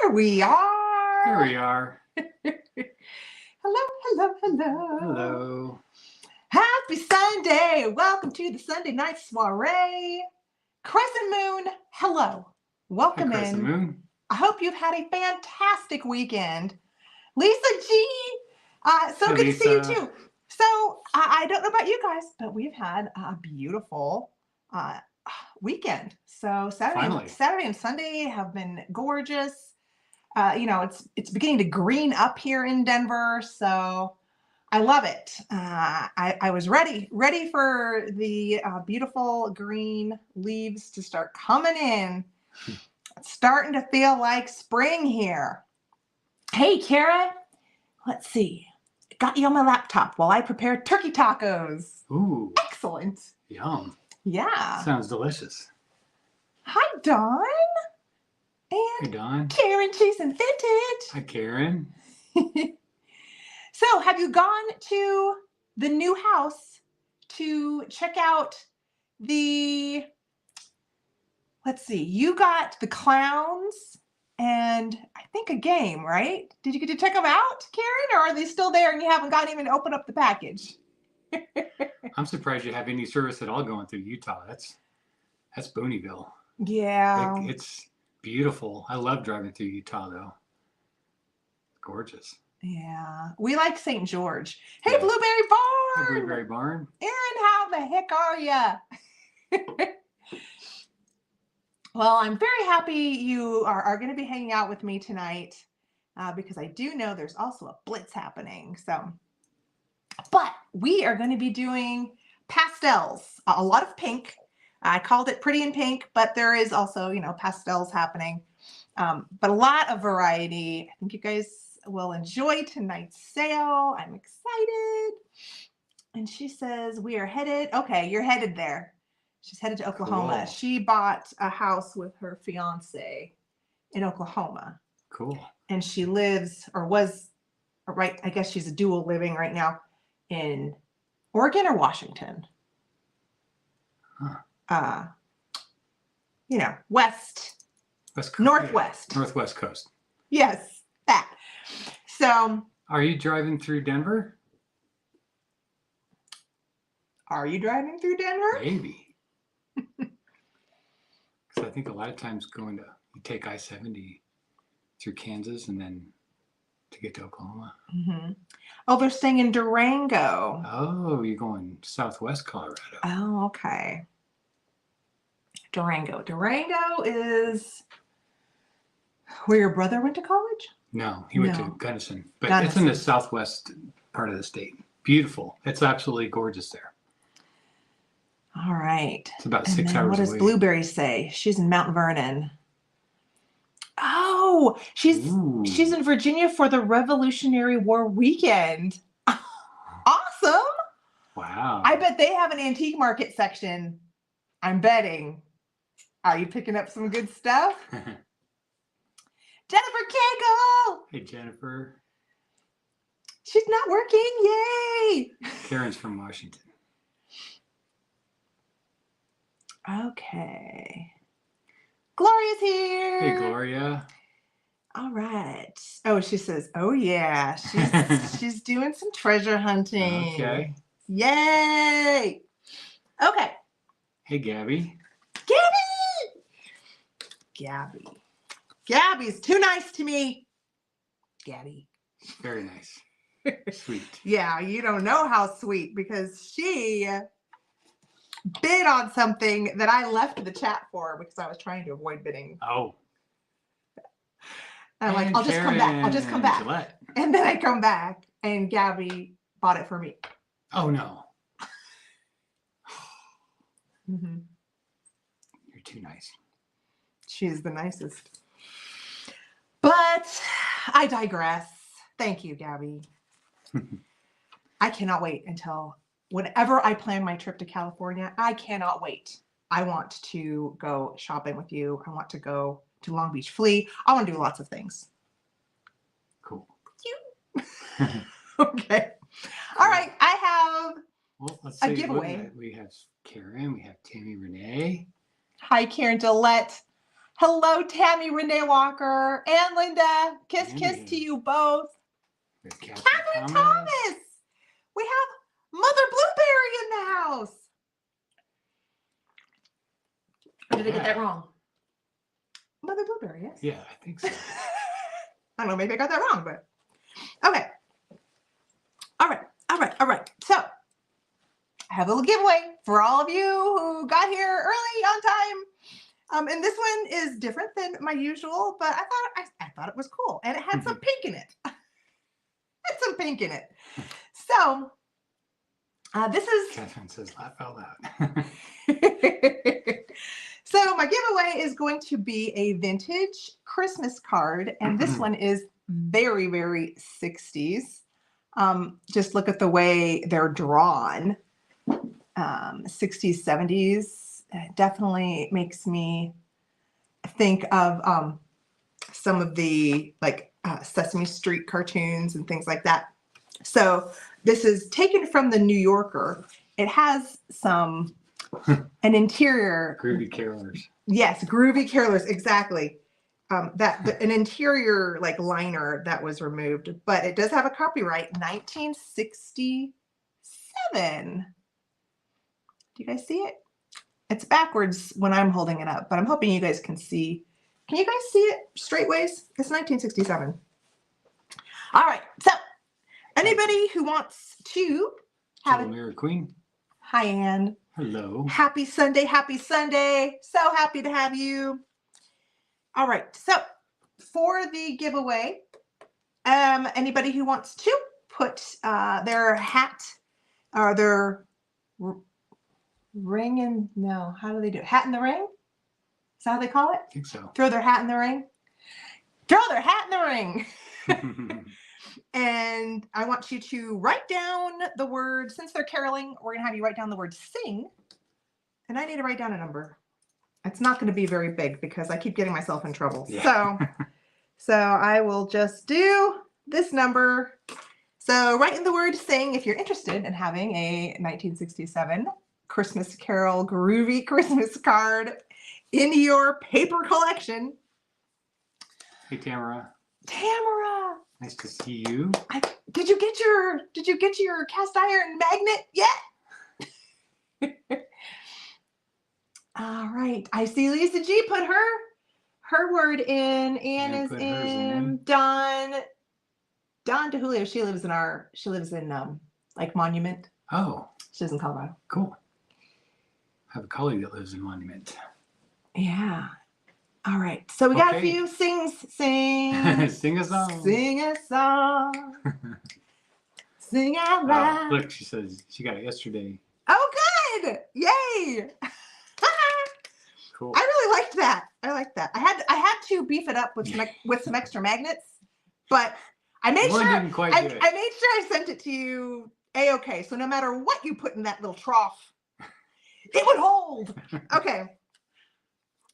There we are. Here we are. Hello, hello, hello. Hello. Happy Sunday. Welcome to the Sunday Night Soiree. Crescent Moon, hello. Welcome Hi, Crescent in. Moon. I hope you've had a fantastic weekend. Lisa G, so Hi, good to see you Lisa. too. So I don't know about you guys, but we've had a beautiful weekend. So Saturday and Sunday have been gorgeous. It's beginning to green up here in Denver, so I love it. I was ready for the beautiful green leaves to start coming in. It's starting to feel like spring here. Hey, Kara, let's see. Got you on my laptop while I prepare turkey tacos. Ooh. Excellent. Yum. Yeah. Sounds delicious. Hi, Dawn. Hey, And Dawn. Karen, she's in vintage. Hi, Karen. So, have you gone to the new house to check out the, let's see, you got the clowns and I think a game, right? Did you get to check them out, Karen, or are they still there and you haven't gotten even to open up the package? I'm surprised you have any service at all going through Utah. That's Booneyville. Yeah. It's beautiful. I love driving through Utah, though. Gorgeous. Yeah. We like St. George. Hey, Yeah. Blueberry Barn. Hi, Blueberry Barn. Erin, how the heck are ya? Well, I'm very happy you are going to be hanging out with me tonight because I do know there's also a blitz happening. But we are going to be doing pastels, a lot of pink. I called it pretty in pink, but there is also, pastels happening. But a lot of variety. I think you guys will enjoy tonight's sale. I'm excited. And she says, we are headed. Okay, you're headed there. She's headed to Oklahoma. Cool. She bought a house with her fiance in Oklahoma. Cool. And she lives or was, right, I guess she's a dual living right now in Oregon or Washington. Huh. West Coast. Northwest. Yeah. Northwest coast. Yes, that. So. Are you driving through Denver? Are you driving through Denver? Maybe. Because I think a lot of times you take I-70 through Kansas and then to get to Oklahoma. Mm-hmm. Oh, they're staying in Durango. Oh, you're going southwest Colorado. Oh, okay. Durango. Durango is where your brother went to college? No, he went to Gunnison. But Gunnison. It's in the southwest part of the state. Beautiful. It's absolutely gorgeous there. All right. It's about 6 hours away. What does Blueberry say? She's in Mount Vernon. Oh, she's in Virginia for the Revolutionary War weekend. Awesome. Wow. I bet they have an antique market section. I'm betting. Are you picking up some good stuff? Jennifer Cagle. Hey, Jennifer. She's not working. Yay. Karen's from Washington. Okay. Gloria's here. Hey, Gloria. All right. Oh, she says, oh, yeah. She's doing some treasure hunting. Okay. Yay. Okay. Hey, Gabby. Gabby's too nice to me. Gabby. Very nice. Sweet. Yeah, you don't know how sweet because she bid on something that I left the chat for because I was trying to avoid bidding. Oh. And I'm like, I'll just come back. Gillette. And then I come back and Gabby bought it for me. Oh, no. Mm-hmm. You're too nice. She's the nicest. But I digress. Thank you, Gabby. I cannot wait until whenever I plan my trip to California. I cannot wait. I want to go shopping with you. I want to go to Long Beach Flea. I want to do lots of things. Cool. Okay. All right. I have let's a giveaway. We have Karen. We have Tammy Renee. Hi, Karen Gillette. Hello, Tammy Renee Walker and Linda. Kiss, kiss to you both. Catherine Thomas. We have Mother Blueberry in the house. Or did I get that wrong? Mother Blueberry, yes. Yeah, I think so. I don't know, maybe I got that wrong, but okay. All right. So I have a little giveaway for all of you who got here early on time. And this one is different than my usual, but I thought it was cool, and it had some pink in it. So this is. Catherine says, "Laugh out loud." So my giveaway is going to be a vintage Christmas card, and this one is very, very 60s. Just look at the way they're drawn. 60s, 70s. Definitely makes me think of some of the like Sesame Street cartoons and things like that. So this is taken from the New Yorker. It has an interior. Groovy carolers. Yes, groovy carolers, exactly. An interior like liner that was removed, but it does have a copyright 1967. Do you guys see it? It's backwards when I'm holding it up, but I'm hoping you guys can see. Can you guys see it straightways? It's 1967. All right. So anybody who wants to have it. Mirror Queen. Hi, Anne. Hello. Happy Sunday. Happy Sunday. So happy to have you. All right. So for the giveaway, anybody who wants to put their hat or their ring in, no, how do they do it? Hat in the ring? Is that how they call it? I think so. Throw their hat in the ring? Throw their hat in the ring. And I want you to write down the word, since they're caroling, we're going to have you write down the word sing. And I need to write down a number. It's not going to be very big because I keep getting myself in trouble. Yeah. So I will just do this number. So write in the word sing if you're interested in having a 1967 Christmas Carol groovy Christmas card in your paper collection. Hey, Tamara. Tamara. Nice to see you. Did you get your cast iron magnet yet? All right. I see Lisa G put her word in. Anne is in. Dawn DeJulio. She lives in like Monument. Oh. She lives in Colorado. Cool. I have a colleague that lives in Monument. Yeah. All right. So we got a few sings. Sing. Sing a song. Sing a song. Sing out loud. Look, she says she got it yesterday. Oh, good. Yay. Cool. I really liked that. I liked that. I had to beef it up with some extra magnets, but I made sure I made sure I sent it to you A-okay. So no matter what you put in that little trough, it would hold. Okay.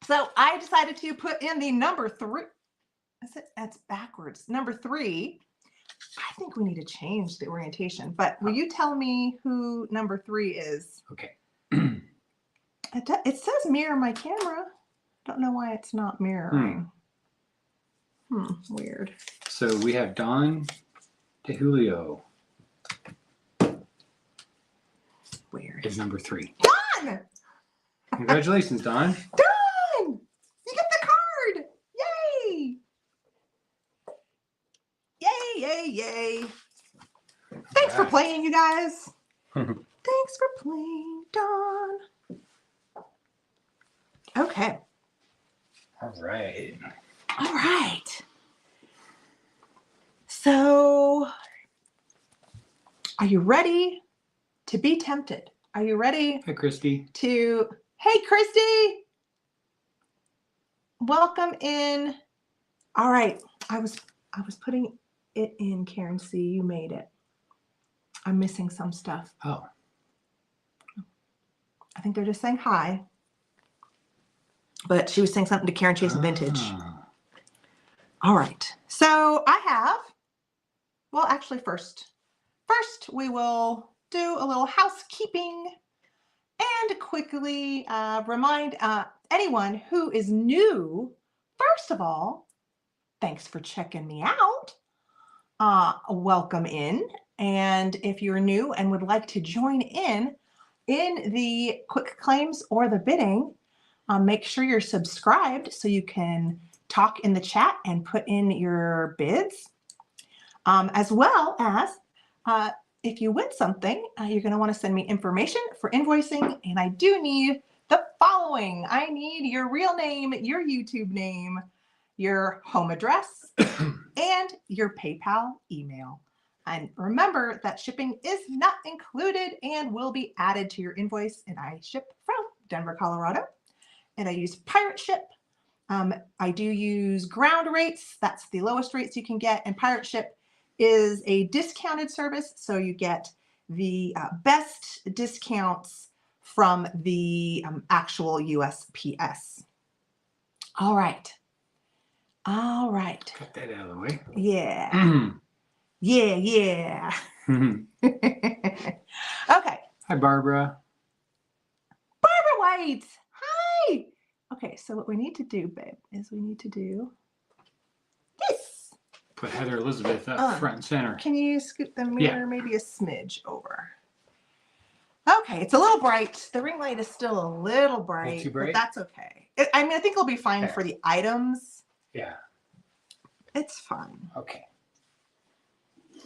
So I decided to put in the number 3. That's backwards. Number 3. I think we need to change the orientation, but will you tell me who number 3 is? Okay. It says mirror my camera. Don't know why it's not mirroring. Weird. So we have Dawn DeJulio. Weird. Is number 3. Dawn! Congratulations, Dawn. Dawn! You get the card! Yay! Yay, yay, yay. Thanks for playing, you guys. Thanks for playing, Dawn. Okay. All right. All right. So, are you ready to be tempted? Are you ready? Hi, Christy. Hey, Christy. Welcome in. All right. I was putting it in, Karen C. You made it. I'm missing some stuff. Oh. I think they're just saying hi. But she was saying something to Karen Chase Vintage. All right. So I have, well, actually first we will do a little housekeeping and quickly remind anyone who is new, first of all, thanks for checking me out. Welcome in. And if you're new and would like to join in the quick claims or the bidding, make sure you're subscribed so you can talk in the chat and put in your bids. As well as if you win something, you're going to want to send me information for invoicing. And I do need the following. I need your real name, your YouTube name, your home address, and your PayPal email. And remember that shipping is not included and will be added to your invoice. And I ship from Denver, Colorado. And I use Pirate Ship. I do use ground rates. That's the lowest rates you can get. And Pirate Ship is a discounted service. So you get the best discounts from the actual USPS. All right. All right. Got that out of the way. Yeah. Yeah. Okay. Hi, Barbara. Barbara White. Hi. Okay, so what we need to do, babe, is we need to do this. Put Heather Elizabeth up front and center. Can you scoot the mirror maybe a smidge over? Okay, it's a little bright. The ring light is still a little bright, too bright? but that's okay. I mean, I think it'll be fine for the items. Yeah. It's fine. Okay.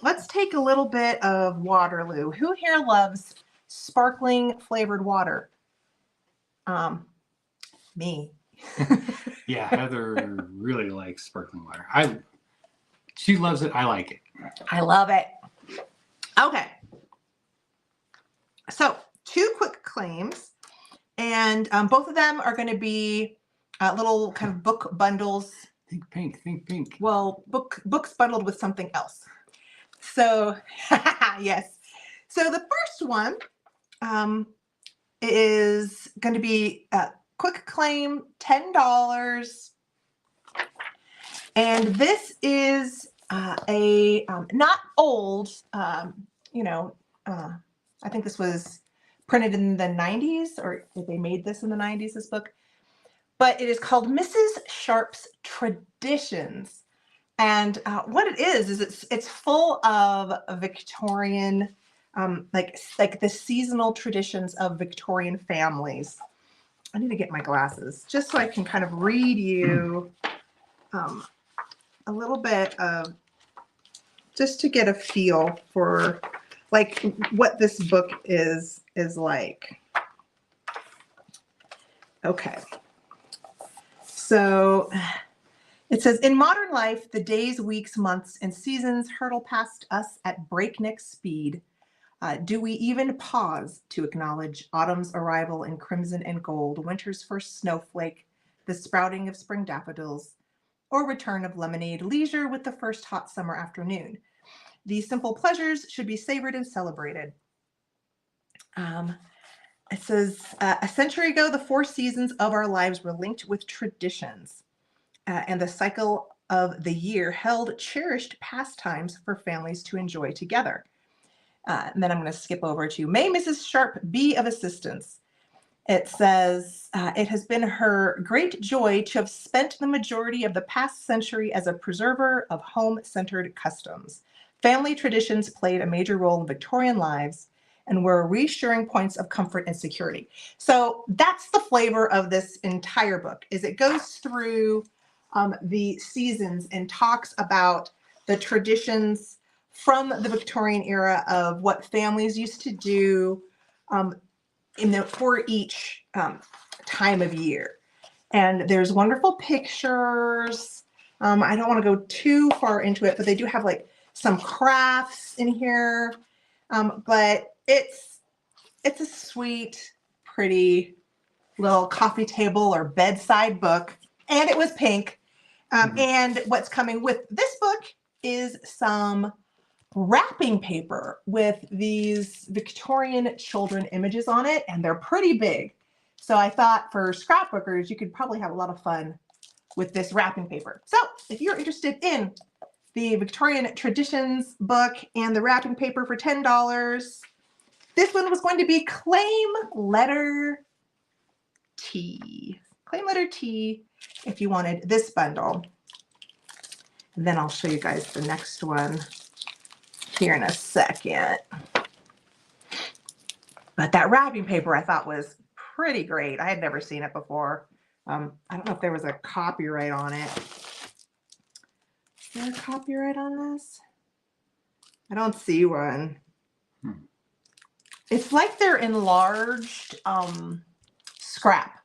Let's take a little bit of Waterloo. Who here loves sparkling flavored water? Me. Yeah, Heather really likes sparkling water. She loves it. I like it. I love it. Okay. So 2 quick claims, and both of them are going to be little kind of book bundles. Think pink, think pink. Well, books bundled with something else. So, yes. So the first one is going to be a quick claim, $10. And this is a not old, I think this was printed in the 90s, or they made this in the 90s, this book. But it is called Mrs. Sharp's Traditions. And what it is it's full of Victorian, like the seasonal traditions of Victorian families. I need to get my glasses just so I can kind of read you a little bit of, just to get a feel for like what this book is like. Okay. So it says, in modern life, the days, weeks, months, and seasons hurtle past us at breakneck speed. Do we even pause to acknowledge autumn's arrival in crimson and gold, winter's first snowflake, the sprouting of spring daffodils, or return of lemonade, leisure with the first hot summer afternoon? These simple pleasures should be savored and celebrated. It says, a century ago, the 4 seasons of our lives were linked with traditions, and the cycle of the year held cherished pastimes for families to enjoy together. And then I'm going to skip over to, may Mrs. Sharp be of assistance? It says, it has been her great joy to have spent the majority of the past century as a preserver of home-centered customs. Family traditions played a major role in Victorian lives and were reassuring points of comfort and security. So that's the flavor of this entire book, is it goes through the seasons and talks about the traditions from the Victorian era of what families used to do for each time of year. And there's wonderful pictures. I don't want to go too far into it, but they do have like some crafts in here. But it's a sweet, pretty little coffee table or bedside book. And it was pink. And what's coming with this book is some wrapping paper with these Victorian children images on it, and they're pretty big. So I thought for scrapbookers, you could probably have a lot of fun with this wrapping paper. So if you're interested in the Victorian Traditions book and the wrapping paper for $10, this one was going to be Claim Letter T. Claim letter T if you wanted this bundle. And then I'll show you guys the next one here in a second. But that wrapping paper I thought was pretty great. I had never seen it before. I don't know if there was a copyright on it. Is there a copyright on this? I don't see one. It's like they're enlarged scrap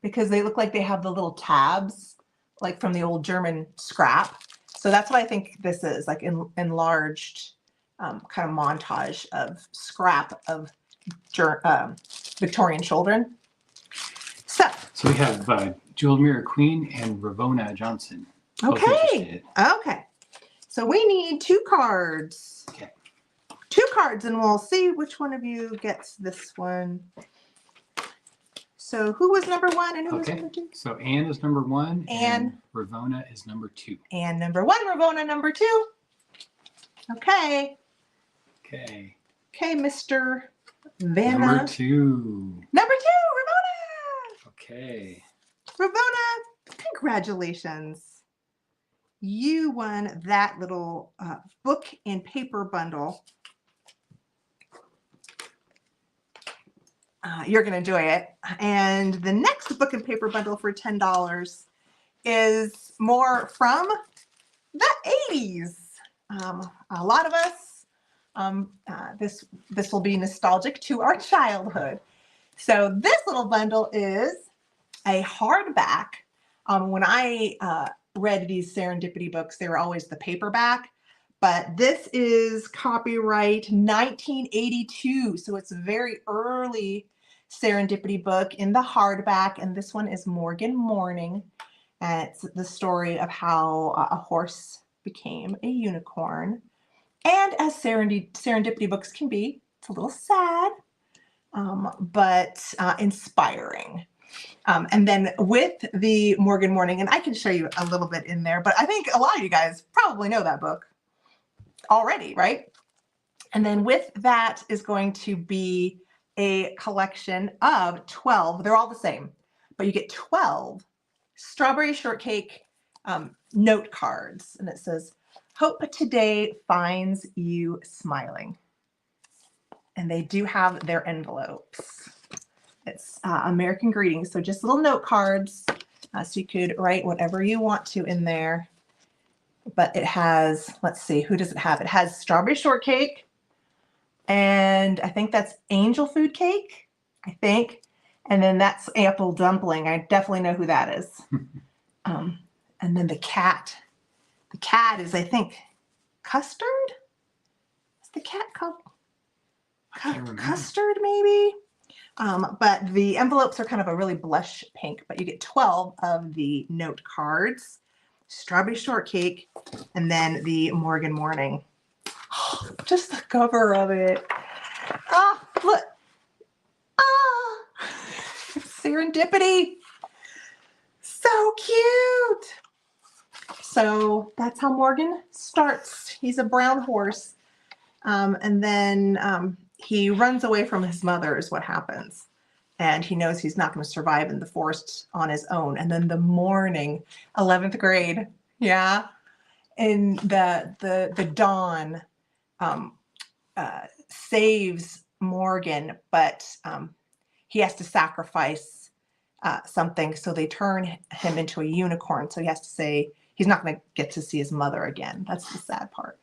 because they look like they have the little tabs like from the old German scrap. So that's what I think this is, like enlarged kind of montage of scrap of Victorian children. So we have Jewel Mirror Queen and Ravona Johnson. Okay. Okay. So we need 2 cards. Okay. 2 cards, and we'll see which one of you gets this one. So who was number 1 and who was number 2? So Anne is number 1 and Ravona is number 2. Anne number 1, Ravona number 2. Okay. Okay. Okay, Mr. Vanna. Number 2. Number 2, Ravona. Okay. Ravona, congratulations. You won that little book and paper bundle. You're going to enjoy it. And the next book and paper bundle for $10 is more from the 80s. A lot of us, this will be nostalgic to our childhood. So this little bundle is a hardback. When I read these Serendipity books, they were always the paperback. But this is copyright 1982. So it's a very early Serendipity book in the hardback. And this one is Morgan Morning. And it's the story of how a horse became a unicorn. And as Serendipity books can be, it's a little sad, but inspiring. And then with the Morgan Morning, and I can show you a little bit in there, but I think a lot of you guys probably know that book already, right? And then with that is going to be a collection of 12. They're all the same, but you get 12 strawberry shortcake note cards. And it says, "Hope today finds you smiling." And they do have their envelopes. It's American greetings. So just little note cards. So you could write whatever you want to in there. But it has, let's see, who does it have? It has strawberry shortcake. And I think that's angel food cake, I think. And then that's apple dumpling. I definitely know who that is. And then the cat. The cat is, I think, Custard? Is the cat called Custard, maybe? But the envelopes are kind of a really blush pink, but you get 12 of the note cards, strawberry shortcake, and then the Morgan Morning. Oh, just the cover of it. Oh, look. Oh, Serendipity. So cute. So that's how Morgan starts. He's a brown horse. And then he runs away from his mother is what happens. And he knows he's not going to survive in the forest on his own. And then the morning, 11th grade, yeah, in the dawn, saves Morgan, but he has to sacrifice something. So they turn him into a unicorn. So he has to say he's not going to get to see his mother again. That's the sad part.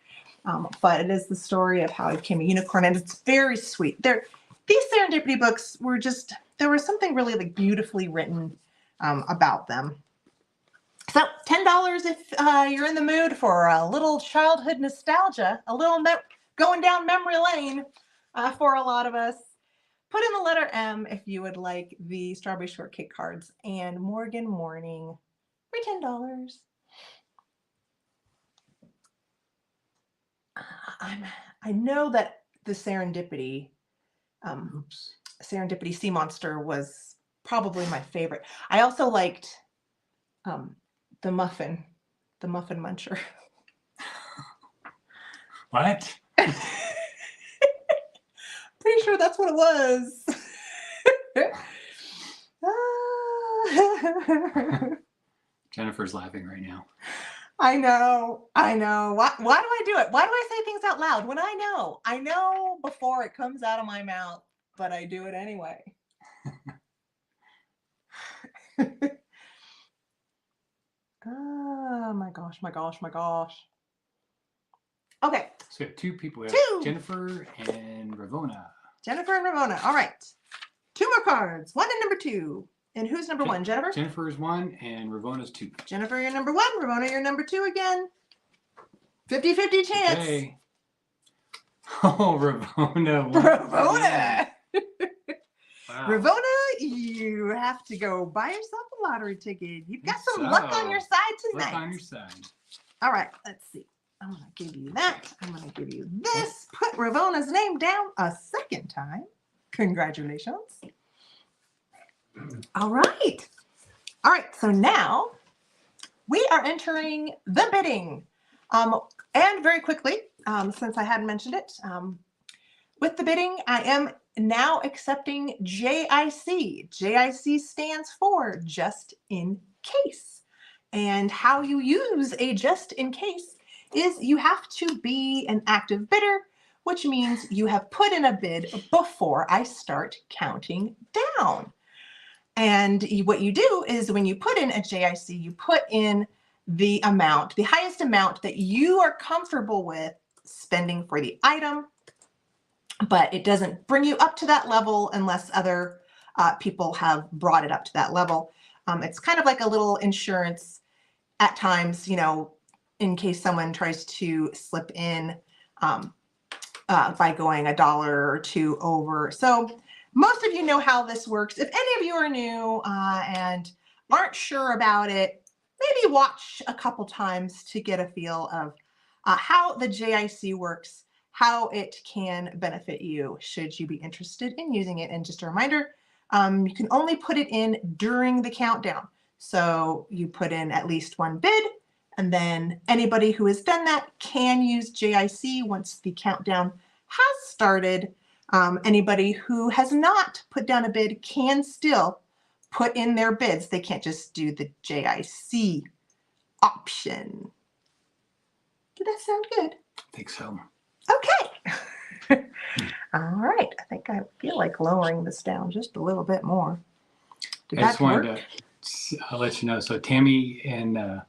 But it is the story of how he became a unicorn, and it's very sweet. These Serendipity books were just, there was something really like beautifully written about them. So $10 if you're in the mood for a little childhood nostalgia, a little going down memory lane for a lot of us. Put in the letter M if you would like the strawberry shortcake cards and Morgan Morning for $10. I know that the Serendipity Sea Monster was probably my favorite. I also liked the Muffin Muncher. What? Pretty sure that's what it was. Jennifer's laughing right now. I know. Why do I do it? Why do I say things out loud when I know before it comes out of my mouth, but I do it anyway. Oh my gosh. Okay. So we have 2 people. We have Two. Jennifer and Ravona. Jennifer and Ravona. All right. 2 more cards. 1 and number 2. And who's number 1, Jennifer? Jennifer is 1 and Ravona's 2. Jennifer, you're number 1. Ravona, you're number 2 again. 50-50 chance. Okay. Oh, Ravona. Ravona. Wow. Ravona, you have to go buy yourself a lottery ticket. You've got some luck on your side tonight. Luck on your side. All right, let's see. I'm going to give you that. I'm going to give you this. Put Ravona's name down a second time. Congratulations. All right. All right, so now we are entering the bidding. And very quickly, since I hadn't mentioned it, with the bidding, I am now accepting JIC. JIC stands for just in case. And how you use a just in case is you have to be an active bidder, which means you have put in a bid before I start counting down. And what you do is when you put in a JIC, you put in the amount, the highest amount that you are comfortable with spending for the item, but it doesn't bring you up to that level unless other people have brought it up to that level. It's kind of like a little insurance at times, you know, in case someone tries to slip in by going $1 or $2 over. So most of you know how this works. If any of you are new and aren't sure about it, maybe watch a couple times to get a feel of how the JIC works, how it can benefit you should you be interested in using it. And just a reminder, you can only put it in during the countdown. So you put in at least 1 bid, and then anybody who has done that can use JIC once the countdown has started. Anybody who has not put down a bid can still put in their bids. They can't just do the JIC option. Did that sound good? I think so. Okay. All right. I think I feel like lowering this down just a little bit more. Did I that just wanted work? to let you know. So Tammy and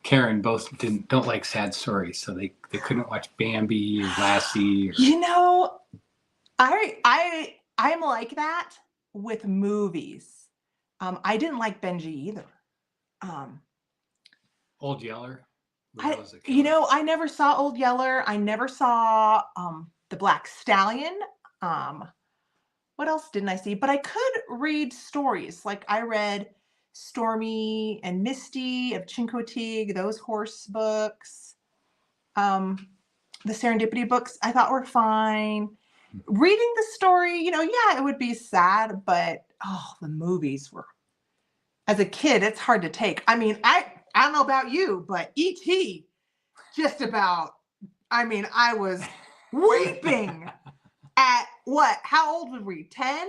Karen both don't like sad stories, so they couldn't watch Bambi or Lassie. Or... You know, I'm like that with movies. I didn't like Benji either. Old Yeller. You know, I never saw Old Yeller. I never saw the Black Stallion. What else didn't I see? But I could read stories. Like I read Stormy and Misty of Chincoteague, those horse books. The Serendipity books I thought were fine. Reading the story, you know, yeah, it would be sad, but oh, the movies were, as a kid, it's hard to take. I mean, I don't know about you, but E.T. just about, I mean, I was weeping at what? How old were we? 10?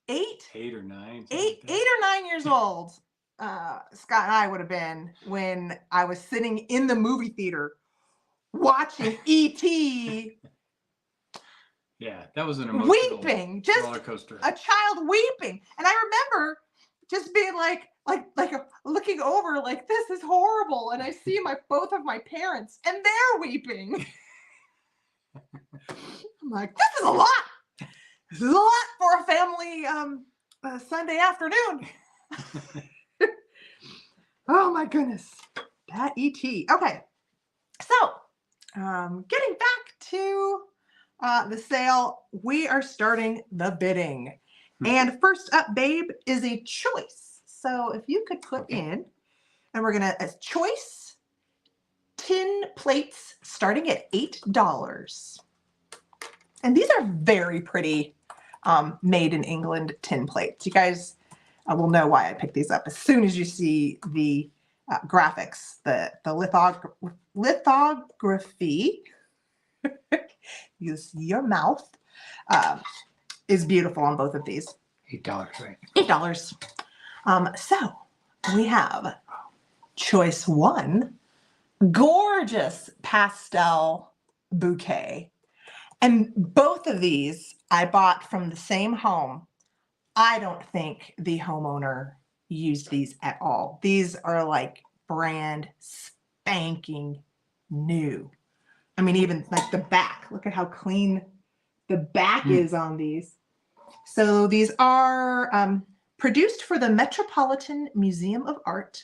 8? 8 or 9. 8 or 9 years old. Scott and I would have been when I was sitting in the movie theater watching E.T. Yeah, that was an emotional weeping, just roller coaster. A child weeping. And I remember just being like looking over like, this is horrible. And I see both of my parents and they're weeping. I'm like, this is a lot. This is a lot for a family Sunday afternoon. Oh my goodness. That E.T. Okay. So getting back to the sale, we are starting the bidding. And first up, babe, is a choice. So if you could put in, and we're going to, choice tin plates starting at $8. And these are very pretty made in England tin plates. You guys will know why I picked these up as soon as you see the graphics, the lithography. Use your mouth. Is beautiful on both of these. $8, right? $8. So we have choice 1, gorgeous pastel bouquet. And both of these I bought from the same home. I don't think the homeowner used these at all. These are like brand spanking new. I mean, even like the back, look at how clean the back is on these. So these are produced for the Metropolitan Museum of Art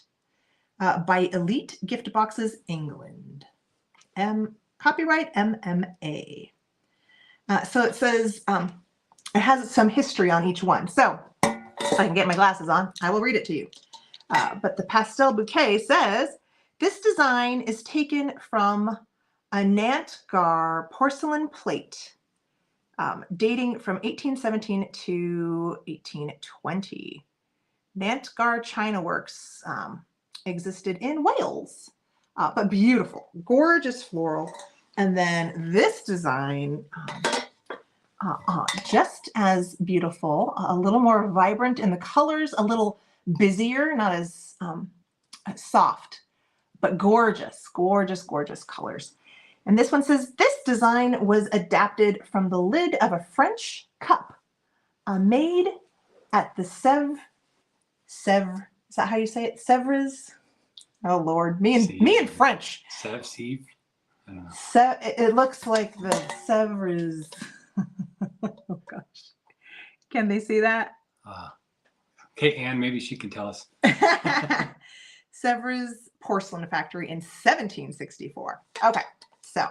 by Elite Gift Boxes, England. Copyright MMA. So it says, it has some history on each one. So if I can get my glasses on, I will read it to you. But the pastel bouquet says, this design is taken from a Nantgarw porcelain plate dating from 1817 to 1820. Nantgarw China Works existed in Wales, but beautiful, gorgeous floral. And then this design, just as beautiful, a little more vibrant in the colors, a little busier, not as soft, but gorgeous, gorgeous, gorgeous colors. And this one says, this design was adapted from the lid of a French cup made at the Sèvres, is that how you say it? Sèvres? Oh Lord, me and French. Sèvres? I don't know. It looks like the Sèvres. Oh gosh. Can they see that? Okay, Anne, maybe she can tell us. Sèvres Porcelain Factory in 1764. Okay, so.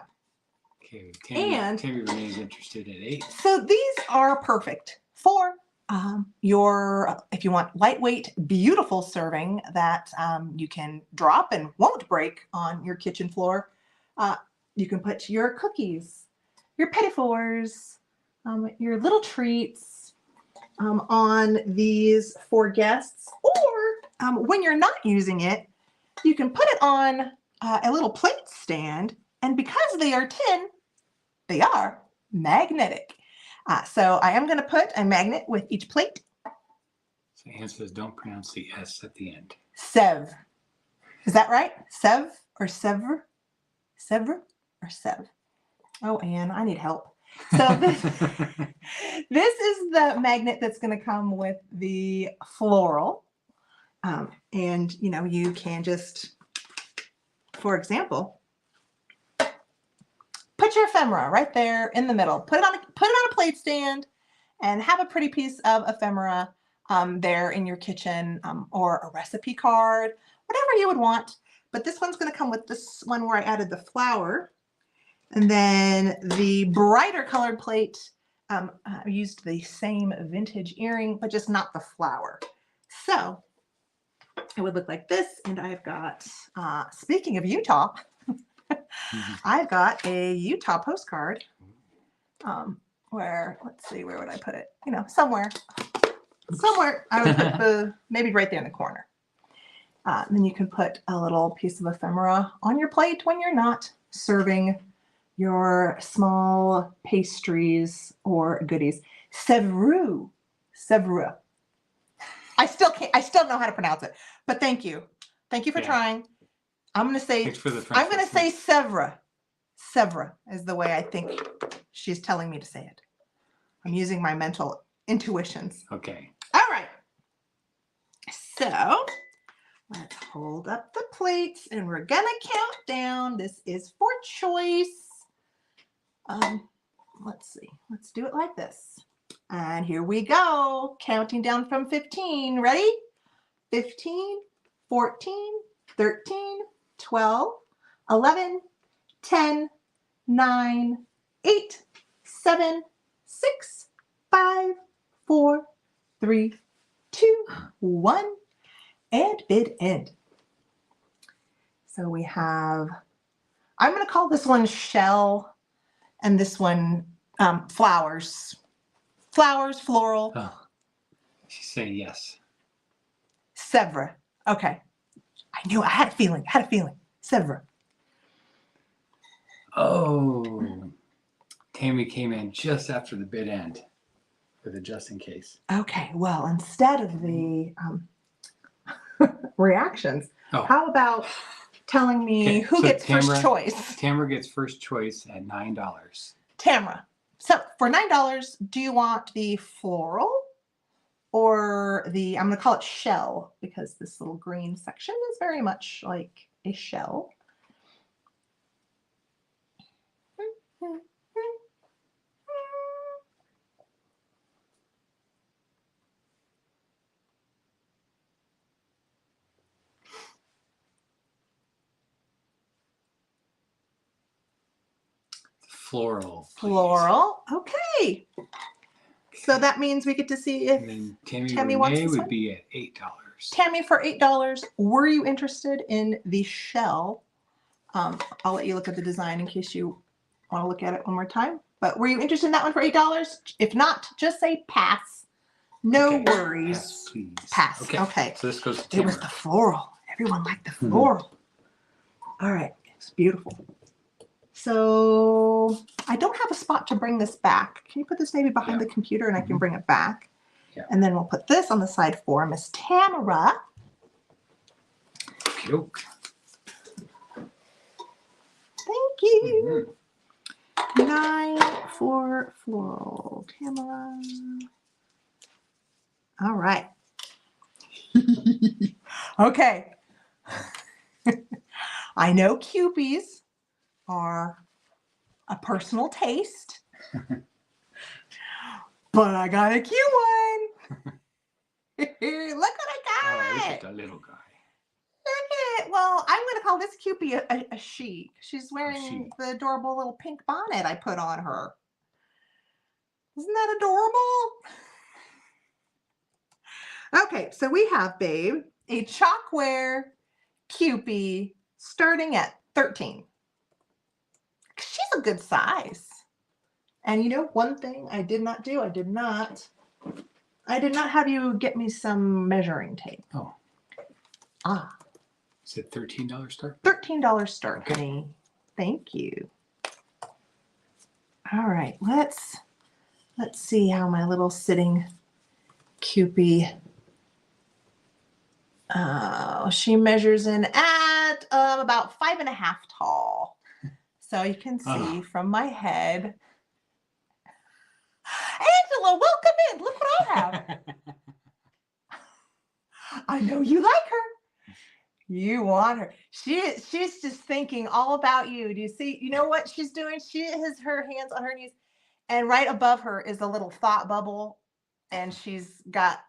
Okay, Tammy remains interested at 8. So these are perfect for if you want lightweight, beautiful serving that you can drop and won't break on your kitchen floor. You can put your cookies, your petit fours, your little treats on these for guests, or when you're not using it, you can put it on a little plate stand, and because they are tin, they are magnetic. So I am going to put a magnet with each plate. So Anne says don't pronounce the S at the end. Sèvres. Is that right? Sèvres or Sèvres? Sèvres or Sèvres? Oh, Anne, I need help. So this is the magnet that's going to come with the floral. And, you know, you can just, for example, put your ephemera right there in the middle. Put it on a plate stand and have a pretty piece of ephemera there in your kitchen, or a recipe card, whatever you would want. But this one's going to come with this one where I added the flower. And then the brighter colored plate, I used the same vintage earring, but just not the flower. So it would look like this. And I've got, speaking of Utah, I've got a Utah postcard where, let's see, where would I put it? You know, somewhere I would put maybe right there in the corner. Then you can put a little piece of ephemera on your plate when you're not serving your small pastries or goodies. Sèvres. I still know how to pronounce it, but thank you. Thank you for trying. I'm going to say Sèvres. Sèvres is the way I think she's telling me to say it. I'm using my mental intuitions. Okay. All right. So let's hold up the plates and we're going to count down. This is for choice. Let's see. Let's do it like this. And here we go. Counting down from 15. Ready? 15, 14, 13, 12, 11, 10, 9, 8, 7, 6, 5, 4, 3, 2, 1, and bid end. So we have, I'm going to call this one shell and this one flowers. Flowers, floral. Oh, she's saying yes. Sèvres. Okay. I knew, I had a feeling. Sèvres. Oh, Tammy came in just after the bid end. with a just in case. Okay, well, instead of the reactions, how about telling me who gets first choice? Tamara gets first choice at $9. Tamara. So for $9, do you want the floral or the, I'm going to call it shell because this little green section is very much like a shell. Floral. Please. Floral. Okay. So that means we get to see if Tammy wants this would be at $8. Tammy for $8. Were you interested in the shell? I'll let you look at the design in case you want to look at it one more time. But were you interested in that one for $8? If not, just say pass. No worries. Pass, please. Pass. Okay. So this goes to Tamara. It was the floral. Everyone liked the floral. All right. It's beautiful. So I don't have a spot to bring this back. Can you put this maybe behind the computer and I can bring it back? Yeah. And then we'll put this on the side for Miss Tamara. Thank you. 9 for floral. Tamara. All right. Okay. I know Kewpies are a personal taste, but I got a cute one. Look what I got. Oh, look at the little guy. Look at it. Well, I'm going to call this Kewpie a she. She's wearing the adorable little pink bonnet I put on her. Isn't that adorable? Okay, so we have, babe, a Chalkware Kewpie starting at $13. She's a good size. And you know, one thing I did not do, I did not have you get me some measuring tape. Oh. Ah. Is it $13 start? $13 start, honey. Thank you. All right, let's see how my little sitting Kewpie. She measures in at about 5.5 tall. So you can see from my head. Angela, welcome in. Look what I have. I know you like her. You want her. She's just thinking all about you. Do you see? You know what she's doing? She has her hands on her knees, and right above her is a little thought bubble, and she's got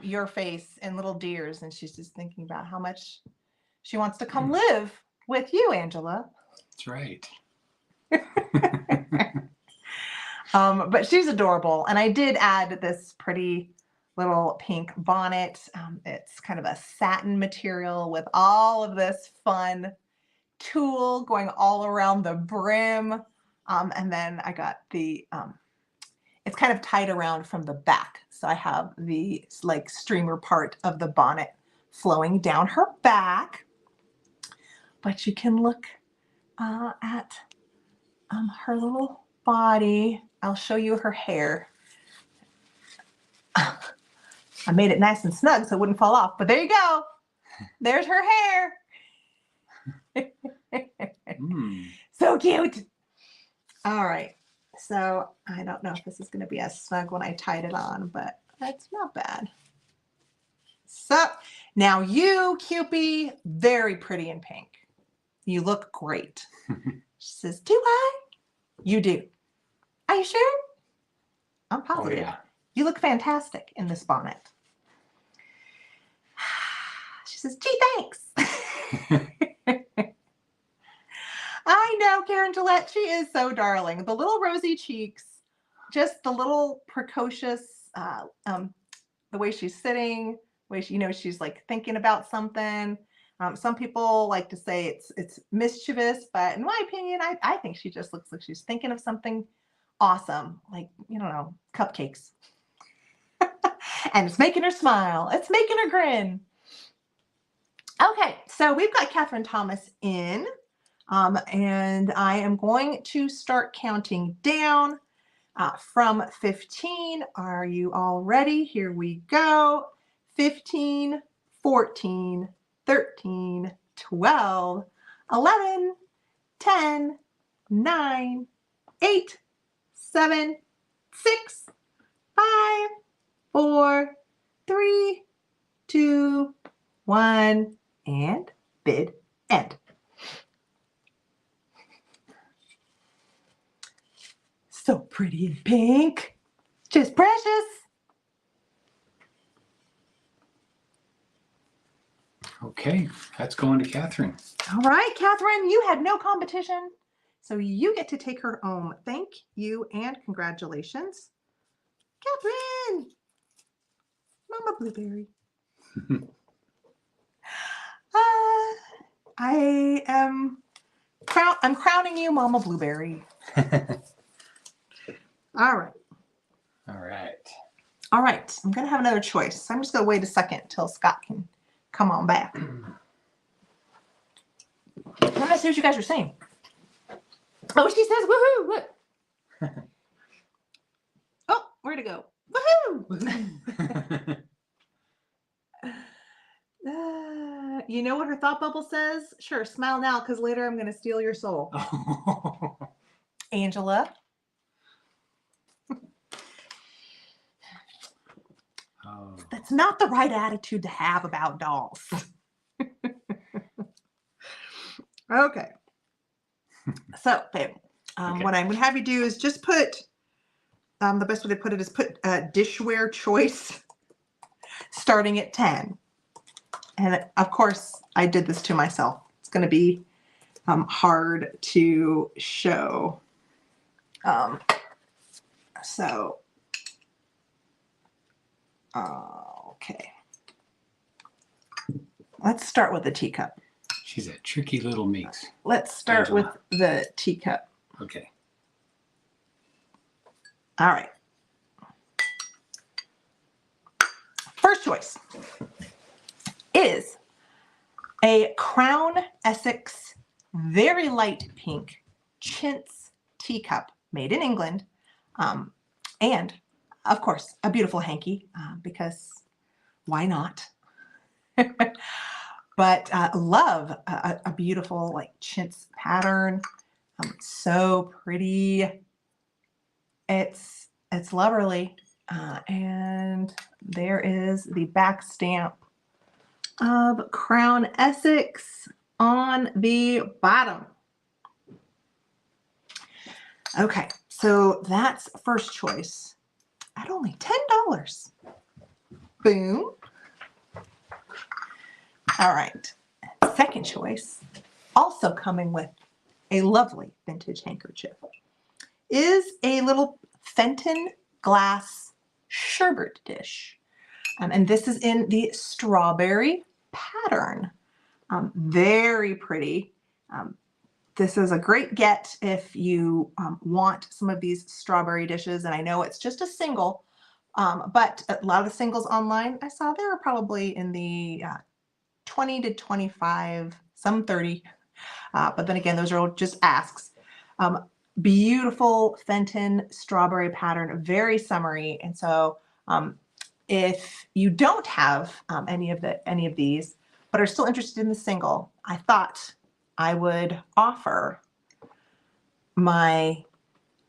your face and little deers, and she's just thinking about how much she wants to come live with you, Angela. That's right. But she's adorable, and I did add this pretty little pink bonnet. It's kind of a satin material with all of this fun tulle going all around the brim, and then I got the it's kind of tied around from the back, so I have the like streamer part of the bonnet flowing down her back. But you can look at her little body. I'll show you her hair. I made it nice and snug so it wouldn't fall off, but there you go. There's her hair. So cute. All right. So I don't know if this is going to be as snug when I tied it on, but that's not bad. So now you, Kewpie, very pretty in pink. You look great. She says, do I? You do. Are you sure? I'm positive. Oh, yeah. You look fantastic in this bonnet. She says, gee, thanks. I know, Karen Gillette, she is so darling. The little rosy cheeks, just the little precocious, the way she's sitting, the way she, you know, she's like thinking about something. Some people like to say it's mischievous, but in my opinion, I think she just looks like she's thinking of something awesome, like, you know, cupcakes. And it's making her smile. It's making her grin. Okay, so we've got Catherine Thomas in, and I am going to start counting down. From 15, are you all ready? Here we go. 15, 14, 13, 12, 11, 10, 9, 8, 7, 6, 5, 4, 3, 2, 1, and bid end. So pretty and pink, just precious. Okay, that's going to Catherine. All right, Catherine, you had no competition, so you get to take her home. Thank you and congratulations. Catherine, Mama Blueberry. I'm crowning you Mama Blueberry. All right. All right. All right. I'm going to have another choice. I'm just going to wait a second until Scott can come on back. I'm going to see what you guys are saying. Oh, she says, woohoo, look. Oh, where'd it go? Woohoo! You know what her thought bubble says? Sure, smile now because later I'm going to steal your soul. Angela? Oh. That's not the right attitude to have about dolls. Okay. So, babe, Okay. what I'm going to have you do is just put, the best way to put it is put dishware choice starting at 10. And of course, I did this to myself. It's going to be hard to show. Okay. Let's start with the teacup. She's a tricky little minx. Let's start Angela. with the teacup. Okay. All right. First choice is a Crown Essex very light pink chintz teacup made in England. And of course, a beautiful hanky because why not? But love a beautiful like chintz pattern. So pretty. It's lovely. And there is the back stamp of Crown Essex on the bottom. Okay, so that's first choice at only $10. Boom. All right, second choice, also coming with a lovely vintage handkerchief, is a little Fenton glass sherbet dish. And this is in the strawberry pattern. Very pretty. This is a great get if you want some of these strawberry dishes. And I know it's just a single, but a lot of the singles online I saw, they were probably in the 20 to 25, some 30. But then again, those are just asks. Beautiful Fenton strawberry pattern, very summery. And so if you don't have any of these, but are still interested in the single, I thought I would offer my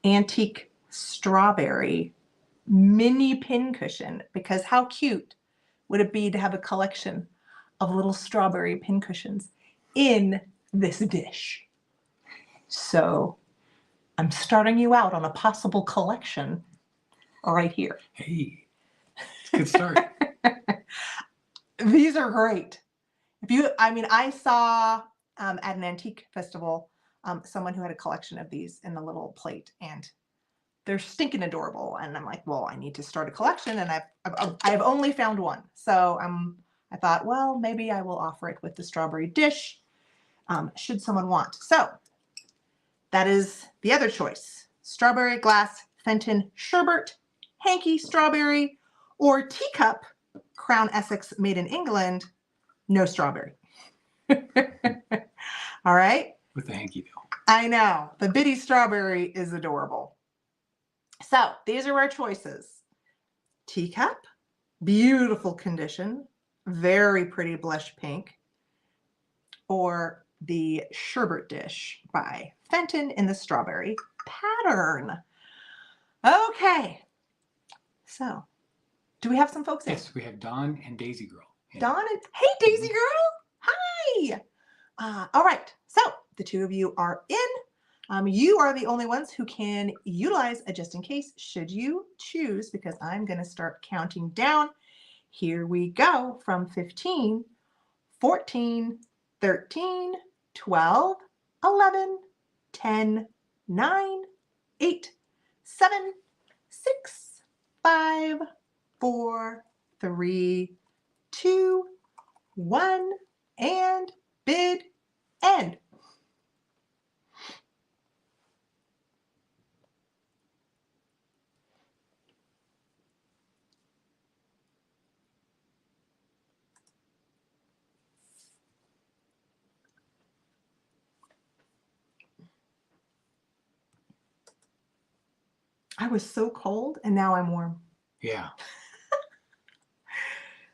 antique strawberry mini pincushion, because how cute would it be to have a collection of little strawberry pincushions in this dish? So I'm starting you out on a possible collection right here. Hey, it's a good start. These are great. I saw at an antique festival someone who had a collection of these in the little plate, and they're stinking adorable. And I'm like, well, I need to start a collection, and I've only found one. So I thought, well, maybe I will offer it with the strawberry dish, should someone want. So that is the other choice: strawberry glass Fenton sherbet, hanky strawberry, or teacup Crown Essex made in England, no strawberry. All right. With the hanky though. I know. The bitty strawberry is adorable. So these are our choices. Teacup, beautiful condition, very pretty blush pink, or the sherbet dish by Fenton in the strawberry pattern. Okay, so do we have some folks in? Yes, we have Dawn and Daisy Girl. Dawn and, hey, Daisy Girl. Hi. All right, so the two of you are in. You are the only ones who can utilize a just in case should you choose, because I'm going to start counting down. Here we go from 15, 14, 13, 12, 11, 10, 9, 8, 7, 6, 5, 4, 3, 2, 1, and bid end. I was so cold and now I'm warm. Yeah.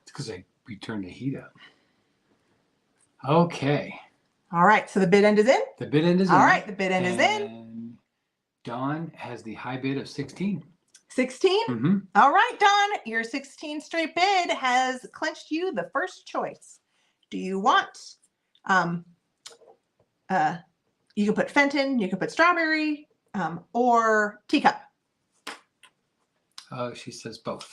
It's because we turned the heat up. Okay. All right, so the bid end is in? The bid end is in. All right, the bid end is in. Dawn has the high bid of 16. 16? Mm-hmm. All right, Dawn, your 16 straight bid has clinched you the first choice. Do you want, you can put Fenton, you can put strawberry, or Teacup? Oh, she says both.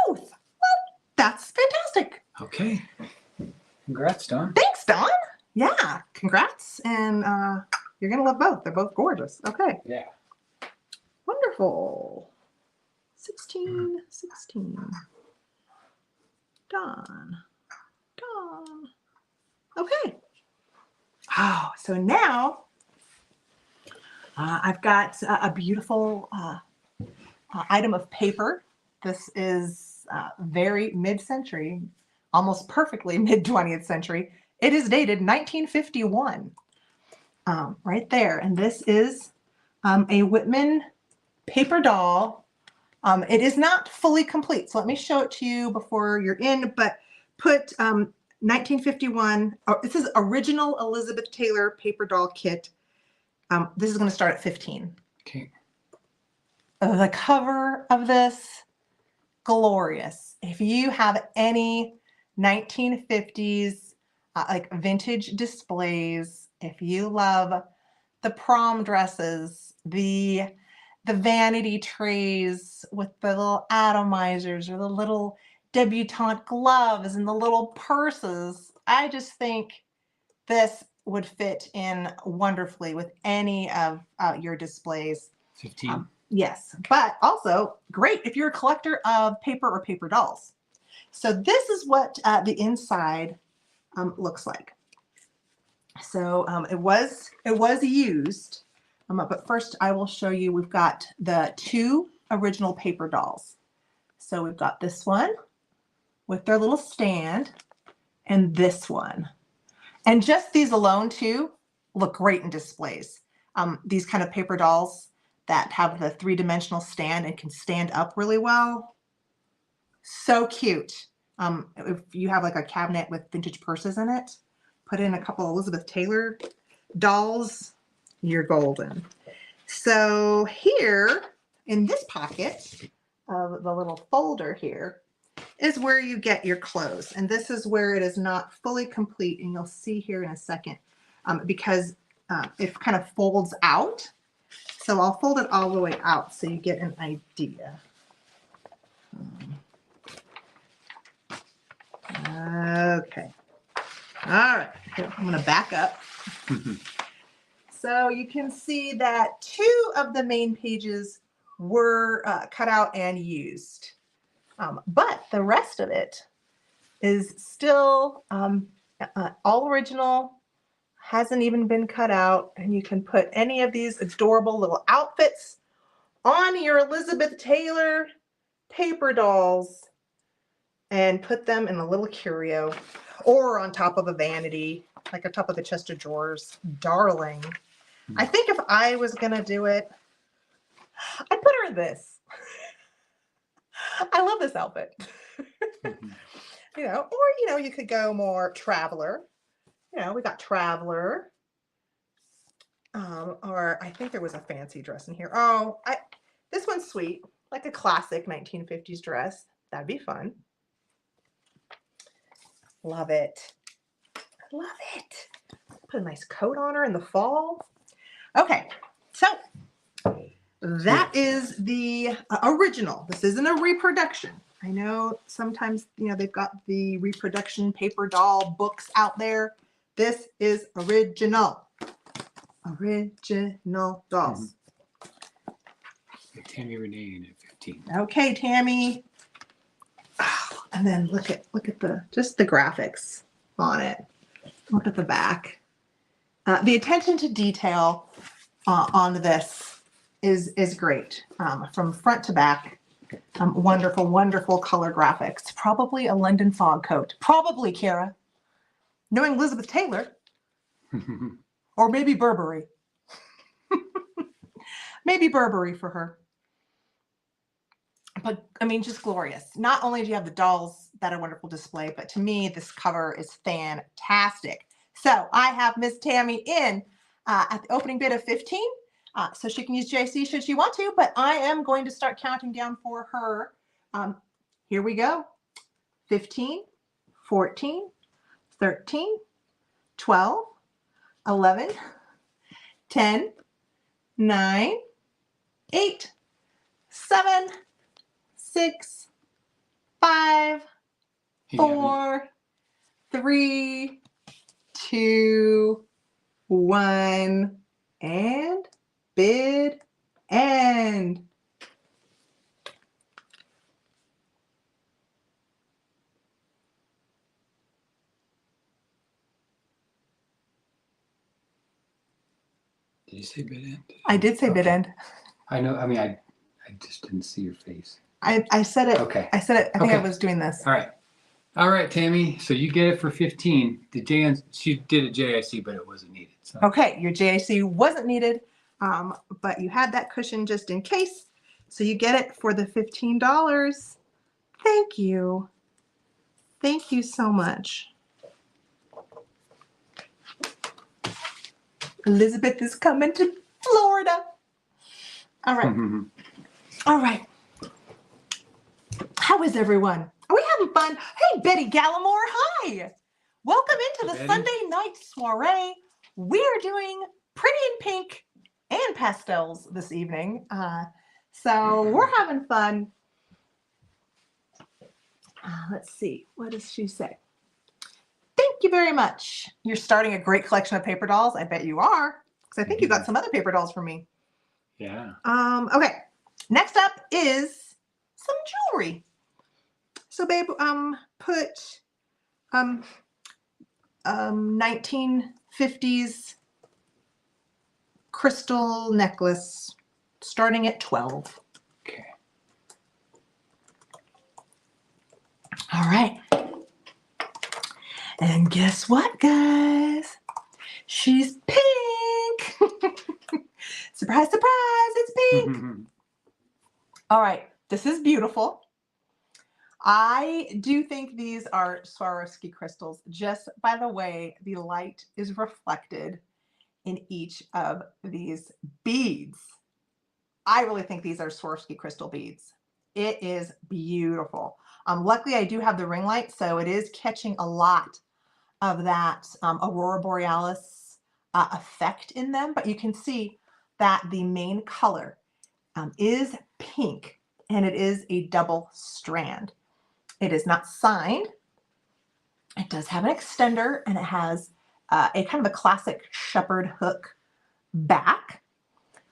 Both. Well, that's fantastic. Okay. Congrats, Dawn. Thanks, Dawn. Yeah, congrats. And you're going to love both. They're both gorgeous. Okay. Yeah. Wonderful. 16, 16. Dawn. Okay. Oh, so now I've got a beautiful item of paper. This is very mid-century, almost perfectly mid-20th century. It is dated 1951, right there. And this is a Whitman paper doll. It is not fully complete, so let me show it to you before you're in, but put 1951, this is original Elizabeth Taylor paper doll kit. This is going to start at 15. Okay. The cover of this, glorious. If you have any 1950s like vintage displays, if you love the prom dresses, the vanity trays with the little atomizers or the little debutante gloves and the little purses, I just think this would fit in wonderfully with any of your displays. 15. Yes, but also great if you're a collector of paper or paper dolls. So this is what the inside looks like. So it was used, but first I will show you. We've got the two original paper dolls. So we've got this one with their little stand, and this one, and just these alone too look great in displays. These kind of paper dolls that have the three-dimensional stand and can stand up really well. So cute. If you have like a cabinet with vintage purses in it, put in a couple Elizabeth Taylor dolls, you're golden. So here in this pocket of the little folder here is where you get your clothes. And this is where it is not fully complete. And you'll see here in a second, because it kind of folds out. So I'll fold it all the way out so you get an idea. Okay. All right. Here, I'm going to back up. So you can see that two of the main pages were cut out and used. But the rest of it is still all original, hasn't even been cut out, and you can put any of these adorable little outfits on your Elizabeth Taylor paper dolls and put them in a little curio or on top of a vanity, like on top of the chest of drawers. Darling. I think if I was going to do it, I put her in this. I love this outfit. You know, or, you know, you could go more traveler. You know, we got traveler. Or I think there was a fancy dress in here. Oh, this one's sweet, like a classic 1950s dress. That'd be fun. Love it. Love it. Put a nice coat on her in the fall. Okay, so that is the original. This isn't a reproduction. I know sometimes, you know, they've got the reproduction paper doll books out there. This is original. Original dolls. Tammy Renee at 15. Okay, Tammy. Oh, and then look at the just the graphics on it. Look at the back. The attention to detail on this is great. From front to back. Wonderful, wonderful color graphics. Probably a London fog coat. Probably, Kara. Knowing Elizabeth Taylor. Or maybe Burberry. Maybe Burberry for her. But, I mean, just glorious. Not only do you have the dolls that are wonderful display, but to me, this cover is fantastic. So I have Miss Tammy in at the opening bid of 15. So she can use JC should she want to, but I am going to start counting down for her. Here we go. 15, 14, 13, 12, 11, 10, 9, 8, 7, 6, 5, 4, 3, 2, 1, and bid end. Did you say bid end? I did say bid end. I know. I mean, I just didn't see your face. I said it. Okay. I said it. I think I was doing this. All right. All right, Tammy. So you get it for 15. She did a JIC, but it wasn't needed. So. Okay, your JIC wasn't needed, but you had that cushion just in case. So you get it for the $15. Thank you. Thank you so much. Elizabeth is coming to Florida. All right. All right. How is everyone? Are we having fun? Hey, Betty Gallimore, hi. Welcome into the Sunday Night Soiree. We're doing Pretty in Pink and Pastels this evening. So we're having fun. Let's see. What does she say? Thank you very much. You're starting a great collection of paper dolls. I bet you are. Because I think you got some other paper dolls for me. Yeah. Okay. Next up is some jewelry. So babe, put 1950s crystal necklace starting at 12. Okay. All right. And guess what, guys? She's pink. Surprise, surprise, it's pink. All right, this is beautiful. I do think these are Swarovski crystals, just by the way the light is reflected in each of these beads. I really think these are Swarovski crystal beads. It is beautiful. Luckily, I do have the ring light, so it is catching a lot of that Aurora Borealis effect in them, but you can see that the main color is pink, and it is a double strand. It is not signed. It does have an extender, and it has a kind of a classic shepherd hook back.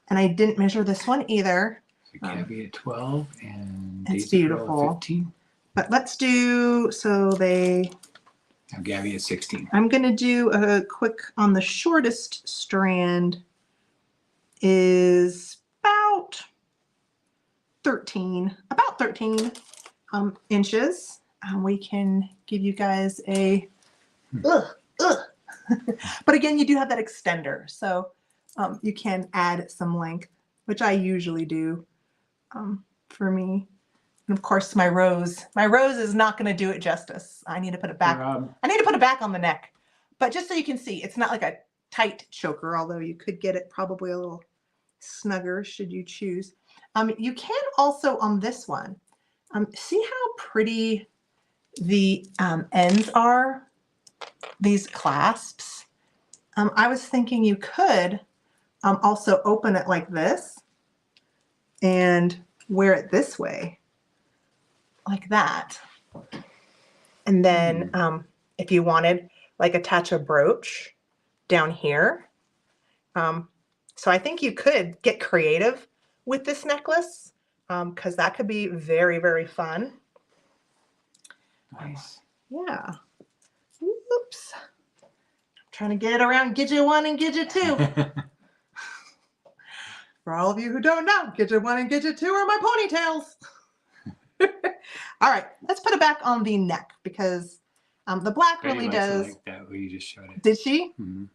And I didn't measure this one either. So Gabby at 12 and it's Daisy beautiful. At 15. But let's do, so they... Now Gabby at 16. I'm going to do a quick on the shortest strand is about 13 inches. We can give you guys a, but again, you do have that extender, so you can add some length which I usually do for me. And of course, my rose. My rose is not going to do it justice. I need to put it back. I need to put it back on the neck. But just so you can see, it's not like a tight choker, although you could get it probably a little snugger should you choose. You can also on this one, see how pretty the ends are, these clasps. I was thinking you could also open it like this and wear it this way, like that. And then if you wanted, like attach a brooch down here. So I think you could get creative with this necklace because that could be very, very fun. Nice. Yeah. Oops. I'm trying to get it around Gidget 1 and Gidget 2. For all of you who don't know, Gidget 1 and Gidget 2 are my ponytails. All right, let's put it back on the neck because the black really does. Like that way you just showed it. Did she? Mm-hmm.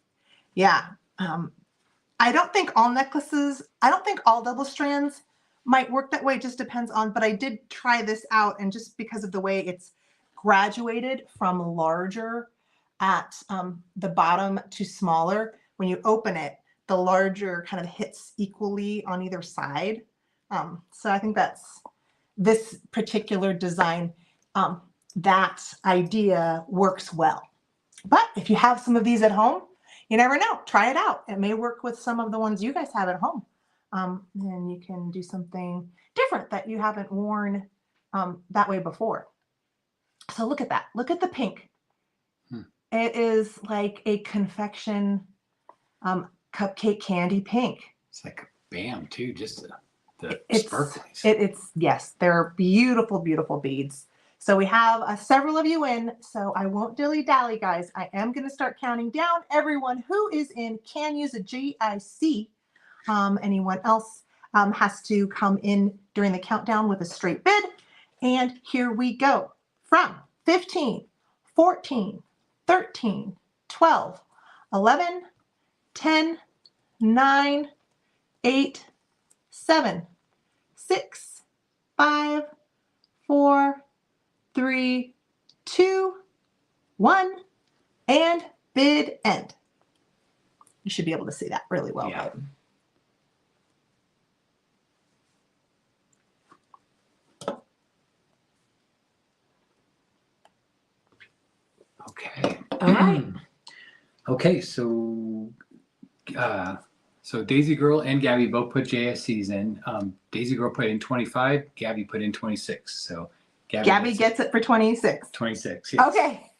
Yeah. I don't think all necklaces, I don't think all double strands might work that way. It just depends on, but I did try this out, and just because of the way it's graduated from larger at the bottom to smaller, when you open it, the larger kind of hits equally on either side. So I think that's this particular design, that idea works well. But if you have some of these at home, you never know. Try it out. It may work with some of the ones you guys have at home. And you can do something different that you haven't worn that way before. So look at that. Look at the pink. It is like a confection cupcake candy pink. It's like a bam too, just the sparklies. It's yes, they're beautiful, beautiful beads. So we have several of you in, so I won't dilly-dally, guys. I am going to start counting down. Everyone who is in can use a GIC. Anyone else has to come in during the countdown with a straight bid. And here we go. From 15, 14, 13, 12, 11, 10, 9, 8, 7, 6, 5, 4, 3, 2, 1, and bid end. You should be able to see that really well. Yeah. Okay. All right. Okay, so Daisy Girl and Gabby both put JSCs in. Daisy Girl put in 25, Gabby put in 26. So Gabby gets it for 26. 26, yes. Okay.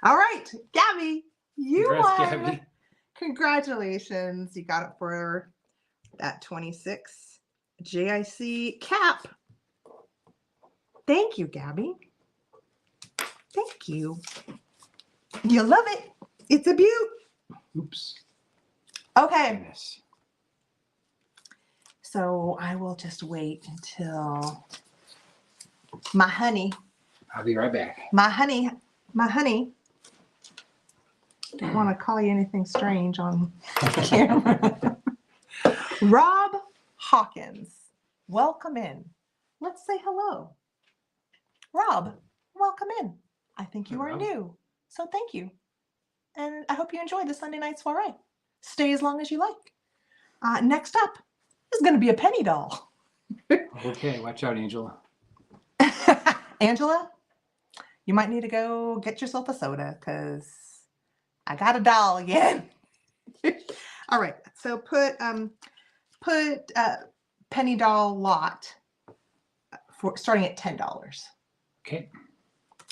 All right. Gabby, you Congrats, won. Gabby. Congratulations. You got it for that 26 JIC cap. Thank you, Gabby. Thank you. You love it. It's a beaut. Oops. Okay. Goodness. So I will just wait until my honey. I'll be right back. My honey. Don't want to call you anything strange on camera. Rob Hawkins, welcome in. Let's say hello. Rob, welcome in. I think you are new, so thank you. And I hope you enjoy the Sunday Night Soiree. Stay as long as you like. Next up is going to be a penny doll. Okay, watch out, Angela. Angela, you might need to go get yourself a soda because I got a doll again. All right, so put penny doll lot for starting at $10. Okay.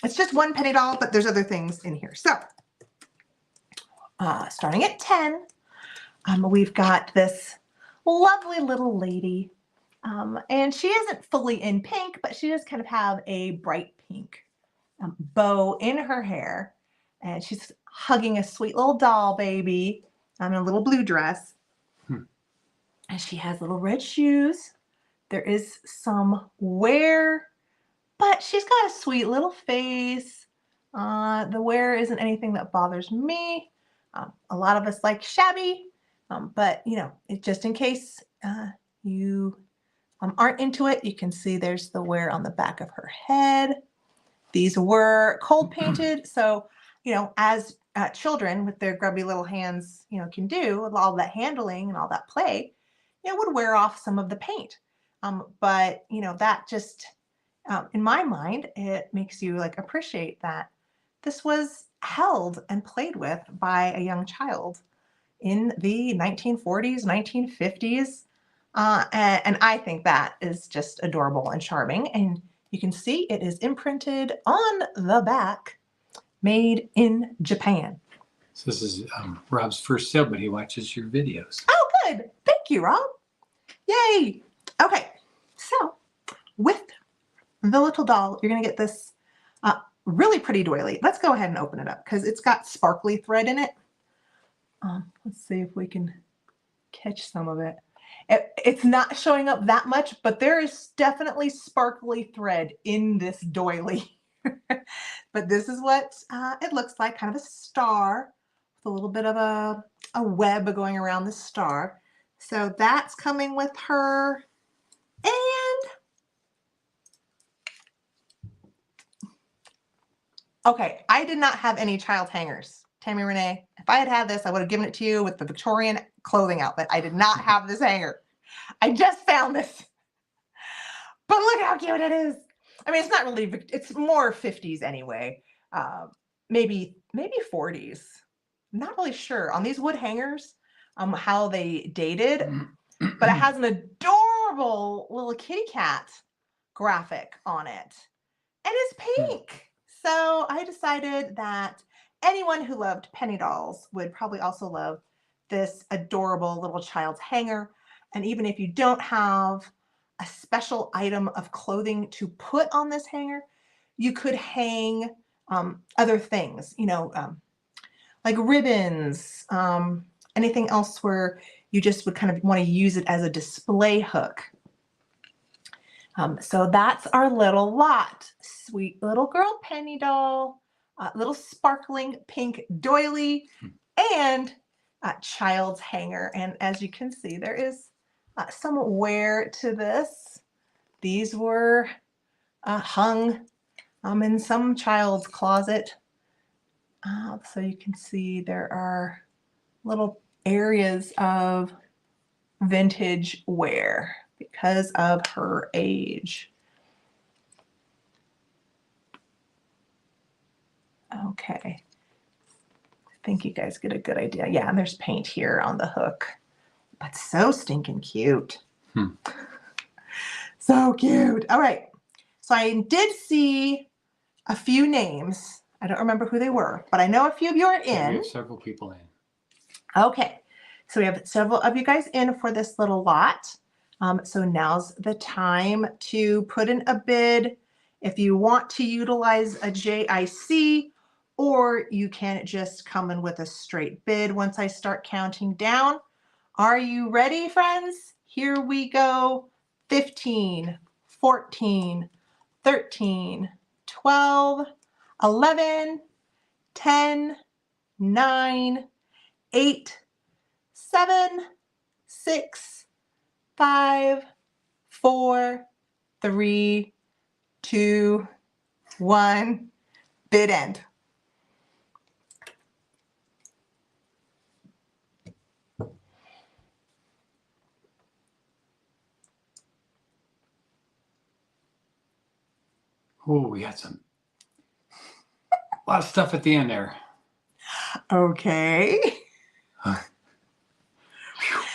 It's just one penny doll, but there's other things in here. So starting at 10, we've got this lovely little lady. And she isn't fully in pink, but she does kind of have a bright pink bow in her hair. And she's hugging a sweet little doll baby in a little blue dress. And she has little red shoes. There is some wear, but she's got a sweet little face. The wear isn't anything that bothers me. A lot of us like shabby, but you know, it's just in case you aren't into it, you can see there's the wear on the back of her head. These were cold painted, so, you know, as children with their grubby little hands, you know, can do with all that handling and all that play, it would wear off some of the paint. But, you know, that just, in my mind, it makes you like appreciate that this was held and played with by a young child in the 1940s, 1950s. And I think that is just adorable and charming. And you can see it is imprinted on the back, made in Japan. So this is Rob's first sale, but he watches your videos. Oh, good. Thank you, Rob. Yay. Okay, so with the little doll, you're going to get this really pretty doily. Let's go ahead and open it up because it's got sparkly thread in it. Let's see if we can catch some of it. It's not showing up that much, but there is definitely sparkly thread in this doily. But this is what it looks like, kind of a star with a little bit of a web going around the star. So that's coming with her. And okay, I did not have any child hangers. Tammy Renee, if I had had this, I would have given it to you with the Victorian clothing outfit. I did not have this hanger. I just found this. But look how cute it is. I mean, it's not really, it's more 50s anyway. Maybe 40s. I'm not really sure. On these wood hangers, how they dated. But it has an adorable little kitty cat graphic on it. And it's pink. So I decided that anyone who loved penny dolls would probably also love this adorable little child's hanger. And even if you don't have a special item of clothing to put on this hanger, you could hang other things, you know, like ribbons, anything else where you just would kind of want to use it as a display hook. So that's our little lot. Sweet little girl penny doll, little sparkling pink doily, and child's hanger. And as you can see, there is some wear to this. These were hung in some child's closet. So you can see there are little areas of vintage wear because of her age. Okay. I think you guys get a good idea. Yeah, and there's paint here on the hook. But so stinking cute. So cute. All right. So I did see a few names. I don't remember who they were, but I know a few of you are in. Yeah, we have several people in. Okay. So we have several of you guys in for this little lot. So now's the time to put in a bid. If you want to utilize a JIC, or you can just come in with a straight bid once I start counting down. Are you ready, friends? Here we go. 15, 14, 13, 12, 11, 10, 9, 8, 7, 6, 5, 4, 3, 2, 1. Bid end. Oh, we had a lot of stuff at the end there. Okay.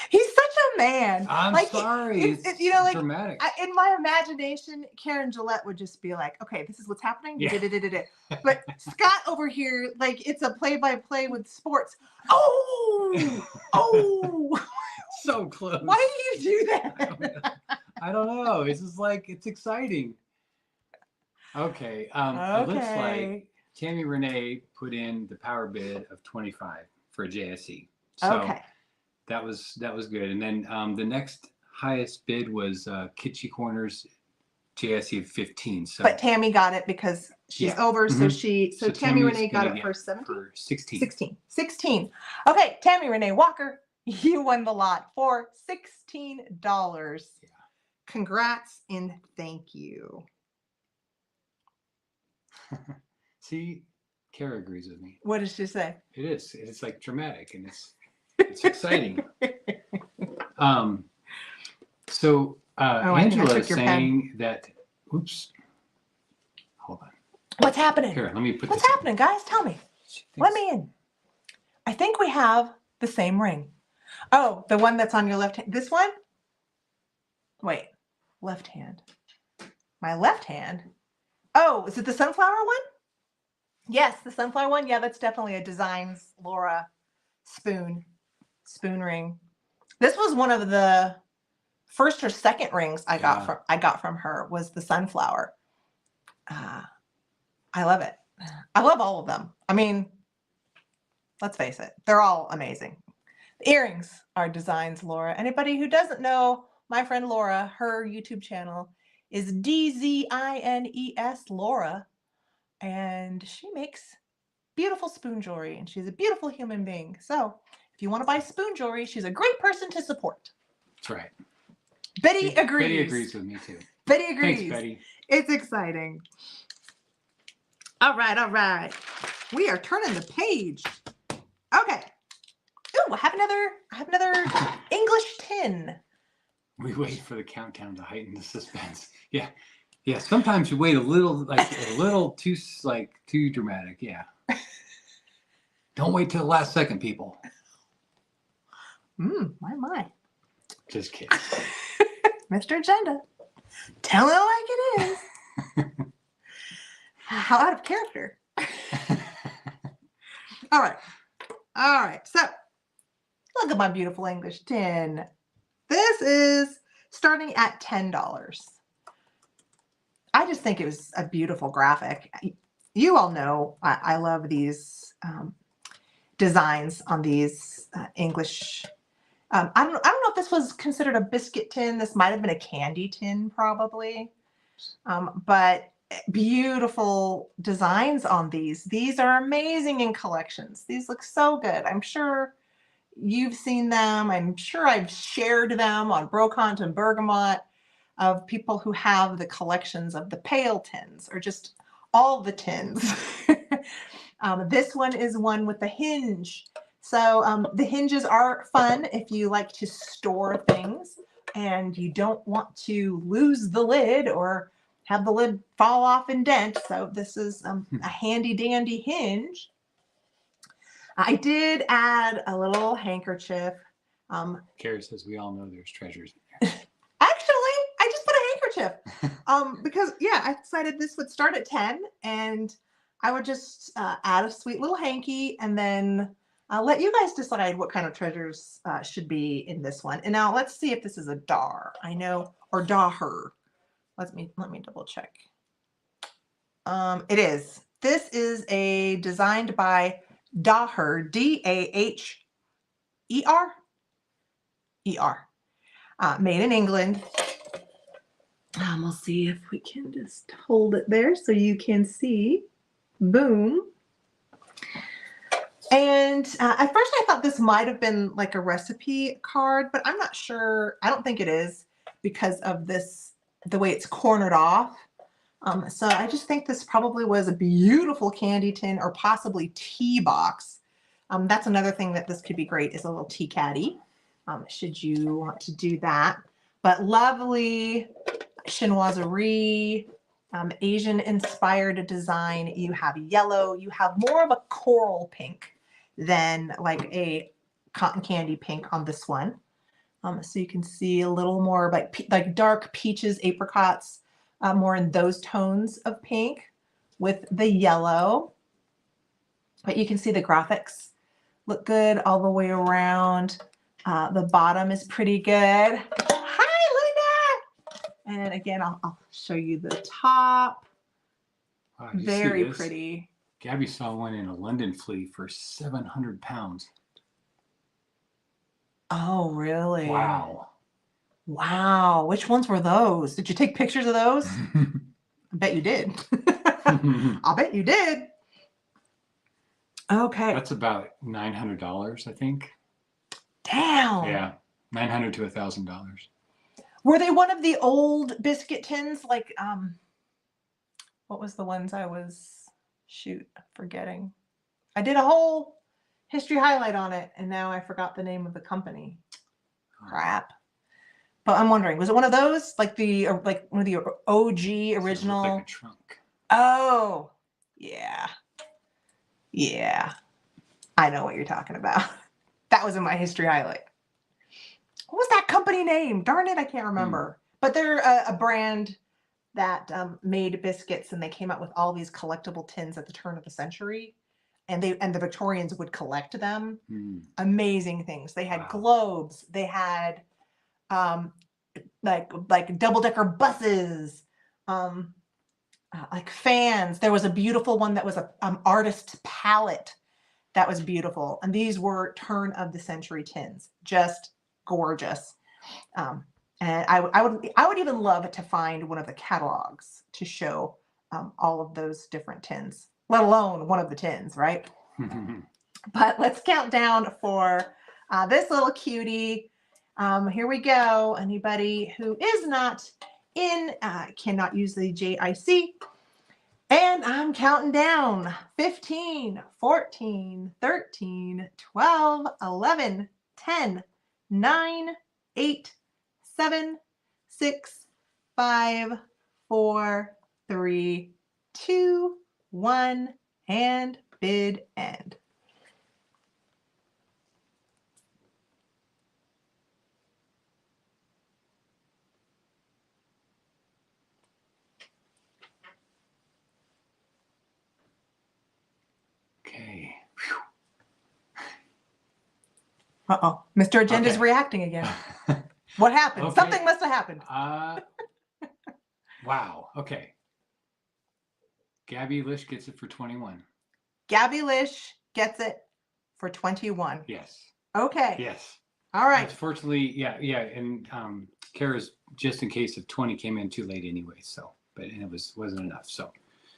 He's such a man. I'm like, sorry. It's you know, like dramatic. In my imagination, Karen Gillette would just be like, "Okay, this is what's happening." Yeah. But Scott over here, like it's a play-by-play with sports. Oh, oh. So close. Why do you do that? I don't know. It's just like it's exciting. Okay. It looks like Tammy Renee put in the power bid of 25 for a JSE. So okay. That was good. And then the next highest bid was Kitschy Corners JSE of 15. So but Tammy got it because she's over, so Tammy Tammy's Renee got it get for 17? For 16. 16. Okay, Tammy Renee Walker, You won the lot for $16. Yeah. Congrats and thank you. See, Kara agrees with me. What did she say? It is. It's like dramatic and it's exciting. So Angela is saying that. Oops. Hold on. What's happening? Here, let me put. What's happening, guys? Tell me. Let me in. I think we have the same ring. Oh, the one that's on your left hand. This one? Wait, left hand. My left hand? Oh, is it the sunflower one? Yes, the sunflower one. Yeah, that's definitely a Designs Laura spoon ring. This was one of the first or second rings I got from her was the sunflower. I love it. I love all of them. I mean, let's face it, they're all amazing. The earrings are Designs Laura. Anybody who doesn't know my friend Laura, her YouTube channel is DZINES Laura, and she makes beautiful spoon jewelry, and she's a beautiful human being. So if you want to buy spoon jewelry, she's a great person to support. That's right. Betty agrees. Betty agrees with me too. Betty agrees. Thanks, Betty. It's exciting. All right, all right. We are turning the page. Okay. Ooh, I have another English tin. We wait for the countdown to heighten the suspense. Yeah. Yeah. Sometimes you wait a little too dramatic. Yeah. Don't wait till the last second, people. My. Just kidding. Mr. Agenda. Tell it like it is. How out of character. All right. All right. So look at my beautiful English tin. This is starting at $10. I just think it was a beautiful graphic. You all know I love these designs on these English. I don't know if this was considered a biscuit tin. This might have been a candy tin, probably. But beautiful designs on these. These are amazing in collections. These look so good. I'm sure you've seen them. I'm sure I've shared them on Brocante and Bergamot of people who have the collections of the pale tins or just all the tins. This one is one with the hinge. So the hinges are fun if you like to store things and you don't want to lose the lid or have the lid fall off and dent. So this is a handy dandy hinge. I did add a little handkerchief. Kara says we all know there's treasures in there. Actually, I just put a handkerchief because, yeah, I decided this would start at 10 and I would just add a sweet little hanky and then let you guys decide what kind of treasures should be in this one. And now let's see if this is a dar. I know, or daher. Let me double check. It is. This is a designed by Daher, D-A-H-E-R, E-R, made in England. We'll see if we can just hold it there so you can see. Boom. And at first I thought this might have been like a recipe card, but I'm not sure. I don't think it is because of this, the way it's cornered off. So I just think this probably was a beautiful candy tin or possibly tea box. That's another thing that this could be great is a little tea caddy, should you want to do that. But lovely chinoiserie, Asian inspired design. You have yellow, you have more of a coral pink than like a cotton candy pink on this one. So you can see a little more like dark peaches, apricots, more in those tones of pink with the yellow. But you can see the graphics look good all the way around. The bottom is pretty good. Hi, Linda! And again, I'll show you the top. Wow, very pretty. Gabby saw one in a London flea for 700 pounds. Oh, really? Wow. Wow. Which ones were those? Did you take pictures of those? I bet you did. I'll bet you did. Okay. That's about $900, I think. Damn. Yeah, $900 to $1,000. Were they one of the old biscuit tins? Like, what was the ones I was, forgetting. I did a whole history highlight on it, and now I forgot the name of the company. Crap. But I'm wondering, was it one of those? Like one of the OG original? Like a trunk. Oh, yeah. Yeah. I know what you're talking about. That was in my history highlight. What was that company name? Darn it, I can't remember. But they're a brand that made biscuits, and they came out with all these collectible tins at the turn of the century. And the Victorians would collect them. Amazing things. They had globes. They had like double-decker buses, like fans. There was a beautiful one that was a artist's palette that was beautiful. And these were turn of the century tins. Just gorgeous. And I would even love to find one of the catalogs to show all of those different tins, let alone one of the tins, right? But let's count down for this little cutie. Here we go. Anybody who is not in cannot use the JIC. And I'm counting down. 15, 14, 13, 12, 11, 10, 9, 8, 7, 6, 5, 4, 3, 2, 1, and bid end. Okay. Uh-oh. Mr. Agenda's reacting again. What happened? Okay. Something must have happened. Wow. Okay. Gabby Lish gets it for 21. Gabby Lish gets it for 21. Yes. Okay. Yes. All right. Unfortunately, yeah. And Kara's just in case of 20 came in too late anyway. So, but it wasn't enough. So.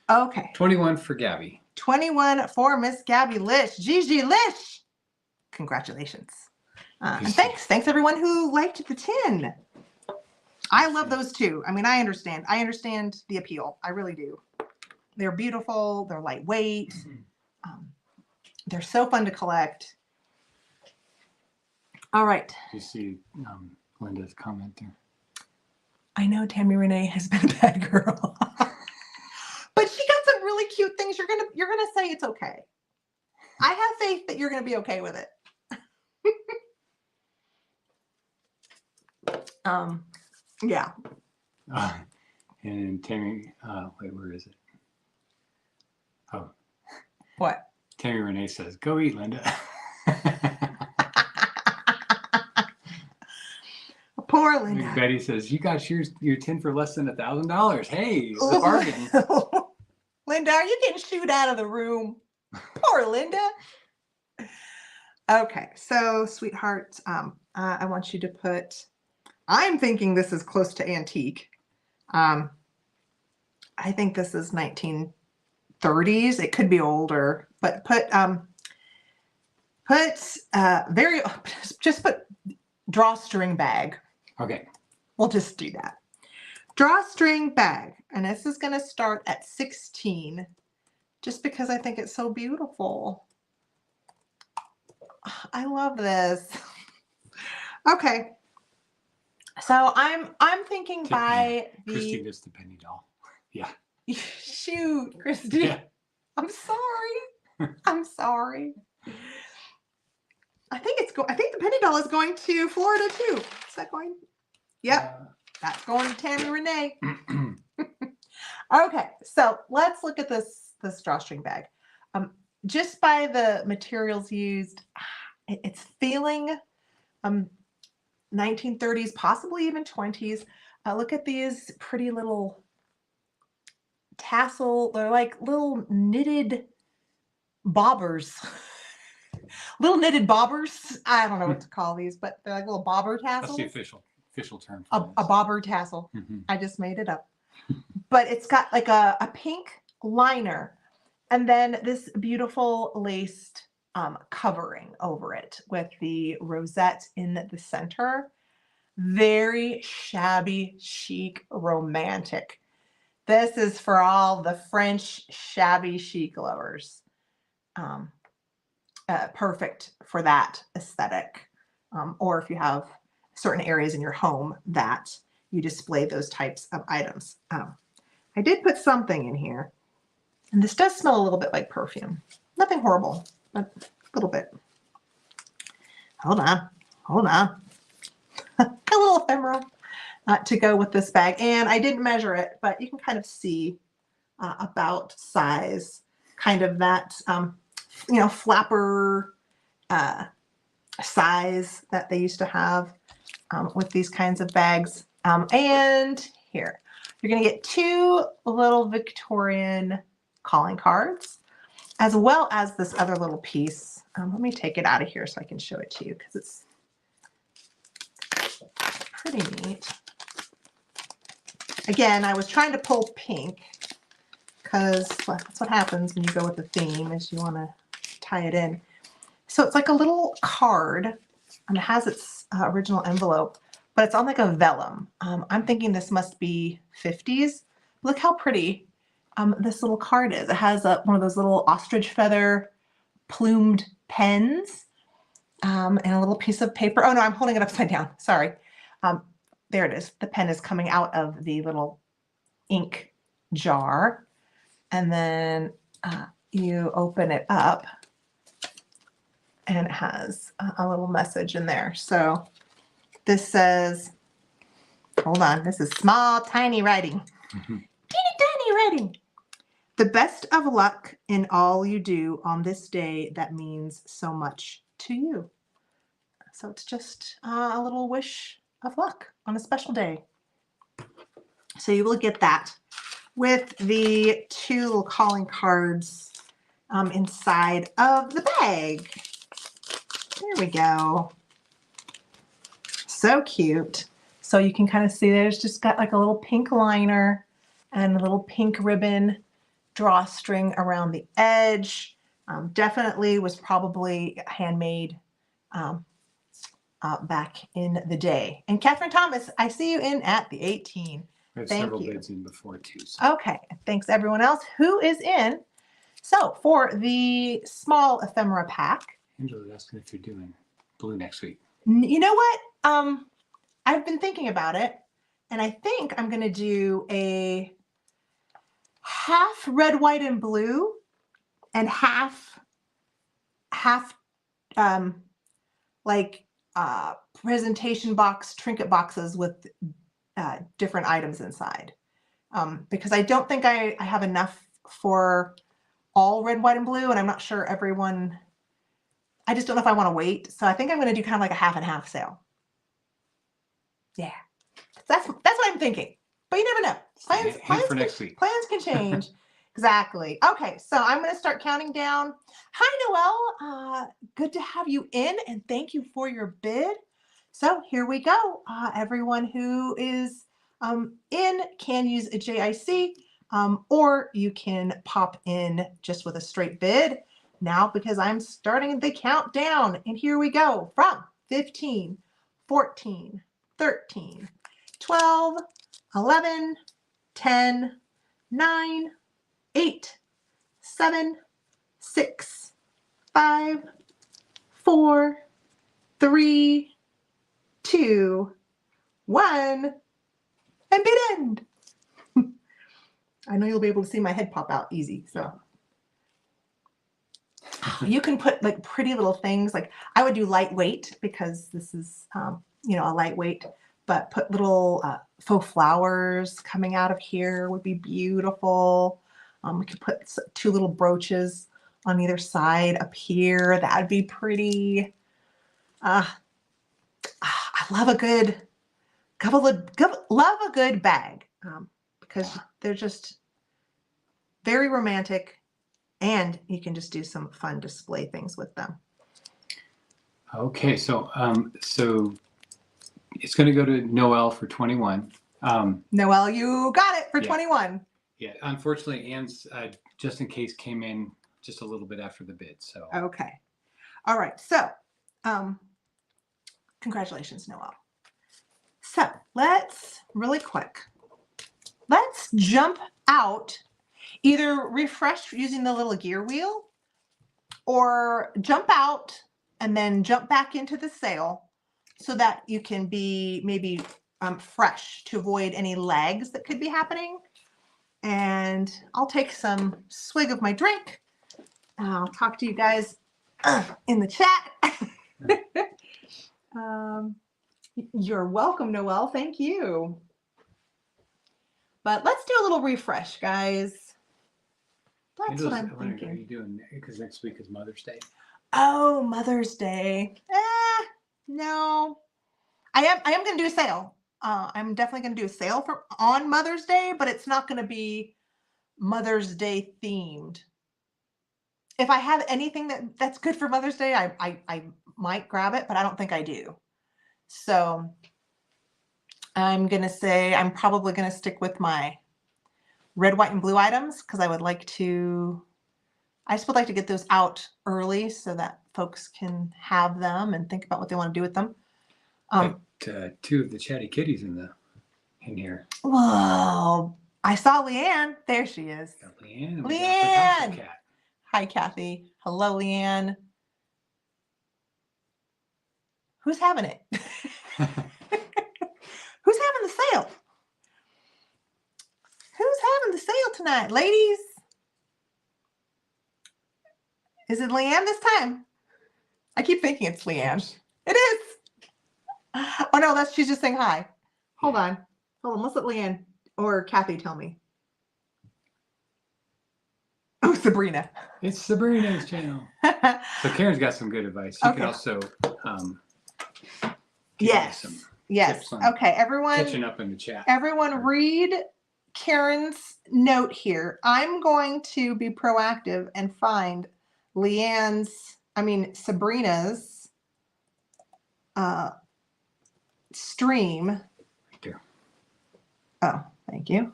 Okay. 21 for Gabby. 21 for Miss Gabby Lish. Gigi Lish. Congratulations. And thanks everyone who liked the tin. I love those too. I mean, I understand the appeal. I really do. They're beautiful. They're lightweight. They're so fun to collect. All right. You see Linda's comment there. I know Tammy Renee has been a bad girl. But she got some really cute things. You're gonna say it's okay. I have faith that you're gonna be okay with it. Yeah. And Tammy, wait, where is it? Oh. What? Tammy Renee says, "Go eat, Linda." Poor Linda. Betty says, "You got your tin for less than $1,000. Hey, it's a bargain." Linda, are you getting shooed out of the room? Poor Linda. Okay, so sweetheart, I want you to put. I'm thinking this is close to antique. I think this is 1930s. It could be older, but just put drawstring bag. Okay. We'll just do that. Drawstring bag. And this is going to start at 16 just because I think it's so beautiful. I love this. Okay. So I'm thinking by the Christy gets the penny doll. Yeah. Shoot, Christy. Yeah. I'm sorry. I'm sorry. I think the penny doll is going to Florida too. Is that going? Yep. That's going to Tammy Renee. Okay, so let's look at this drawstring bag. Just by the materials used, it's feeling 1930s, possibly even 20s. Look at these pretty little tassel. They're like little knitted bobbers. Little knitted bobbers. I don't know what to call these, but they're like little bobber tassels. That's the official term. A bobber tassel. I just made it up. But it's got like a pink liner and then this beautiful laced covering over it with the rosette in the center. Very shabby, chic, romantic. This is for all the French shabby chic lovers. Perfect for that aesthetic. Or if you have certain areas in your home that you display those types of items. I did put something in here, and this does smell a little bit like perfume. Nothing horrible, but a little bit. Hold on, hold on. A little ephemera to go with this bag. And I didn't measure it, but you can kind of see about size, kind of that, flapper size that they used to have with these kinds of bags. And here, you're going to get 2 little Victorian calling cards, as well as this other little piece. Let me take it out of here so I can show it to you, because it's pretty neat. Again, I was trying to pull pink, because that's what happens when you go with the theme, is you want to tie it in. So it's like a little card, and it has its original envelope, but it's on like a vellum. I'm thinking this must be 50s. Look how pretty this little card is. It has one of those little ostrich feather plumed pens and a little piece of paper. Oh no, I'm holding it upside down. Sorry. There it is. The pen is coming out of the little ink jar. And then you open it up, and it has a little message in there. So this says, hold on, this is small, tiny writing. Teeny tiny writing. The best of luck in all you do on this day that means so much to you. So it's just a little wish of luck on a special day. So you will get that with the 2 little calling cards inside of the bag. There we go. So cute. So you can kind of see there's just got like a little pink liner and a little pink ribbon drawstring around the edge. Definitely was probably handmade back in the day. And Catherine Thomas, I see you in at the 18. We have Thank several you. bids in before too. So. Okay, thanks everyone else who is in. So for the small ephemera pack. Angela's asking if you're doing blue next week. You know what? I've been thinking about it, and I think I'm going to do a half red, white, and blue, and half presentation box, trinket boxes with different items inside. Because I don't think I have enough for all red, white, and blue, and I'm not sure everyone, I just don't know if I want to wait. So I think I'm going to do kind of like a half and half sale. Yeah, that's what I'm thinking. But you never know. Plans for next week. Plans can change. Exactly. Okay, so I'm going to start counting down. Hi, Noelle. Good to have you in, and thank you for your bid. So here we go. Everyone who is in can use a JIC, or you can pop in just with a straight bid now, because I'm starting the countdown. And here we go from 15, 14, 13, 12, 11, 10, 9, 8, 7, 6, 5, 4, 3, 2, 1, and bid end. I know you'll be able to see my head pop out easy. So you can put like pretty little things. Like I would do lightweight, because this is, a lightweight, but put little faux flowers coming out of here would be beautiful. We could put 2 little brooches on either side up here. That'd be pretty. I love a good bag, because they're just very romantic, and you can just do some fun display things with them. Okay, so it's going to go to Noelle for 21. Noelle, you got it for 21. Yeah, unfortunately, Anne's just in case came in just a little bit after the bid. So okay. All right. So, congratulations, Noelle. So let's really quick. Let's jump out, either refresh using the little gear wheel or jump out and then jump back into the sail so that you can be maybe fresh to avoid any lags that could be happening. And I'll take some swig of my drink. I'll talk to you guys in the chat. You're welcome, Noelle. Thank you. But let's do a little refresh, guys. That's what I'm thinking. Are you doing, because next week is Mother's Day? Oh, Mother's Day. No. I am going to do a sale. I'm definitely going to do a sale on Mother's Day, but it's not going to be Mother's Day themed. If I have anything that's good for Mother's Day, I might grab it, but I don't think I do. So I'm going to say I'm probably going to stick with my red, white, and blue items because I just would like to get those out early so that folks can have them and think about what they want to do with them. Two of the chatty kitties in here. Whoa. I saw Leanne. There she is. Leanne. Leanne. Hi, Kathy. Hello, Leanne. Who's having it? Who's having the sale? Who's having the sale tonight, ladies? Is it Leanne this time? I keep thinking it's Leanne. It is. Oh no, she's just saying hi. Hold on. Let's let Leanne or Kathy tell me. Oh, Sabrina. It's Sabrina's channel. So Karen's got some good advice. You can also yes. Okay, everyone. Catching up in the chat. Everyone read Karen's note here. I'm going to be proactive and find Sabrina's stream. Right there. Oh, thank you.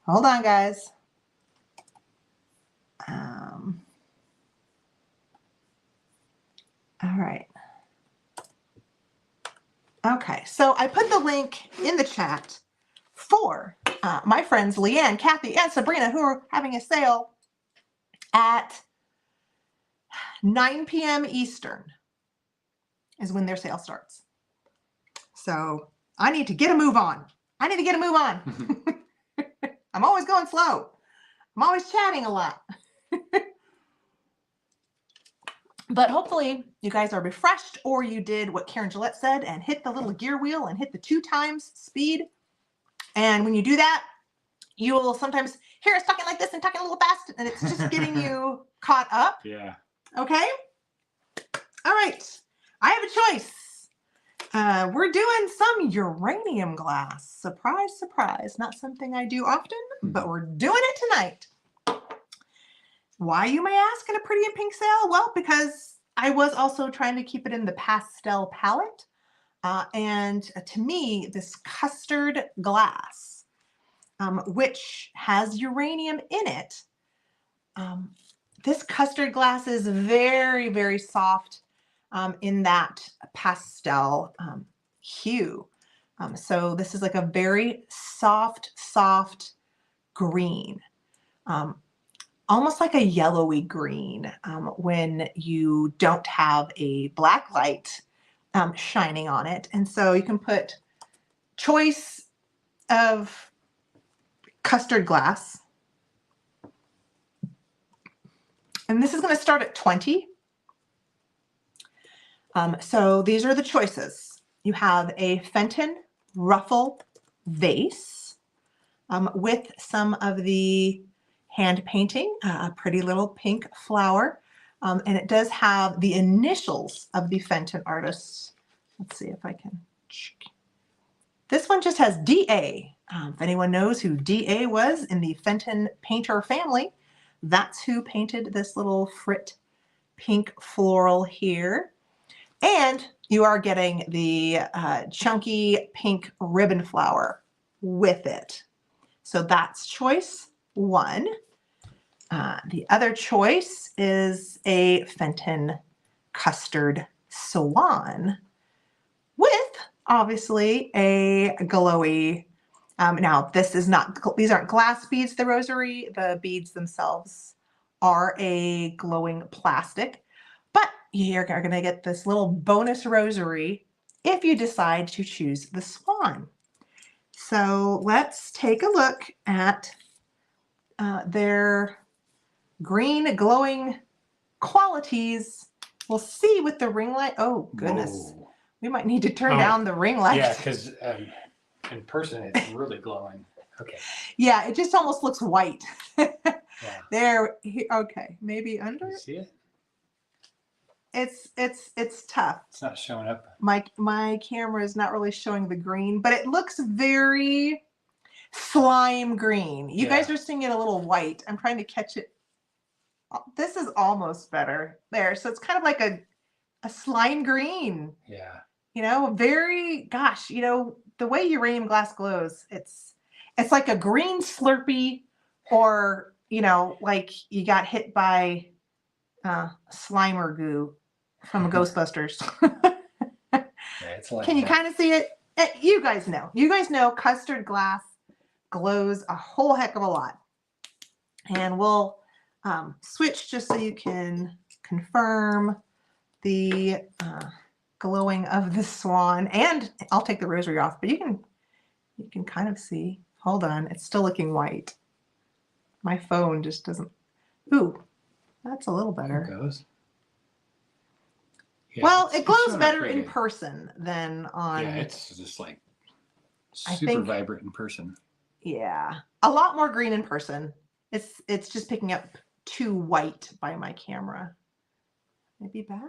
Hold on, guys. All right. Okay, so I put the link in the chat for my friends Leanne, Kathy, and Sabrina, who are having a sale at 9 p.m. Eastern is when their sale starts. So I need to get a move on. I'm always going slow. I'm always chatting a lot. But hopefully you guys are refreshed, or you did what Karen Gillette said and hit the little gear wheel and hit the 2 times speed. And when you do that, you will sometimes hear us talking like this and talking a little fast, and it's just getting you caught up. Yeah. Okay. All right. I have a choice. We're doing some uranium glass. Surprise, surprise. Not something I do often, but we're doing it tonight. Why, you may ask, in a pretty and pink sale? Well, because I was also trying to keep it in the pastel palette. And to me, this custard glass, which has uranium in it, this custard glass is very, very soft in that pastel hue. So this is like a very soft green. Almost like a yellowy green when you don't have a black light shining on it. And so you can put choice of custard glass. And this is going to start at 20. So these are the choices. You have a Fenton ruffle vase with some of the hand painting, a pretty little pink flower. And it does have the initials of the Fenton artists. Let's see if I can. This one just has D.A. If anyone knows who D.A. was in the Fenton painter family, that's who painted this little frit pink floral here. And you are getting the chunky pink ribbon flower with it. So that's choice 1. The other choice is a Fenton Custard Swan with obviously a glowy. Now these aren't glass beads, the rosary. The beads themselves are a glowing plastic, but you're going to get this little bonus rosary if you decide to choose the swan. So let's take a look at their green glowing qualities. We'll see with the ring light. Oh goodness. Whoa. We might need to turn down the ring light. Yeah, because in person it's really glowing. Okay. Yeah, it just almost looks white. Yeah. There. Okay, maybe under. You see it? It's tough. It's not showing up. My camera is not really showing the green, but it looks very slime green. You guys are seeing it a little white. I'm trying to catch it. This is almost better there. So it's kind of like a slime green. Yeah. You know, very, gosh, you know, the way uranium glass glows, it's like a green Slurpee, or, you know, like you got hit by Slimer goo from Ghostbusters. Yeah, it's like Can you kind of see it? You guys know. You guys know custard glass glows a whole heck of a lot. And we'll switch just so you can confirm the glowing of the swan, and I'll take the rosary off, but you can kind of see. Hold on, it's still looking white. My phone just doesn't. Ooh, that's a little better. It goes. Yeah, well, it glows better in person than on. Yeah, it's just like super vibrant in person. Yeah, a lot more green in person. It's just picking up too white by my camera. Maybe back.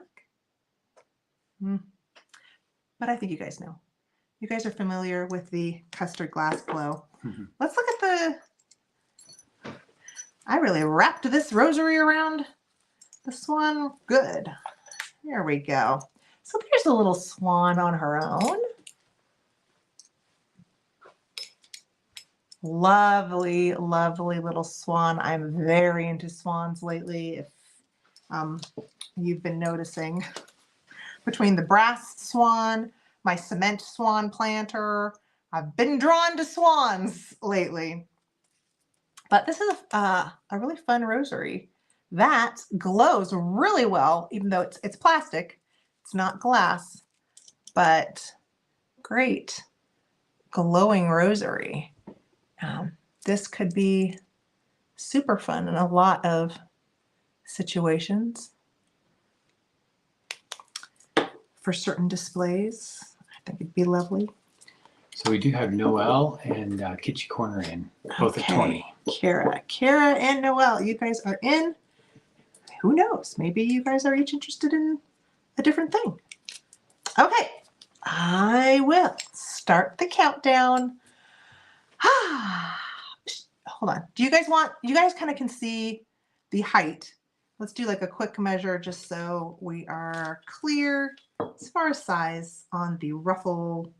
But I think you guys know. You guys are familiar with the custard glass glow. Let's look at I really wrapped this rosary around the swan. Good. There we go. So there's a little swan on her own. Lovely, lovely little swan. I'm very into swans lately. If you've been noticing, between the brass swan, my cement swan planter, I've been drawn to swans lately. But this is a really fun rosary that glows really well, even though it's plastic. It's not glass, but great glowing rosary. This could be super fun in a lot of situations. For certain displays, I think it'd be lovely. So we do have Noelle and Kitschy Corner in, both at 20. Kara and Noelle, you guys are in. Who knows? Maybe you guys are each interested in a different thing. Okay, I will start the countdown. Hold on. Do you guys kind of can see the height? Let's do like a quick measure just so we are clear as far as size on the ruffle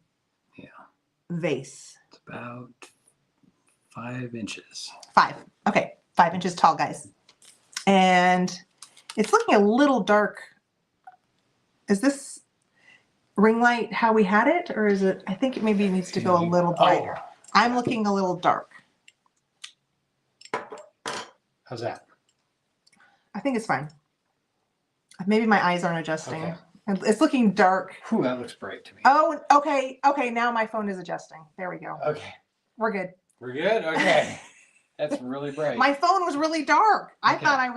vase. It's about 5 inches. 5. Okay, 5 inches tall, guys. And it's looking a little dark. Is this ring light how we had it, or is it? I think it maybe needs to go a little brighter. I'm looking a little dark. How's that? I think it's fine. Maybe my eyes aren't adjusting. Okay. It's looking dark. Ooh, that looks bright to me. Oh, okay. Okay, now my phone is adjusting. There we go. Okay. We're good. We're good? Okay. That's really bright. My phone was really dark. I thought I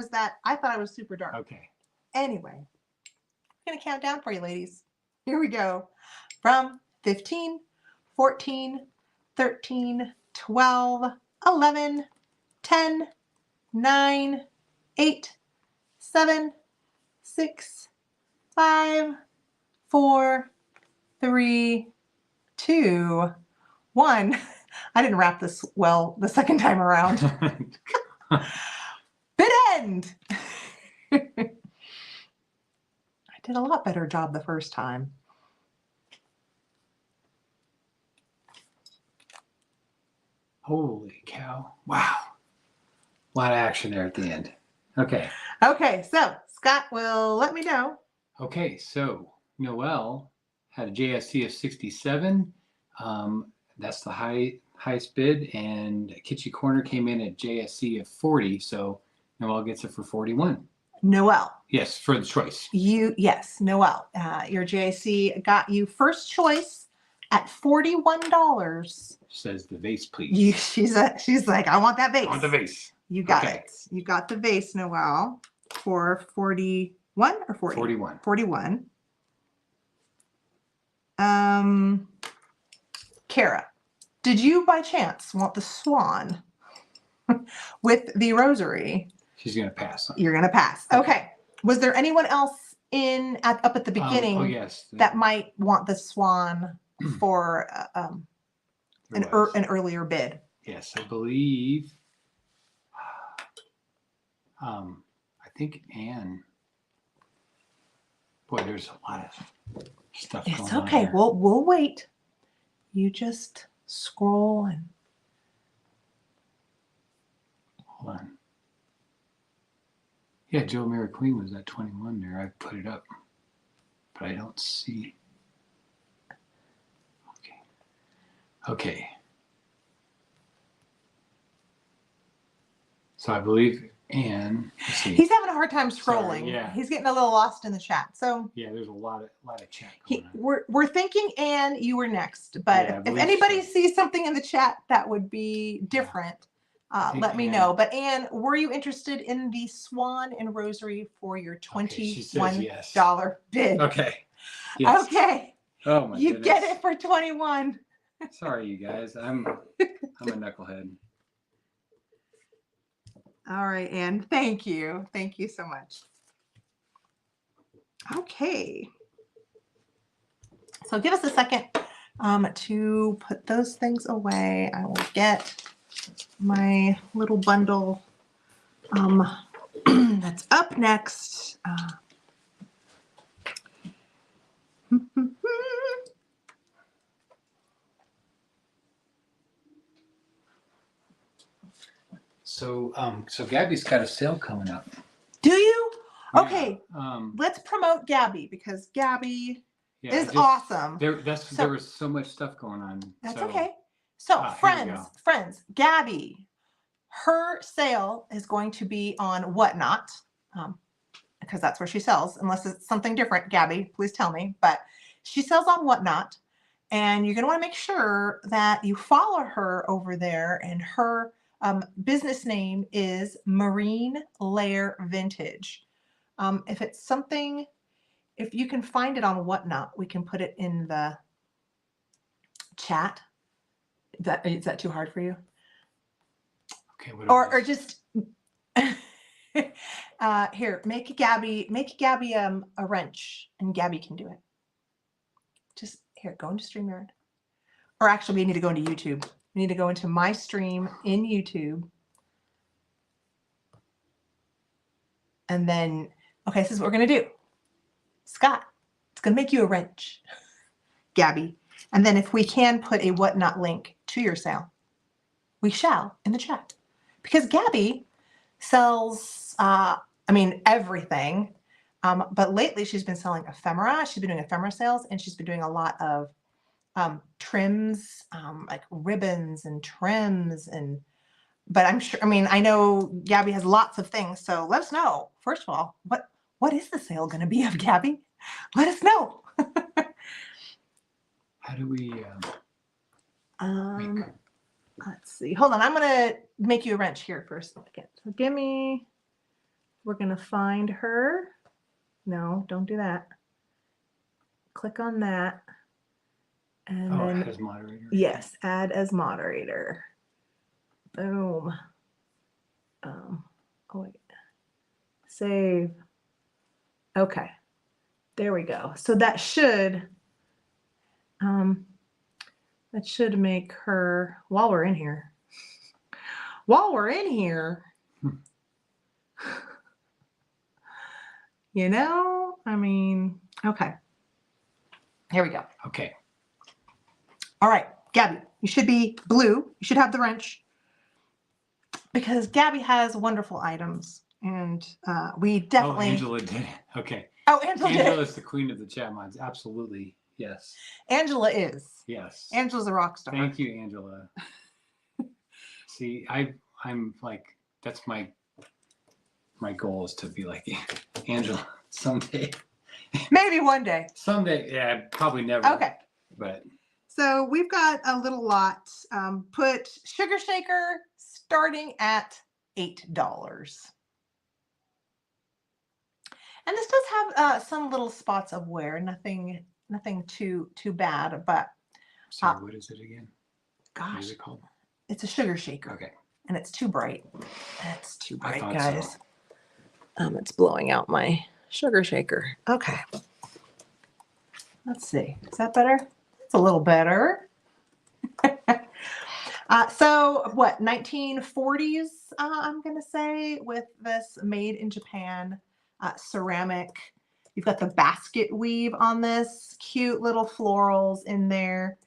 was super dark. Okay. Anyway, I'm going to count down for you, ladies. Here we go. From 15, 14, 13, 12, 11, 10, 9, 8, 7, 6, 5, 4, 3, 2, 1. I didn't wrap this well the second time around. Bit end. I did a lot better job the first time. Holy cow. Wow. A lot of action there at the end. Okay. Okay, so Scott will let me know Okay, so Noelle had a JSC of 67. That's the highest bid, and Kitschy Corner came in at JSC of 40. So Noelle gets it for 41. Noelle. Yes, for the choice. Yes, Noelle. Your JC got you first choice at $41. Says the vase, please. She's like, I want that vase. I want the vase. You got it. You got the vase, Noelle, for 41 or 40? 41. 41. Kara, did you by chance want the Swan with the rosary? She's gonna pass. You're gonna pass. Okay. Was there anyone else up at the beginning yes, that might want the Swan for an earlier bid? Yes, I believe. I think Anne. Boy, there's a lot of stuff going on. It's okay. Here. We'll wait. You just scroll and hold on. Yeah, Joe Mary Queen was at 21 there. I put it up, but I don't see. Okay. So I believe Anne. Let's see. He's having a hard time scrolling. Sorry, yeah. He's getting a little lost in the chat. So yeah, there's a lot of chat going on. We're thinking Anne, you were next, but yeah, if anybody sees something in the chat that would be different, let me know. But Anne, were you interested in the Swan and Rosary for your $21 bid? Okay. Yes. Okay. Oh my you goodness. Get it for 21. Sorry, you guys. I'm a knucklehead. All right, Anne. Thank you. Thank you so much. Okay. So give us a second to put those things away. I will get my little bundle that's up next. So Gabby's got a sale coming up. Do you? Yeah, okay. Let's promote Gabby because Gabby is awesome. There was so much stuff going on. That's okay. So friends, Gabby, her sale is going to be on Whatnot, because that's where she sells. Unless it's something different, Gabby, please tell me. But she sells on Whatnot, and you're going to want to make sure that you follow her over there. And her business name is Marine Layer Vintage. If it's something, if you can find it on Whatnot, we can put it in the chat. Is that too hard for you? Okay. Or just here, make Gabby a wrench, and Gabby can do it. Just here, go into StreamYard. Or actually, we need to go into YouTube. We need to go into my stream in YouTube. And then, okay, this is what we're going to do. Scott, it's going to make you a wrench, Gabby. And then if we can put a Whatnot link to your sale, we shall in the chat. Because Gabby sells, everything. But lately she's been selling ephemera. She's been doing ephemera sales, and she's been doing a lot of trims, like ribbons and trims. But I'm sure, I know Gabby has lots of things. So let us know. First of all, what is the sale going to be of, Gabby? Let us know. How do we let's see. Hold on. I'm going to make you a wrench here for a second. So we're going to find her. No, don't do that. Click on that. And then add as moderator. Yes, add as moderator. Boom. Save. Okay. There we go. So that should make her, while we're in here, okay. Here we go. Okay. All right, Gabby, you should be blue. You should have the wrench because Gabby has wonderful items, and we definitely. Oh, Angela did it. Okay. Oh, Angela Angela's the queen of the chat mods. Absolutely. Yes. Angela is. Yes. Angela's a rock star. Thank you, Angela. See, I'm like, that's my goal is to be like Angela someday. Maybe one day. Someday, yeah, probably never. Okay. But so we've got a little lot. Put sugar shaker starting at $8. And this does have some little spots of wear. Nothing too bad. But sorry, what is it again? Gosh, what is it called? It's a sugar shaker. Okay. And it's too bright. It's too bright, guys. So. It's blowing out my sugar shaker. Okay. Let's see. Is that better? It's a little better. So what, 1940s, I'm going to say, with this made in Japan ceramic. You've got the basket weave on this, cute little florals in there.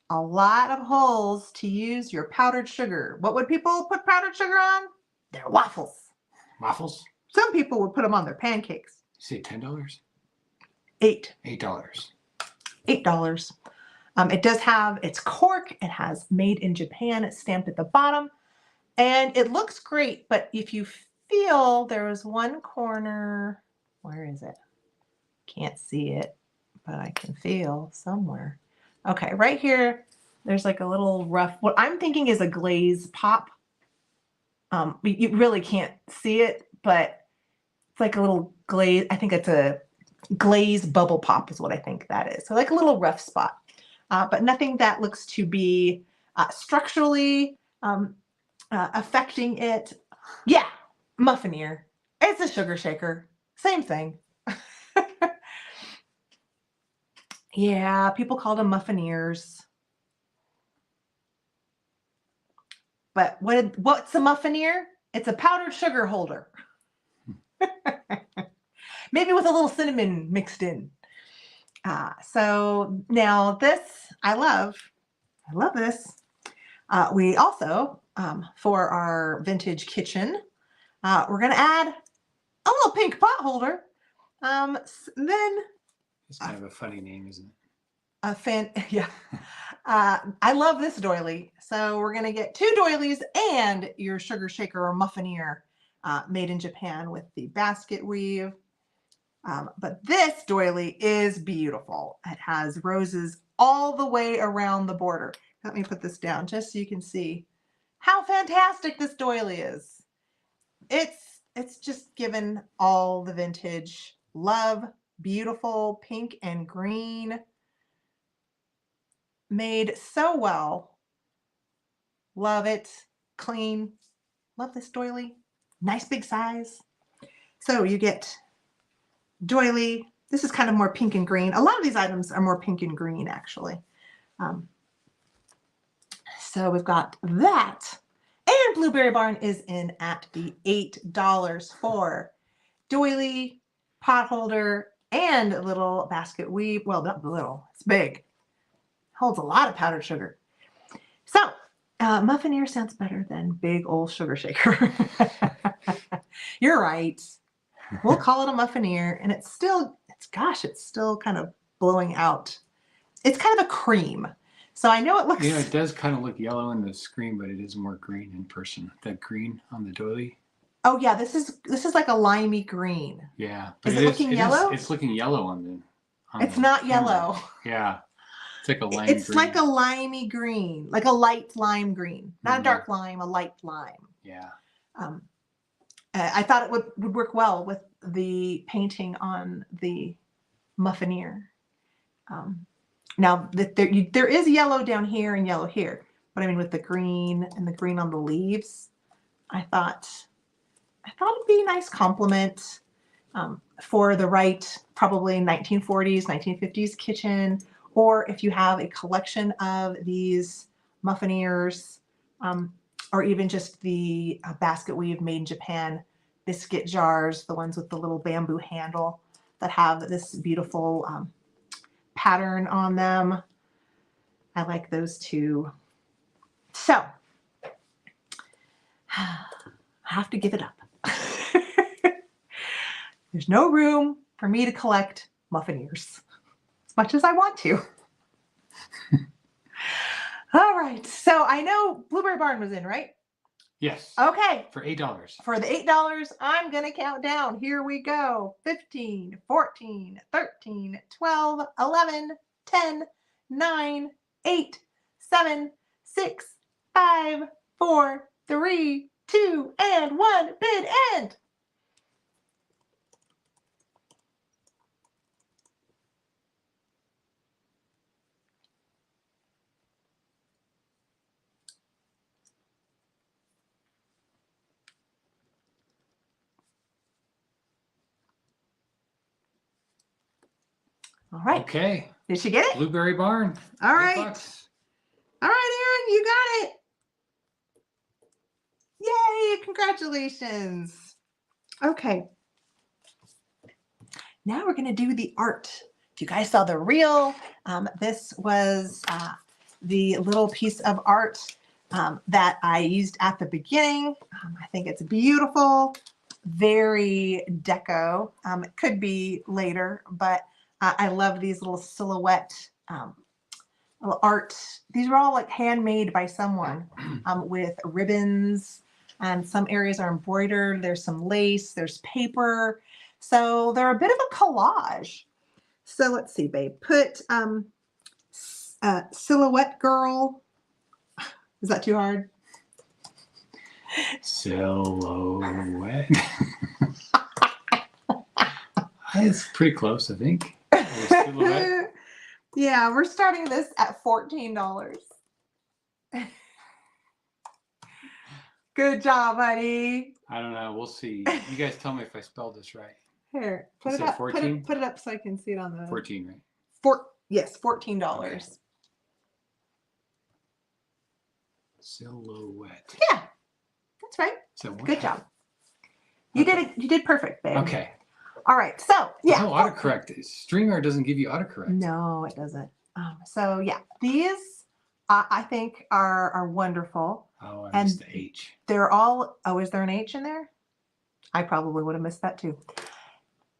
A lot of holes to use your powdered sugar. What would people put powdered sugar on? Their waffles. Waffles? Some people would put them on their pancakes. You say $10? $8. $8. It does have its cork. It has made in Japan stamped at the bottom. And it looks great, but if you feel there is one corner, where is it? Can't see it, but I can feel somewhere. Okay, right here, there's like a little rough, what I'm thinking is a glaze pop. You really can't see it, but it's like a little glaze. I think it's a glaze bubble pop is what I think that is. So like a little rough spot, but nothing that looks to be structurally affecting it. Yeah, Muffineer. It's a sugar shaker. Same thing. Yeah, people call them Muffineers. But what's a Muffineer? It's a powdered sugar holder. Maybe with a little cinnamon mixed in. So now this, I love this. We also, for our vintage kitchen, we're going to add a little pink pot holder. Then it's kind of a funny name, isn't it? Yeah. I love this doily. So we're going to get 2 doilies and your sugar shaker or Muffineer made in Japan with the basket weave. But this doily is beautiful. It has roses all the way around the border. Let me put this down just so you can see how fantastic this doily is. It's just given all the vintage love. Beautiful pink and green. Made so well. Love it. Clean. Love this doily. Nice big size. So you get doily. This is kind of more pink and green. A lot of these items are more pink and green, actually. So we've got that. And Blueberry Barn is in at the $8 for doily, pot holder, and a little basket weave. Well, not little. It's big. Holds a lot of powdered sugar. So, Muffineer sounds better than big old sugar shaker. You're right. We'll call it a Muffineer, and it's still kind of blowing out. It's kind of a cream. So I know it looks... Yeah, it does kind of look yellow in the screen, but it is more green in person. That green on the doily. Oh yeah, this is like a limey green. Yeah. Is it looking yellow? It's looking yellow on the... It's not yellow. Yeah. It's like a lime green. It's green. like a limey green, like a light lime green. Not a dark lime, a light lime. Yeah. I thought it would work well with the painting on the Muffineer. Now there is yellow down here and yellow here, but I mean with the green and the green on the leaves, I thought it'd be a nice complement for the right, probably 1940s, 1950s kitchen, or if you have a collection of these Muffineers, or even just the basket weave made in Japan biscuit jars, the ones with the little bamboo handle that have this beautiful pattern on them. I like those too. So I have to give it up. there's no room for me to collect Muffineers as much as I want to. All right. So I know Blueberry Barn was in, right? Yes. Okay. For $8. For the $8, I'm going to count down. Here we go. 15, 14, 13, 12, 11, 10, 9, 8, 7, 6, 5, 4, 3, 2, and 1. Bid end. All right. Okay. Did she get it? Blueberry Barn. All right. $8. All right, Aaron, you got it. Yay, congratulations. Okay. Now we're going to do the art. If you guys saw the reel, this was the little piece of art that I used at the beginning. I think it's beautiful, very deco. It could be later, but I love these little silhouette little art. These are all like handmade by someone with ribbons, and some areas are embroidered. There's some lace, there's paper. So they're a bit of a collage. So let's see, babe. Put silhouette girl. Is that too hard? Silhouette. It's pretty close, I think. Silhouette. Yeah, we're starting this at $14. Good job, honey. I don't know. We'll see. You guys tell me if I spelled this right. Here, put You it said up. 14? Put it up so I can see it on the 14, right? Yes, $14. Okay. Silhouette. Yeah, that's right. So good job. You did it. You did perfect, babe. Okay. All right. So yeah. No, autocorrect. StreamYard doesn't give you autocorrect. No, it doesn't. So yeah, these I think are wonderful. Oh, I missed the H. They're all. Oh, is there an H in there? I probably would have missed that too.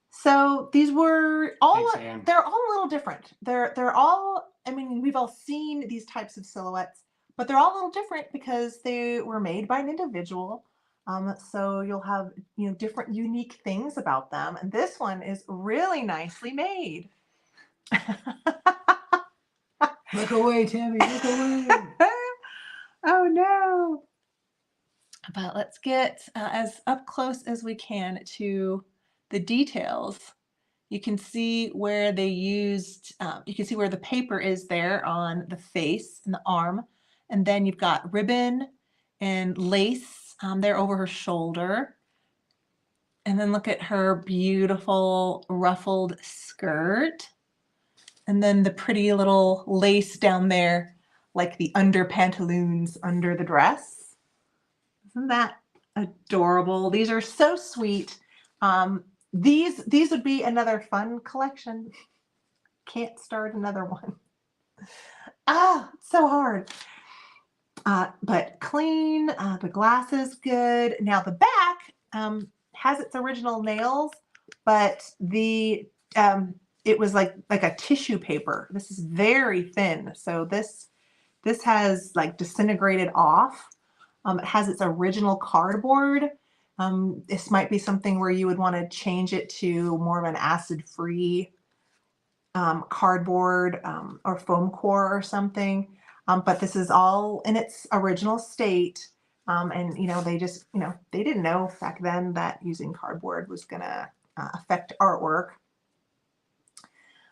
So these were all. Thanks, they're all a little different. They're all. I mean, we've all seen these types of silhouettes, but they're all a little different because they were made by an individual. So you'll have, different unique things about them. And this one is really nicely made. Look away, Tammy, look away. Oh no. But let's get as up close as we can to the details. You can see where they used, you can see where the paper is there on the face and the arm. And then you've got ribbon and lace there over her shoulder. And then look at her beautiful ruffled skirt. And then the pretty little lace down there, like the under pantaloons under the dress. Isn't that adorable? These are so sweet. These would be another fun collection. Can't start another one. It's so hard. But clean, the glass is good. Now the back has its original nails, but it was like a tissue paper. This is very thin. So this has like disintegrated off. It has its original cardboard. This might be something where you would want to change it to more of an acid-free cardboard or foam core or something. But this is all in its original state. And, they just, they didn't know back then that using cardboard was going to affect artwork.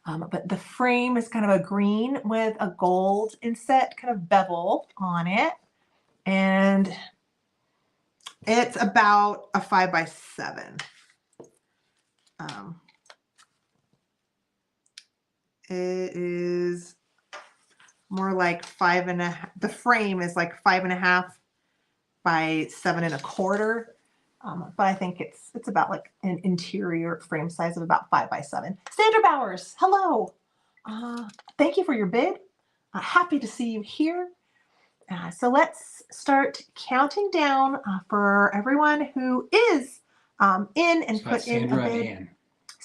But the frame is kind of a green with a gold inset kind of bevel on it. And it's about a 5x7. It is more like 5.5. The frame is like 5.5 by 7.25. But I think it's about like an interior frame size of about 5x7. Sandra Bowers, hello. Thank you for your bid. Happy to see you here. So let's start counting down for everyone who is in and put in a bid.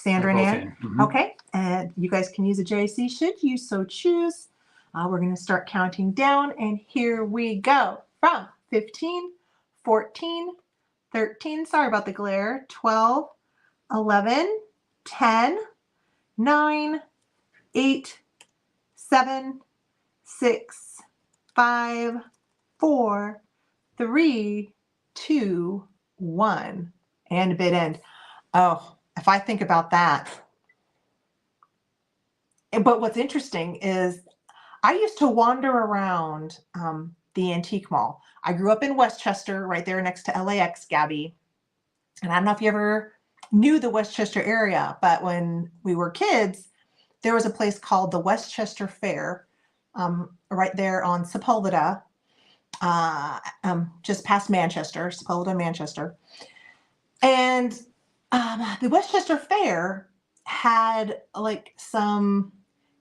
Sandra and Both Ann. in. Mhm. Okay, and you guys can use a JC should you so choose. We're going to start counting down, and here we go. From 15, 14, 13, sorry about the glare, 12, 11, 10, 9, 8, 7, 6, 5, 4, 3, 2, 1, and bid end. Oh, if I think about that. But what's interesting is I used to wander around the antique mall. I grew up in Westchester, right there next to LAX, Gabby. And I don't know if you ever knew the Westchester area, but when we were kids, there was a place called the Westchester Fair, right there on Sepulveda, just past Manchester, Sepulveda, Manchester. And the Westchester Fair had like some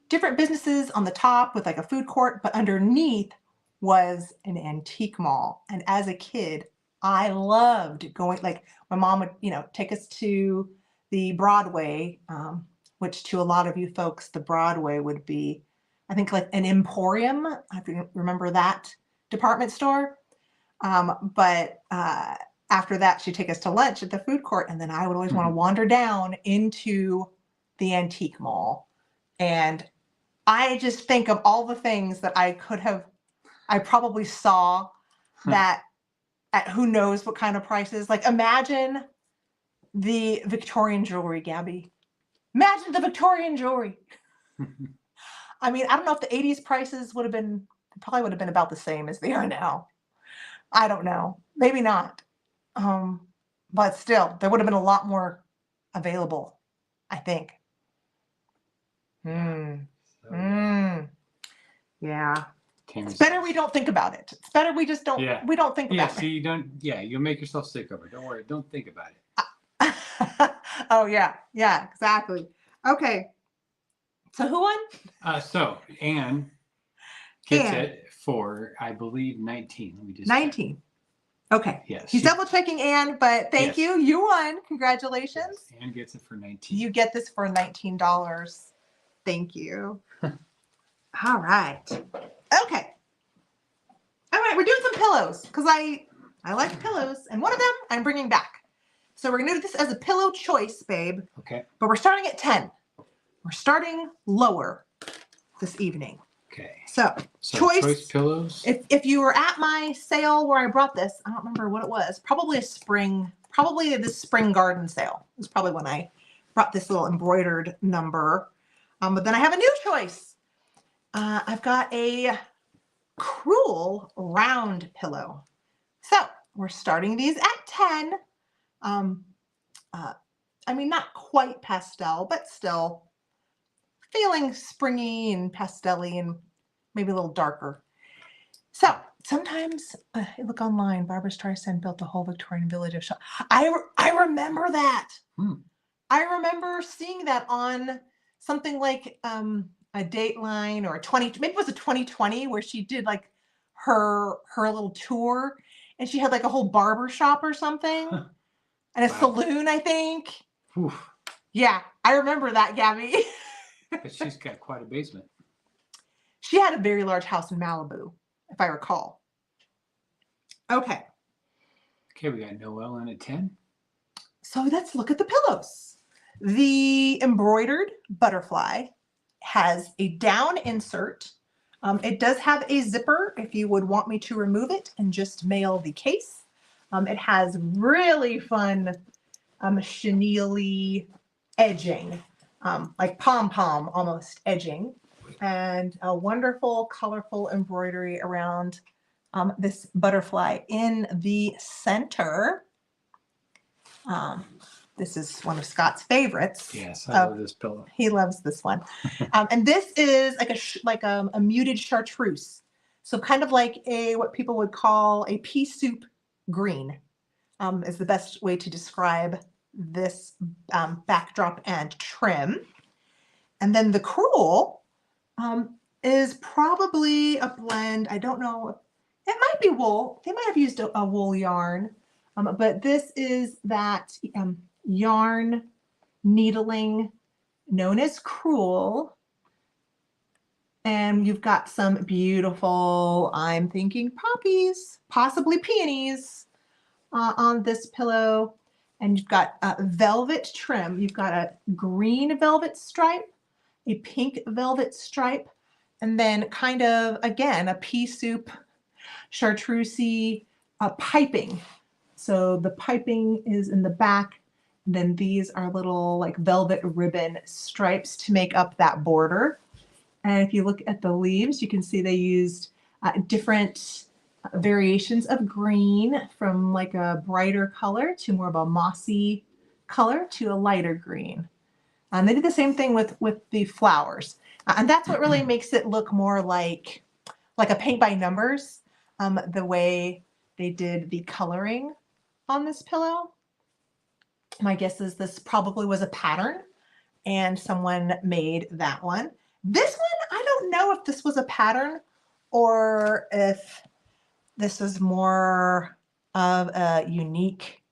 different businesses on the top with like a food court, but underneath was an antique mall. And as a kid, I loved going, like my mom would, take us to the Broadway, which to a lot of you folks, the Broadway would be, I think, like an emporium. I remember that department store. But after that, she'd take us to lunch at the food court. And then I would always want to wander down into the antique mall. And I just think of all the things that I probably saw that at who knows what kind of prices. Like imagine the Victorian jewelry, Gabby. Imagine the Victorian jewelry. I mean, I don't know if the 80s prices probably would have been about the same as they are now. I don't know. Maybe not. But still, there would have been a lot more available, I think. Yeah. It's better we don't think about it. It's better we just don't, we don't think about it. Yeah, see, you'll make yourself sick over it. Don't worry. Don't think about it. Oh, yeah. Yeah, exactly. Okay. So who won? So Anne gets it for, I believe, 19. Let me just 19. Check. Okay. Yes. He's double checking Anne, but thank you. You won. Congratulations. Yes, Anne gets it for 19. You get this for $19. Thank you. All right. Okay. All right. We're doing some pillows because I like pillows, and one of them I'm bringing back. So we're going to do this as a pillow choice, babe. Okay. But we're starting at 10. We're starting lower this evening. Okay. So choice pillows. If you were at my sale where I brought this, I don't remember what it was. Probably the spring garden sale. It was probably when I brought this little embroidered number. But then I have a new choice. I've got a crewel round pillow. So we're starting these at 10. I mean, not quite pastel, but still feeling springy and pastel-y and maybe a little darker. So sometimes I look online, Barbara Streisand built a whole Victorian village of shop. I remember that. I remember seeing that on something like a Dateline or maybe it was a 2020 where she did like her little tour, and she had like a whole barber shop or something and a saloon, I think. Oof. Yeah, I remember that, Gabby. But she's got quite a basement. She had a very large house in Malibu, if I recall. Okay. Okay, we got Noelle in at 10. So let's look at the pillows. The embroidered butterfly has a down insert. It does have a zipper if you would want me to remove it and just mail the case. It has really fun chenille edging, like pom-pom almost edging, and a wonderful colorful embroidery around this butterfly in the center. This is one of Scott's favorites. Yes, I love this pillow. He loves this one. And this is like a muted chartreuse. So kind of like what people would call a pea soup green is the best way to describe this backdrop and trim. And then the crewel is probably a blend. I don't know. It might be wool. They might have used a wool yarn. But this is that yarn needling known as crewel. And you've got some beautiful, I'm thinking poppies, possibly peonies on this pillow. And you've got velvet trim. You've got a green velvet stripe, a pink velvet stripe, and then kind of, again, a pea soup, chartreusey piping. So the piping is in the back. And then these are little like velvet ribbon stripes to make up that border. And if you look at the leaves, you can see they used different variations of green, from like a brighter color to more of a mossy color to a lighter green. And they did the same thing with the flowers. And that's what really makes it look more like a paint by numbers, the way they did the coloring on this pillow. My guess is this probably was a pattern and someone made that one. This one, I don't know if this was a pattern or if this is more of a unique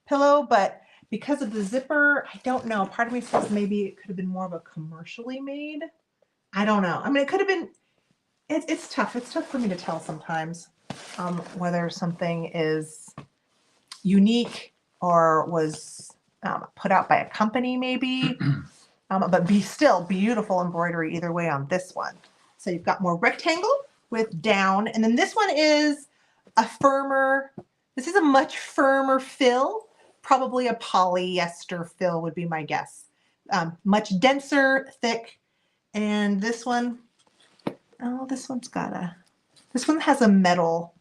pillow, but because of the zipper, I don't know. Part of me says maybe it could have been more of a commercially made. I don't know. I mean, it could have been, it's tough. It's tough for me to tell sometimes whether something is unique or was put out by a company maybe. But still beautiful embroidery either way on this one. So you've got more rectangle with down. And then this one is a firmer, this is a much firmer fill, probably a polyester fill would be my guess. Much denser, thick. And this one, oh, this one's got this one has a metal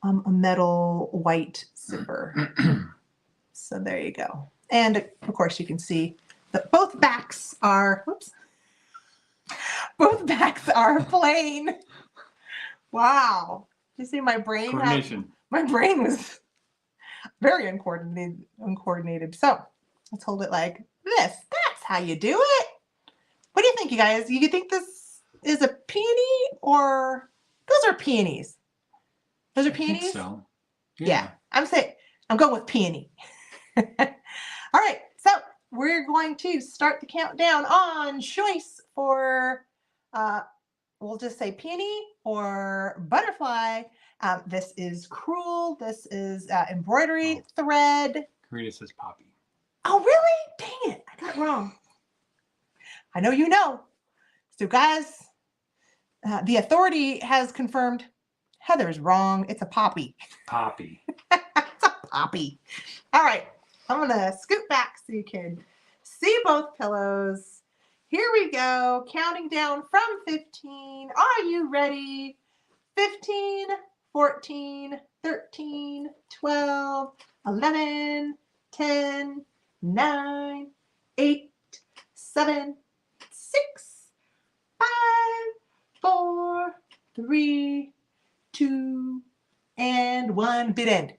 white zipper. So there you go. And of course you can see that both backs are, both backs are plain. Wow. You see my brain? Coordination. My brain was very uncoordinated. So let's hold it like this. That's how you do it. What do you think, you guys? You think this is a peony or those are peonies? Those are peonies? I think so. Yeah. I'm going with peony. All right. So we're going to start the countdown on choice for, we'll just say peony or butterfly. This is crewel. This is embroidery thread. Karina says poppy. Oh, really? Dang it. I got it wrong. I know you know. So guys, the authority has confirmed Heather's wrong. It's a poppy. Poppy. It's a poppy. All right. I'm going to scoot back so you can see both pillows. Here we go. Counting down from 15. Are you ready? 15, 14, 13, 12, 11, 10, 9, 8, 7, 6, 5, 4, 3, 2, and 1. Bid end.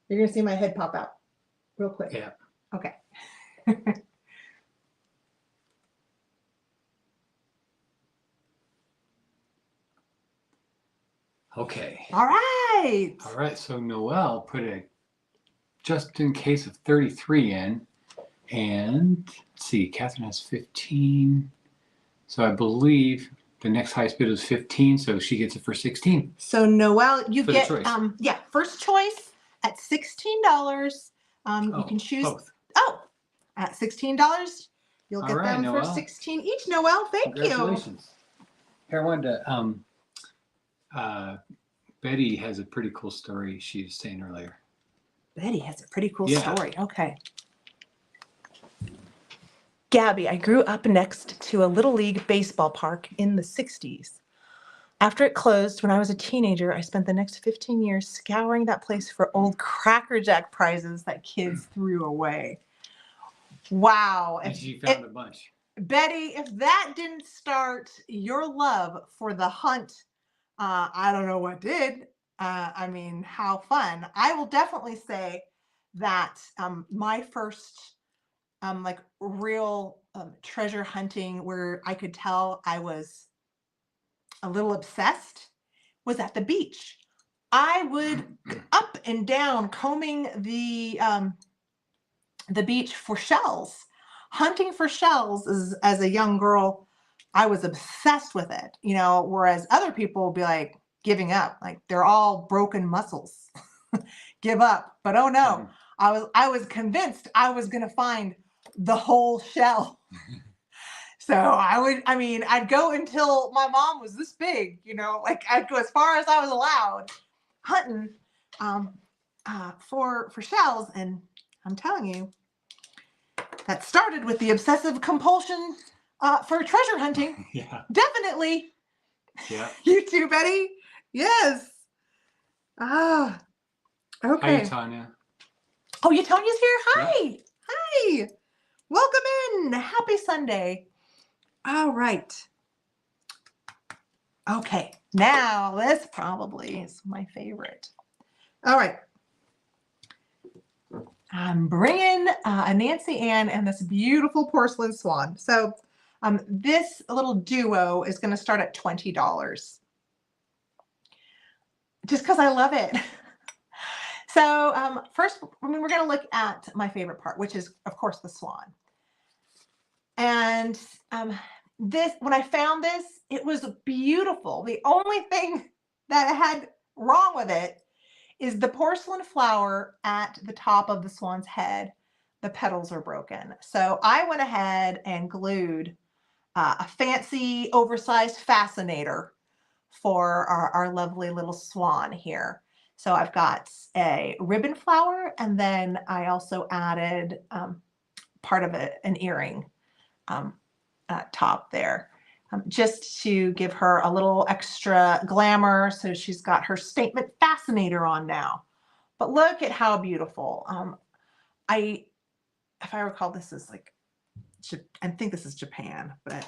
You're going to see my head pop out real quick. Yeah. Okay. Okay. All right. All right. So Noelle put a just in case of 33 in. And let's see, Catherine has 15. So I believe the next highest bid was 15. So she gets it for 16. So Noelle, you For get, the choice. Yeah, first choice at $16. You can choose. Both. Oh, at $16, you'll get All right, them Noelle. for 16 each. Noelle, thank you. Congratulations. Here, I wanted to, Betty has a pretty cool story she was saying earlier. Betty has a pretty cool Yeah. story. Okay. Gabby, I grew up next to a Little League baseball park in the 60s. After it closed, when I was a teenager, I spent the next 15 years scouring that place for old Cracker Jack prizes that kids threw away. Wow. And she found a bunch. Betty, if that didn't start your love for the hunt, I don't know what did. I mean, how fun. I will definitely say that my first like real treasure hunting where I could tell I was a little obsessed was at the beach. I would up and down combing the beach for shells. Hunting for shells as a young girl, I was obsessed with it, you know, whereas other people will be like giving up, like they're all broken muscles. Give up. But oh no, I was convinced I was gonna find the whole shell. So I'd go until my mom was this big, you know, like I'd go as far as I was allowed hunting for shells. And I'm telling you, that started with the obsessive compulsion for treasure hunting. Yeah. Definitely. Yeah. You too, Betty? Yes. Ah. Okay. Hi, Tanya. Oh, Tanya's here? Hi. Yeah. Hi. Welcome in. Happy Sunday. All right. Okay. Now, this probably is my favorite. All right. I'm bringing a Nancy Ann and this beautiful porcelain swan. So this little duo is going to start at $20. Just because I love it. So first, we're going to look at my favorite part, which is, of course, the swan. And when I found this, it was beautiful. The only thing that I had wrong with it is the porcelain flower at the top of the swan's head. The petals are broken. So I went ahead and glued a fancy oversized fascinator for our lovely little swan here. So I've got a ribbon flower, and then I also added part of an earring top there, just to give her a little extra glamour. So she's got her statement fascinator on now. But look at how beautiful. If I recall, this is like, I think this is Japan, but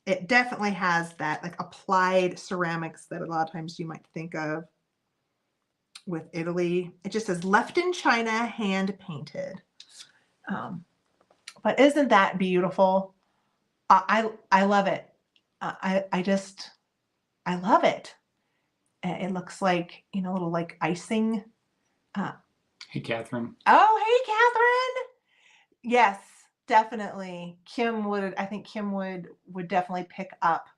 it definitely has that like applied ceramics that a lot of times you might think of with Italy. It just says left in China, hand painted. But isn't that beautiful? I love it. I love it. It looks like, you know, a little like icing. Hey, Catherine. Oh, hey, Catherine. Yes, definitely. I think Kim would definitely pick up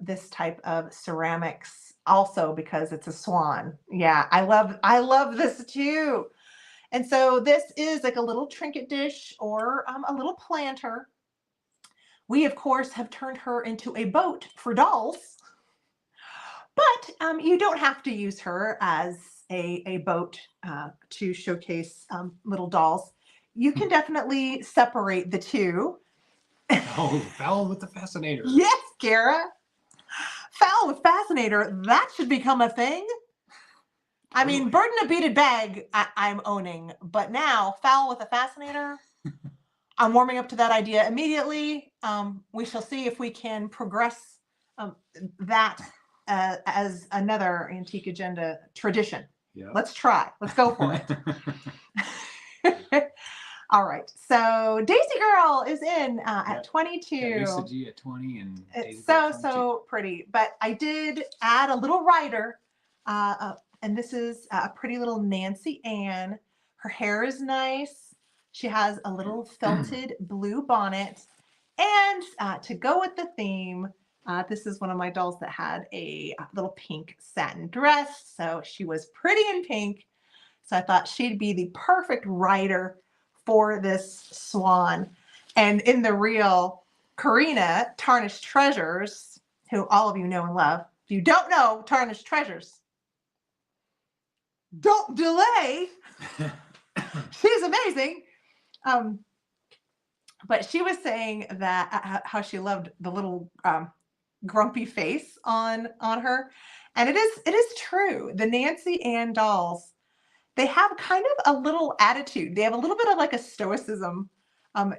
this type of ceramics also because it's a swan. Yeah, I love this too. And so this is like a little trinket dish or a little planter. We, of course, have turned her into a boat for dolls, but you don't have to use her as a boat to showcase little dolls. You can definitely separate the two. Oh, foul with the fascinator. Yes, Kara. Foul with fascinator. That should become a thing. I mean, bird in a beaded bag, I'm owning. But now, foul with a fascinator, I'm warming up to that idea immediately. We shall see if we can progress that as another Antique Agenda tradition. Yep. Let's try. Let's go for it. All right. So Daisy Girl is in at 22. Yeah, Lisa G at 20 and it's so pretty. But I did add a little rider. And this is a pretty little Nancy Ann. Her hair is nice. She has a little felted blue bonnet. And to go with the theme, this is one of my dolls that had a little pink satin dress. So she was pretty in pink. So I thought she'd be the perfect rider for this swan. And in the real, Karina, Tarnished Treasures, who all of you know and love. If you don't know Tarnished Treasures, don't delay. She's amazing. But she was saying that how she loved the little grumpy face on her. And it is true. The Nancy Ann dolls, they have kind of a little attitude. They have a little bit of like a stoicism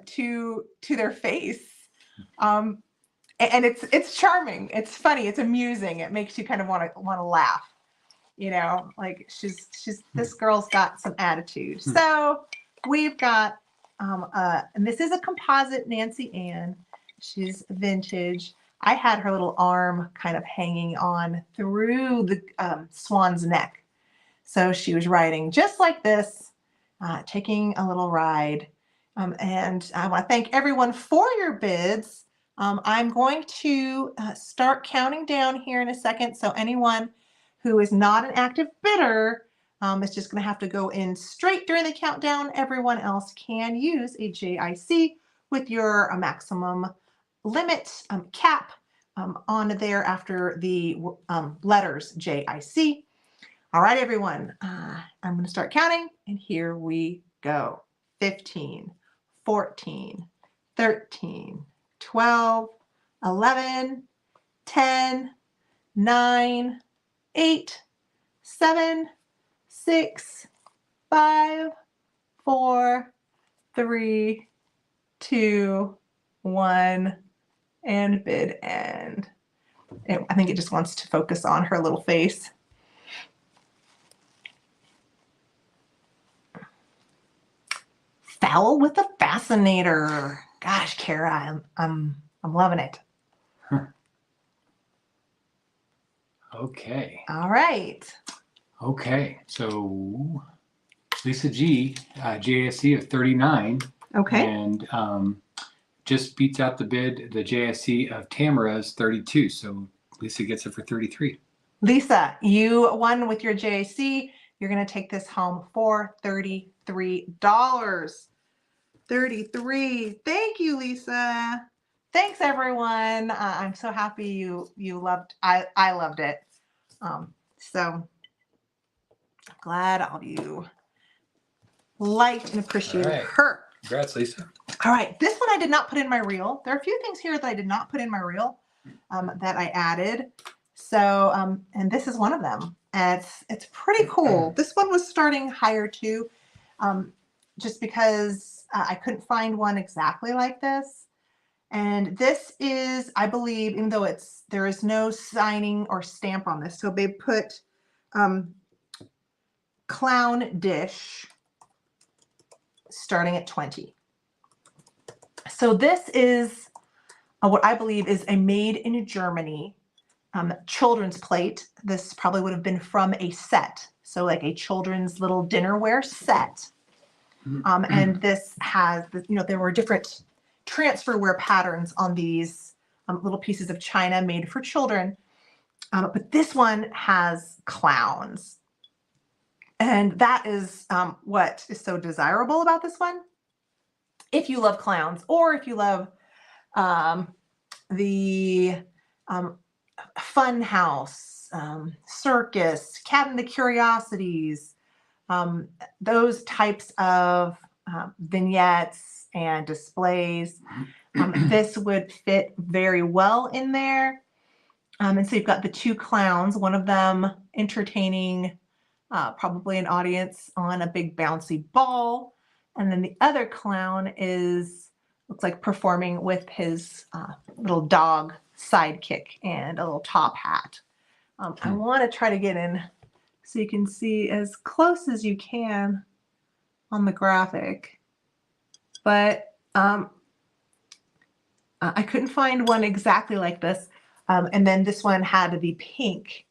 to their face. And it's charming. It's funny. It's amusing. It makes you kind of want to laugh. You know, like this girl's got some attitude. So we've got and this is a composite Nancy Ann. She's vintage. I had her little arm kind of hanging on through the swan's neck. So she was riding just like this, taking a little ride. And I want to thank everyone for your bids. I'm going to start counting down here in a second. So anyone who is not an active bidder is just going to have to go in straight during the countdown. Everyone else can use a JIC with your maximum limit cap on there after the letters JIC. All right, everyone, I'm going to start counting, and here we go. 15, 14, 13, 12, 11, 10, 9, 8, 7, 6, 5, 4, 3, 2, 1, and bid end. I think it just wants to focus on her little face. Foul with a fascinator. Gosh, Kara, I'm loving it. Okay. All right. Okay. So Lisa G, JSC of 39. Okay. And just beats out the bid, the JSC of Tamara's 32. So Lisa gets it for 33. Lisa, you won with your JAC. You're going to take this home for $33. 33. Thank you, Lisa. Thanks, everyone. I'm so happy you loved. I loved it. So I'm glad all of you liked and appreciated her. Congrats, Lisa. All right, this one I did not put in my reel. There are a few things here that I did not put in my reel that I added. So, and this is one of them. And it's pretty cool. This one was starting higher too, just because I couldn't find one exactly like this. And this is, I believe, even though there is no signing or stamp on this, so they put clown dish starting at 20. So this is what I believe is a made in Germany children's plate. This probably would have been from a set, so like a children's little dinnerware set. And this has, there were different transferware patterns on these little pieces of china made for children. But this one has clowns. And that is what is so desirable about this one. If you love clowns, or if you love the fun house, circus, Cabinet of Curiosities, those types of vignettes and displays, this would fit very well in there. And so you've got the two clowns, one of them entertaining probably an audience on a big bouncy ball. And then the other clown looks like performing with his little dog sidekick and a little top hat. I want to try to get in so you can see as close as you can on the graphic. But I couldn't find one exactly like this. And then this one had the pink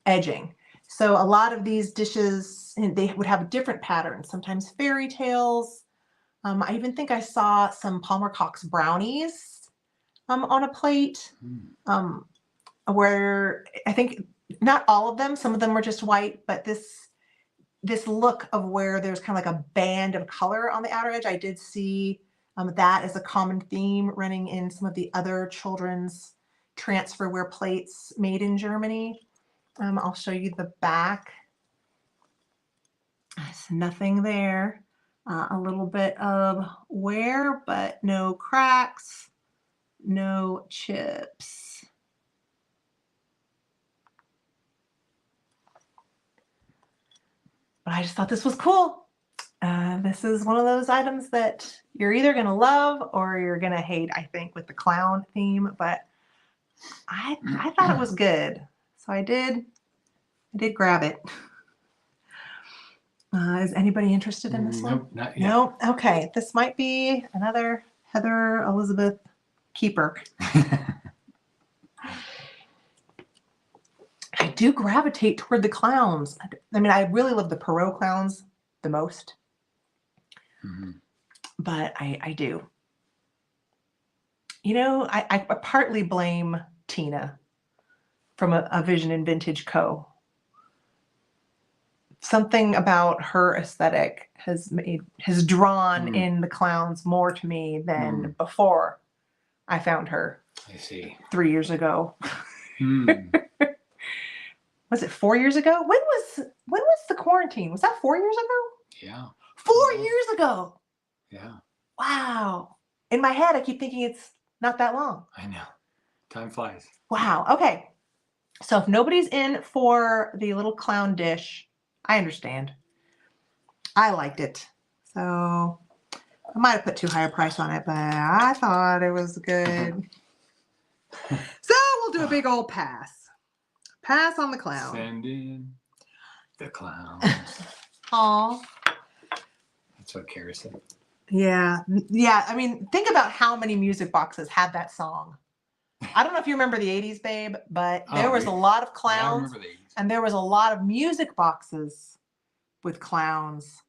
edging. So a lot of these dishes, they would have different patterns, sometimes fairy tales. I even think I saw some Palmer Cox brownies on a plate, where I think not all of them, some of them were just white, but this look of where there's kind of like a band of color on the outer edge, I did see that as a common theme running in some of the other children's transferware plates made in Germany. I'll show you the back. There's nothing there. A little bit of wear, but no cracks, no chips. But I just thought this was cool. This is one of those items that you're either going to love or you're going to hate, I think, with the clown theme. But I thought it was good. So I did grab it. Is anybody interested in this one? Nope, not yet. No? Okay. This might be another Heather Elizabeth keeper. I do gravitate toward the clowns. I mean, I really love the Perot clowns the most. Mm-hmm. But I do. You know, I partly blame Tina from a Vision and Vintage Co. Something about her aesthetic has drawn in the clowns more to me than before I found her. I see. 3 years ago. Was it 4 years ago? When was the quarantine? Was that 4 years ago? Yeah. 4 years ago. Yeah. Wow. In my head, I keep thinking it's not that long. I know. Time flies. Wow. Okay. So if nobody's in for the little clown dish, I understand. I liked it. So I might have put too high a price on it, but I thought it was good. So we'll do a big old pass. Pass on the clown. Send in the clowns. Aw. That's what Kara said. Yeah. Yeah. I mean, think about how many music boxes had that song. I don't know if you remember the 80s, babe, but there was a lot of clowns. And there was a lot of music boxes with clowns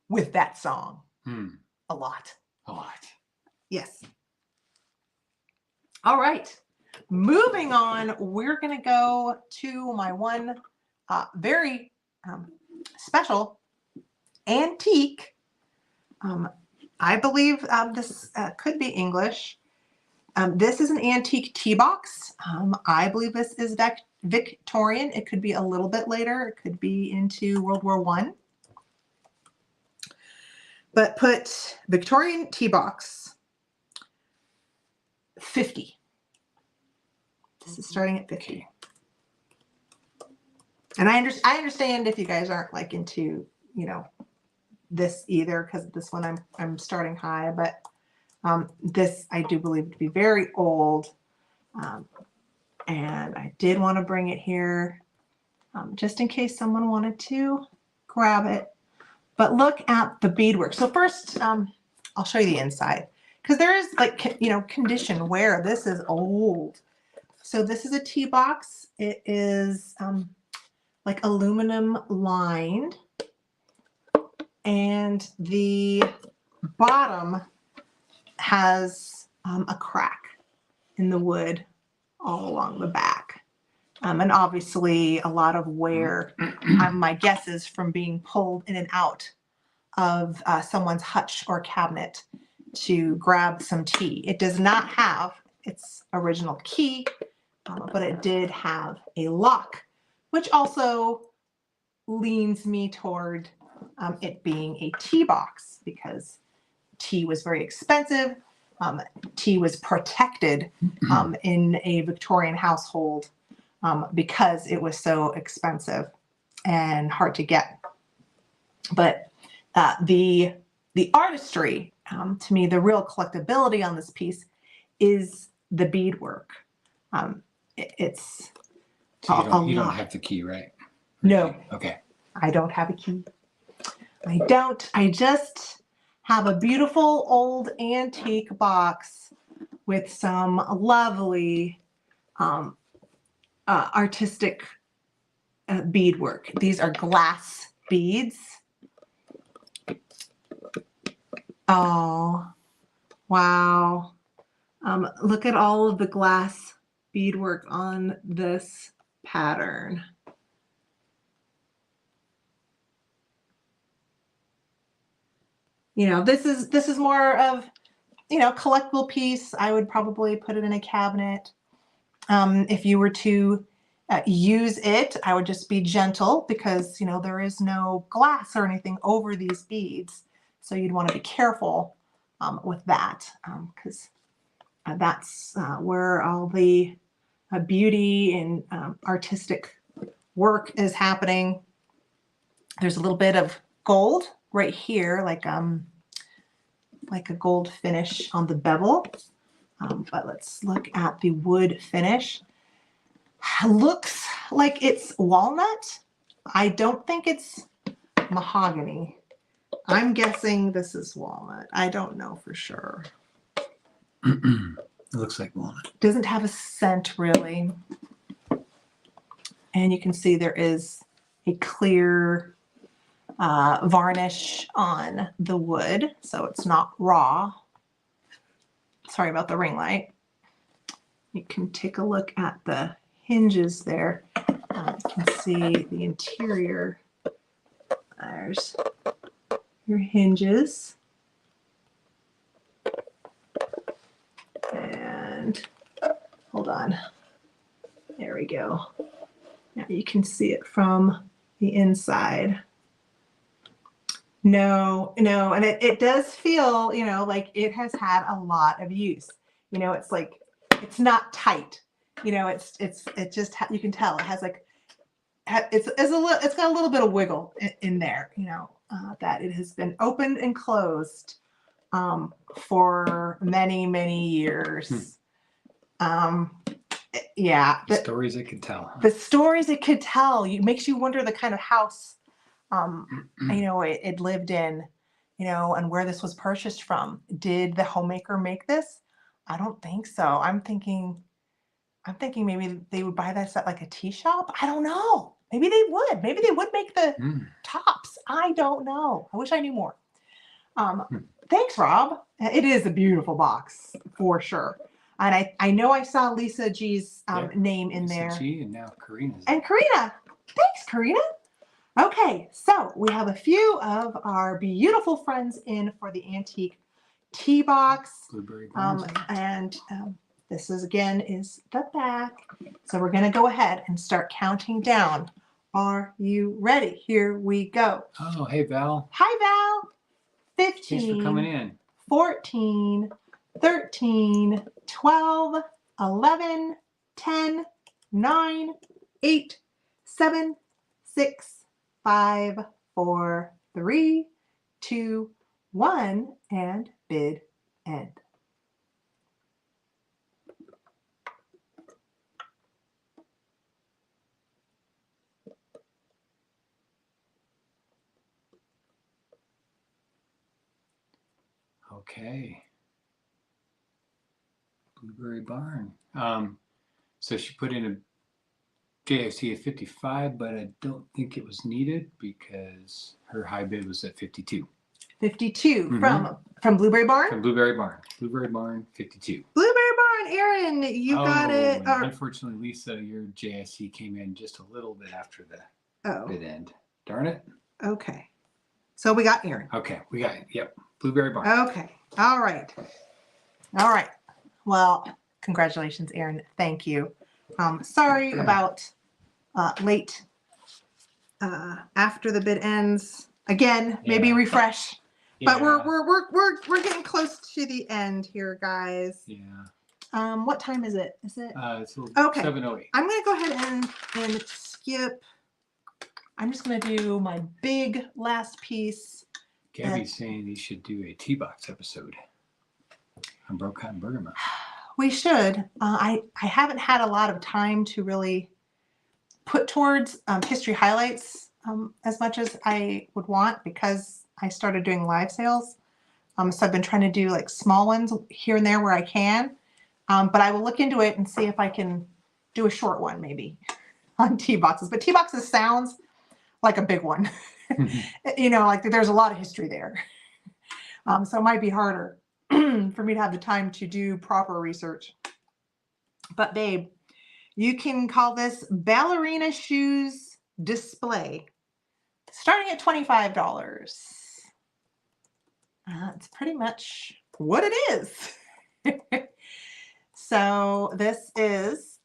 with that song. A lot. A lot. Yes. All right. Moving on, we're going to go to my one very special antique. I believe this could be English. This is an antique tea box. I believe this is Victorian. It could be a little bit later. It could be into World War I. But put Victorian tea box 50. This is starting at 50. And I understand if you guys aren't like into, you know, this either, because this one I'm starting high, but this I do believe to be very old. And I did want to bring it here just in case someone wanted to grab it. But look at the beadwork. So first, I'll show you the inside, because there is like, you know, condition wear. This is old. So this is a tea box. It is like aluminum lined, and the bottom has a crack in the wood all along the back. And obviously a lot of wear, my guess is from being pulled in and out of someone's hutch or cabinet to grab some tea. It does not have its original key, but it did have a lock, which also leans me toward it being a tea box, because tea was very expensive. Tea was protected in a Victorian household because it was so expensive and hard to get. But the artistry, to me, the real collectability on this piece is the beadwork. It's so you don't have the key, right? No. Okay. I don't have a key. I don't. I just have a beautiful old antique box with some lovely artistic beadwork. These are glass beads. Oh, wow. Look at all of the glass beadwork on this pattern. You know, this is more of, you know, collectible piece. I would probably put it in a cabinet. If you were to use it, I would just be gentle, because, you know, there is no glass or anything over these beads. So you'd want to be careful with that, because that's where all the beauty and artistic work is happening. There's a little bit of gold right here, like a gold finish on the bevel. But let's look at the wood finish. Looks like it's walnut. I don't think it's mahogany. I'm guessing this is walnut. I don't know for sure. It looks like walnut. Doesn't have a scent really. And you can see there is a clear varnish on the wood, so it's not raw. Sorry about the ring light. You can take a look at the hinges there. You can see the interior. There's your hinges. And hold on. There we go. Now you can see it from the inside. No, and it does feel, like it has had a lot of use. It's like, it's not tight. It just, you can tell it has like, it's got a little bit of wiggle in there, that it has been opened and closed for many, many years. Yeah. The stories it could tell. The stories it could tell. It makes you wonder the kind of house it lived in, and where this was purchased from. Did the homemaker make this? I don't think so. I'm thinking maybe they would buy this at like a tea shop. I don't know. Maybe they would. Maybe they would make the tops. I don't know. I wish I knew more. Thanks, Rob. It is a beautiful box for sure. And I know I saw Lisa G's name in there. Lisa G and now Karina's. And Karina. Thanks, Karina. Okay, so we have a few of our beautiful friends in for the antique tea box. Blueberry Barn. And this is the back. So we're going to go ahead and start counting down. Are you ready? Here we go. Oh, hey, Val. Hi, Val. 15. Thanks for coming in. 14, 13, 12, 11, 10, 9, 8, 7, 6, 5, 4, 3, 2, 1, and bid end. Okay. Blueberry Barn. So she put in a JFC at 55, but I don't think it was needed because her high bid was at 52. 52 from Blueberry Barn? From Blueberry Barn. Blueberry Barn, 52. Blueberry Barn, Erin, you got it. Unfortunately, Lisa, your JSC came in just a little bit after the bid end. Darn it. Okay. So we got Erin. Okay, we got it. Yep. Blueberry Barn. Okay. All right. Well, congratulations, Erin. Thank you. Sorry about late after the bid ends. Again, maybe refresh. But we're getting close to the end here, guys. Yeah. What time is it? Is it? It's okay. 7:08. I'm gonna go ahead and skip. I'm just gonna do my big last piece. Gabby's saying you should do a tea box episode on Broke Cotton Burger Mouth. We should. I haven't had a lot of time to really put towards history highlights as much as I would want because I started doing live sales. So I've been trying to do like small ones here and there where I can. But I will look into it and see if I can do a short one maybe on tea boxes. But tea boxes sounds like a big one. Like there's a lot of history there. So it might be harder for me to have the time to do proper research. But babe, you can call this Ballerina Shoes Display, starting at $25. It's pretty much what it is. So this is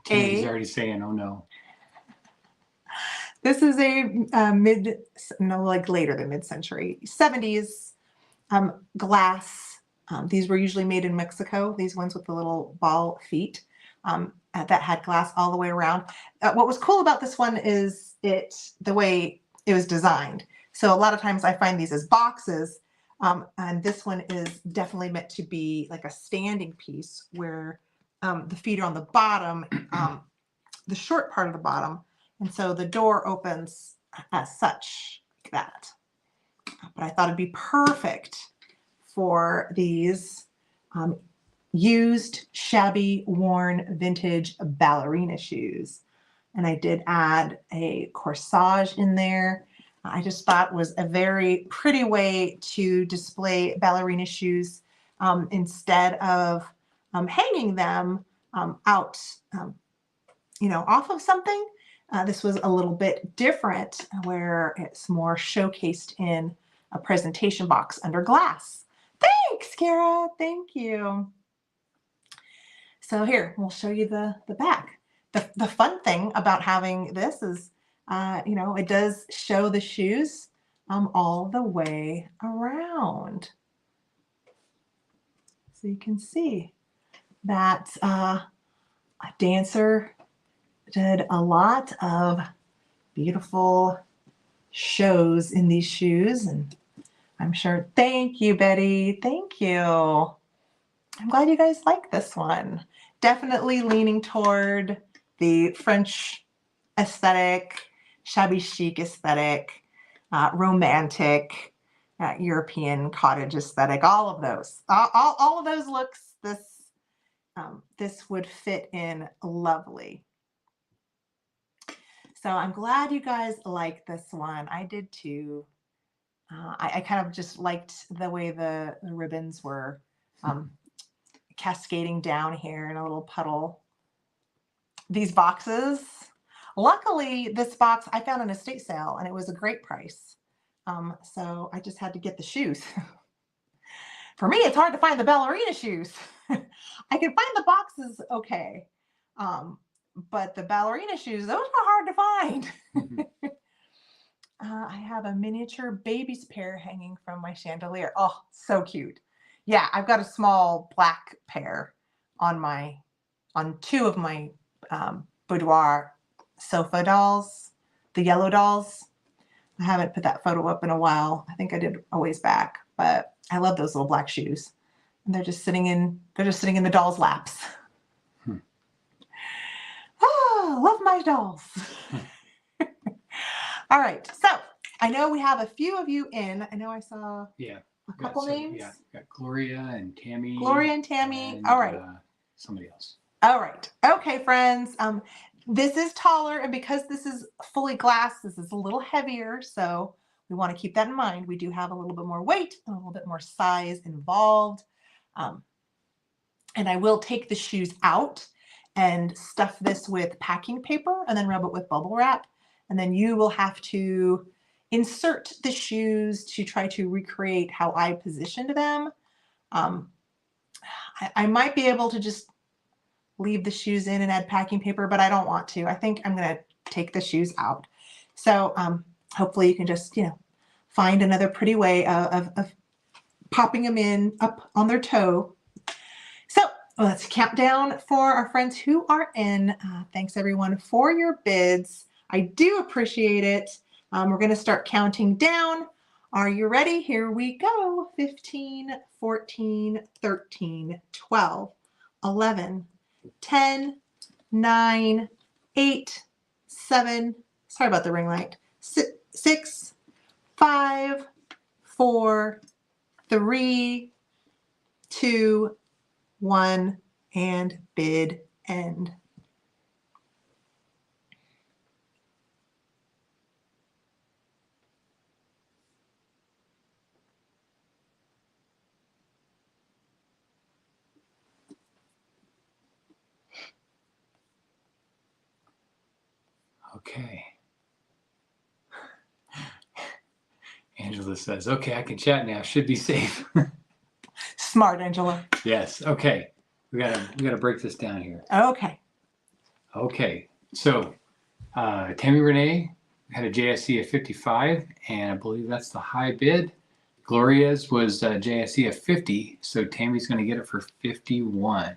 He's already saying, oh no. This is a later than mid-century, 70s glass. These were usually made in Mexico, these ones with the little ball feet that had glass all the way around. What was cool about this one is the way it was designed. So a lot of times I find these as boxes, and this one is definitely meant to be like a standing piece where the feet are on the bottom, the short part of the bottom. And so the door opens as such, like that. But I thought it'd be perfect for these used, shabby, worn, vintage ballerina shoes. And I did add a corsage in there. I just thought was a very pretty way to display ballerina shoes instead of hanging them out, off of something. This was a little bit different where it's more showcased in a presentation box under glass. Thanks, Kara. Thank you. So here, we'll show you the back. The fun thing about having this is, it does show the shoes all the way around. So you can see that a dancer did a lot of beautiful shows in these shoes, and I'm sure. Thank you, Betty. Thank you. I'm glad you guys like this one. Definitely leaning toward the French aesthetic, shabby chic aesthetic, romantic, European cottage aesthetic, all of those. All of those looks, this would fit in lovely. So I'm glad you guys like this one. I did too. I kind of just liked the way the ribbons were cascading down here in a little puddle. These boxes, luckily this box I found an estate sale and it was a great price. So I just had to get the shoes. For me, it's hard to find the ballerina shoes. I can find the boxes okay. But the ballerina shoes, those are hard to find. I have a miniature baby's pair hanging from my chandelier. Oh, so cute. Yeah, I've got a small black pair on two of my boudoir sofa dolls, the yellow dolls. I haven't put that photo up in a while. I think I did a ways back, but I love those little black shoes. And they're just sitting in the dolls' laps. Oh, love my dolls. All right, so I know we have a few of you in. I know I saw a couple names. Yeah, got Gloria and Tammy. Gloria and Tammy. All right. Somebody else. All right. Okay, friends. This is taller, and because this is fully glass, this is a little heavier. So we want to keep that in mind. We do have a little bit more weight and a little bit more size involved. And I will take the shoes out and stuff this with packing paper and then rub it with bubble wrap. And then you will have to insert the shoes to try to recreate how I positioned them. I might be able to just leave the shoes in and add packing paper, but I don't want to. I think I'm going to take the shoes out. So hopefully you can just, find another pretty way of popping them in up on their toe. So let's count down for our friends who are in. Thanks everyone for your bids. I do appreciate it. We're going to start counting down. Are you ready? Here we go. 15, 14, 13, 12, 11, 10, 9, 8, 7, sorry about the ring light, 6, 5, 4, 3, 2, 1, and bid end. Okay. Angela says, okay, I can chat now. Should be safe. Smart, Angela. Yes. Okay. We gotta break this down here. Okay. Okay. So Tammy Renee had a JSE of 55, and I believe that's the high bid. Gloria's was JSE of 50, so Tammy's going to get it for 51.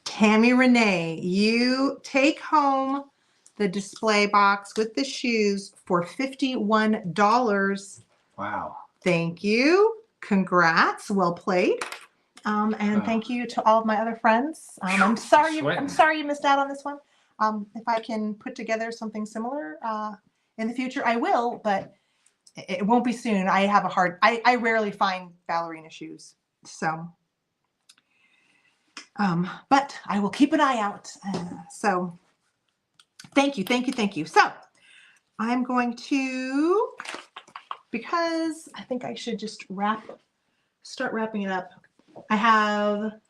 Tammy Renee, you take home the display box with the shoes for $51. Wow. Thank you. Congrats. Well played. And thank you to all of my other friends. I'm sorry you missed out on this one. If I can put together something similar in the future, I will, but it won't be soon. I rarely find ballerina shoes. So But I will keep an eye out. So thank you, thank you, thank you. So I'm going to, because I think I should just start wrapping it up.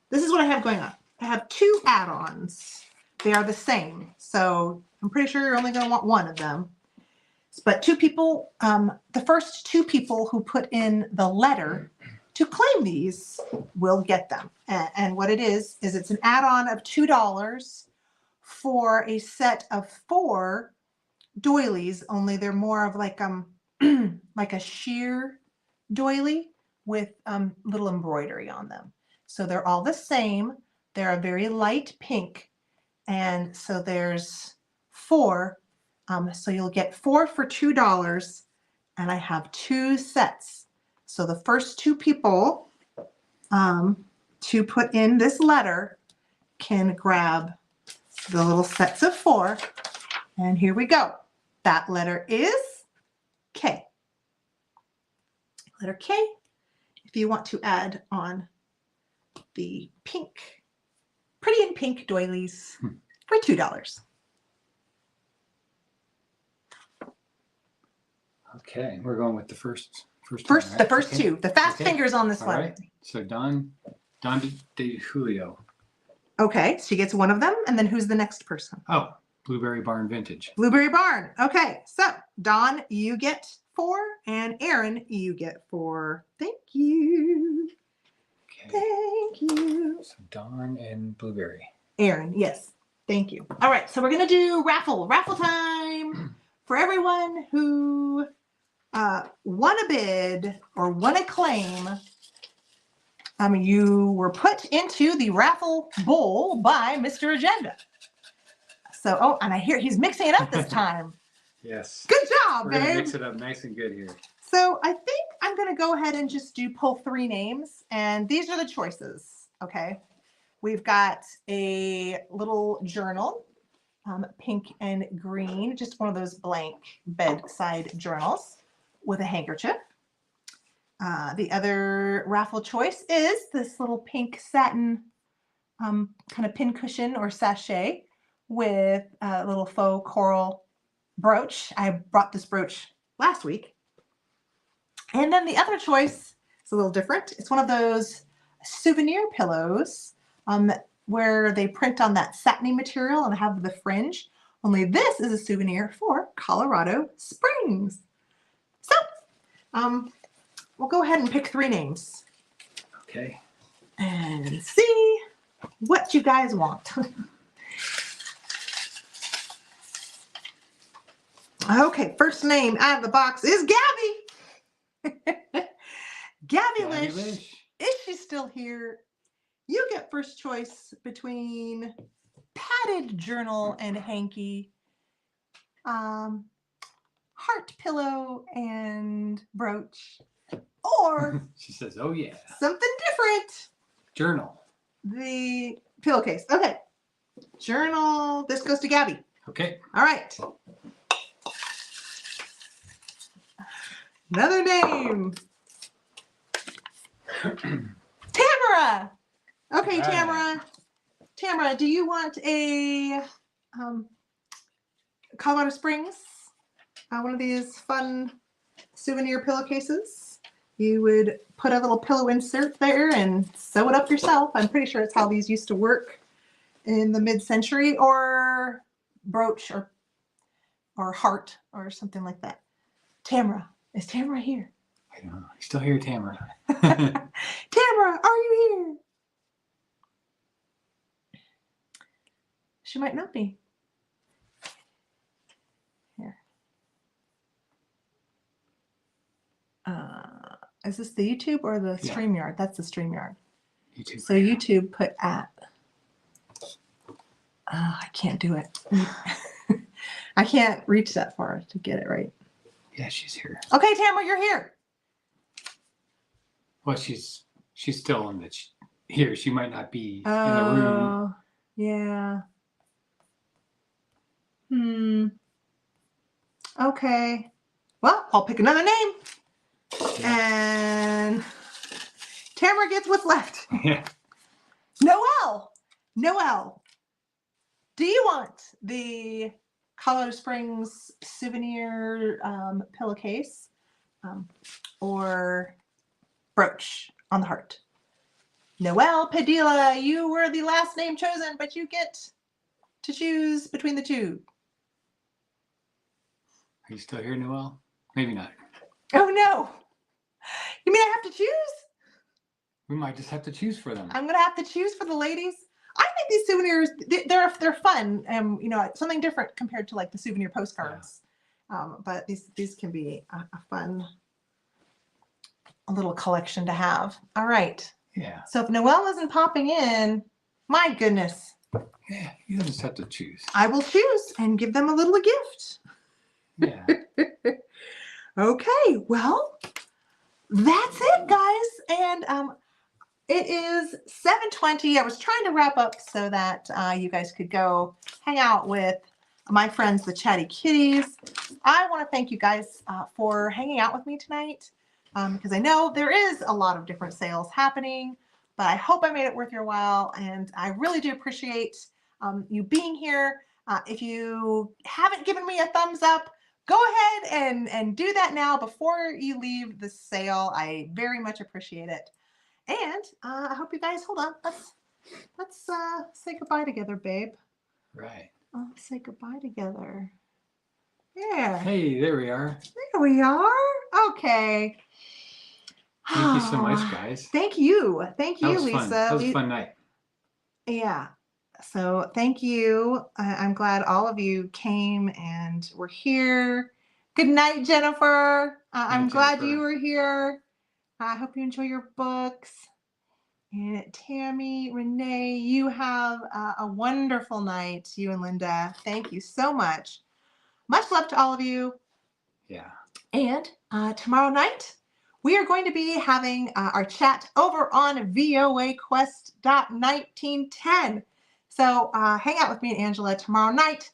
This is what I have going on. I have 2 add-ons. They are the same. So I'm pretty sure you're only going to want one of them. But 2 people, the first 2 people who put in the letter to claim these will get them. And what it is it's an add-on of $2 for a set of 4 doilies, only they're more of like like a sheer doily with little embroidery on them. So they're all the same. They're a very light pink. And so there's 4. So you'll get 4 for $2. And I have 2 sets. So the first 2 people to put in this letter can grab the little sets of 4. And here we go. That letter is K. Letter K. If you want to add on the pink, pretty in pink doilies for $2. Okay, we're going with the first The one, right? first 2. The fast fingers on this All one. right. So Don de Julio. Okay, she gets one of them, and then who's the next person? Oh, Blueberry Barn Vintage. Blueberry Barn. Okay, so Don, you get 4, and Aaron, you get 4. Thank you. Okay. Thank you. So Don and Blueberry. Aaron, yes. Thank you. All right, so we're going to do raffle time for everyone who won a bid or won a claim. You were put into the raffle bowl by Mr. Agenda. So, oh, and I hear he's mixing it up this time. Yes. Good job, We're babe. going to mix it up nice and good here. So I think I'm going to go ahead and just pull 3 names, and these are the choices, okay? We've got a little journal, pink and green, just one of those blank bedside journals with a handkerchief. The other raffle choice is this little pink satin kind of pincushion or sachet with a little faux coral brooch. I brought this brooch last week. And then the other choice is a little different. It's one of those souvenir pillows where they print on that satiny material and have the fringe. Only this is a souvenir for Colorado Springs. So we'll go ahead and pick 3 names. Okay. And see what you guys want. Okay, first name out of the box is Gabby. Gabby Lish. Is she still here? You get first choice between padded journal and hanky, heart pillow and brooch, or she says, oh yeah, something different. Journal. The pillowcase. Okay. Journal. This goes to Gabby. Okay. All right. Another name. Tamara. Okay, right. Tamara. Tamara, do you want a Colorado Springs? One of these fun souvenir pillowcases? You would put a little pillow insert there and sew it up yourself. I'm pretty sure it's how these used to work in the mid-century, or brooch or heart or something like that. Tamara. Is Tamara here? I don't know. I still hear Tamara. Tamara, are you here? She might not be. Here. Is this the YouTube or the StreamYard? That's the StreamYard. YouTube. So YouTube put at. I can't do it. I can't reach that far to get it right. Yeah, she's here. Okay, Tamara, you're here. Well, she's still in the here. She might not be in the room. Yeah. Okay. Well, I'll pick another name. Yeah. And Tamara gets what's left. Yeah. Noelle. Noelle, do you want the Colorado Springs souvenir pillowcase or brooch on the heart? Noelle Padilla, you were the last name chosen, but you get to choose between the two. Are you still here, Noelle? Maybe not. Oh no. You mean I have to choose? We might just have to choose for them. I'm gonna have to choose for the ladies. I think these souvenirs, they're fun, you know, something different compared to like the souvenir postcards. Yeah. But these can be a fun little collection to have. All right. Yeah. So if Noelle isn't popping in, my goodness. Yeah, you just have to choose. I will choose and give them a little gift. Yeah. Okay, well, that's it, guys. And it is 7:20. I was trying to wrap up so that you guys could go hang out with my friends, the Chatty Kitties. I want to thank you guys for hanging out with me tonight because I know there is a lot of different sales happening, but I hope I made it worth your while. And I really do appreciate you being here. If you haven't given me a thumbs up, go ahead and do that now before you leave the sale. I very much appreciate it. And I hope you guys, hold on, let's say goodbye together, babe. Right. Let's say goodbye together. Yeah. Hey, there we are. There we are. Okay. Thank you so much, guys. Thank you. Thank you, Lisa. Fun. That was a fun night. Yeah. So thank you. I'm glad all of you came and were here. Good night, Jennifer. I'm glad you were here. I hope you enjoy your books. And Tammy, Renee, you have a wonderful night, you and Linda. Thank you so much. Much love to all of you. Yeah. And tomorrow night, we are going to be having our chat over on voaquest.1910. So hang out with me and Angela tomorrow night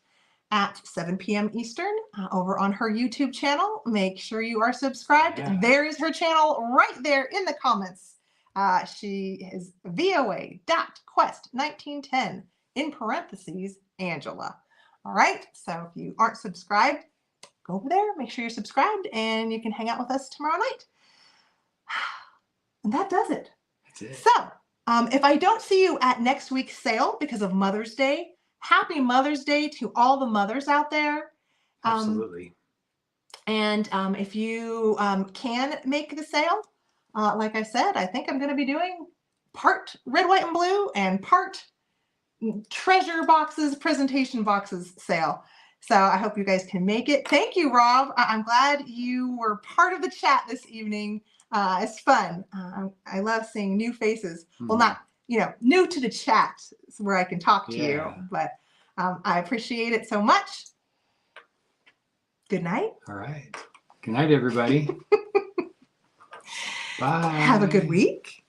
at 7 p.m. Eastern over on her YouTube channel. Make sure you are subscribed. Yeah. There is her channel right there in the comments. She is voa.quest1910 in parentheses Angela. All right, so if you aren't subscribed, go over there, make sure you're subscribed, and you can hang out with us tomorrow night. And that does it. That's it. So if I don't see you at next week's sale because of Mother's Day, happy Mother's Day to all the mothers out there. Absolutely. And if you can make the sale, like I said, I think I'm going to be doing part red, white, and blue and part treasure boxes, presentation boxes sale. So I hope you guys can make it. Thank you, Rob. I'm glad you were part of the chat this evening. It's fun. I love seeing new faces. Mm-hmm. Well, not, new to the chat where I can talk to you, but I appreciate it so much. Good night. All right. Good night, everybody. Bye. Have a good week.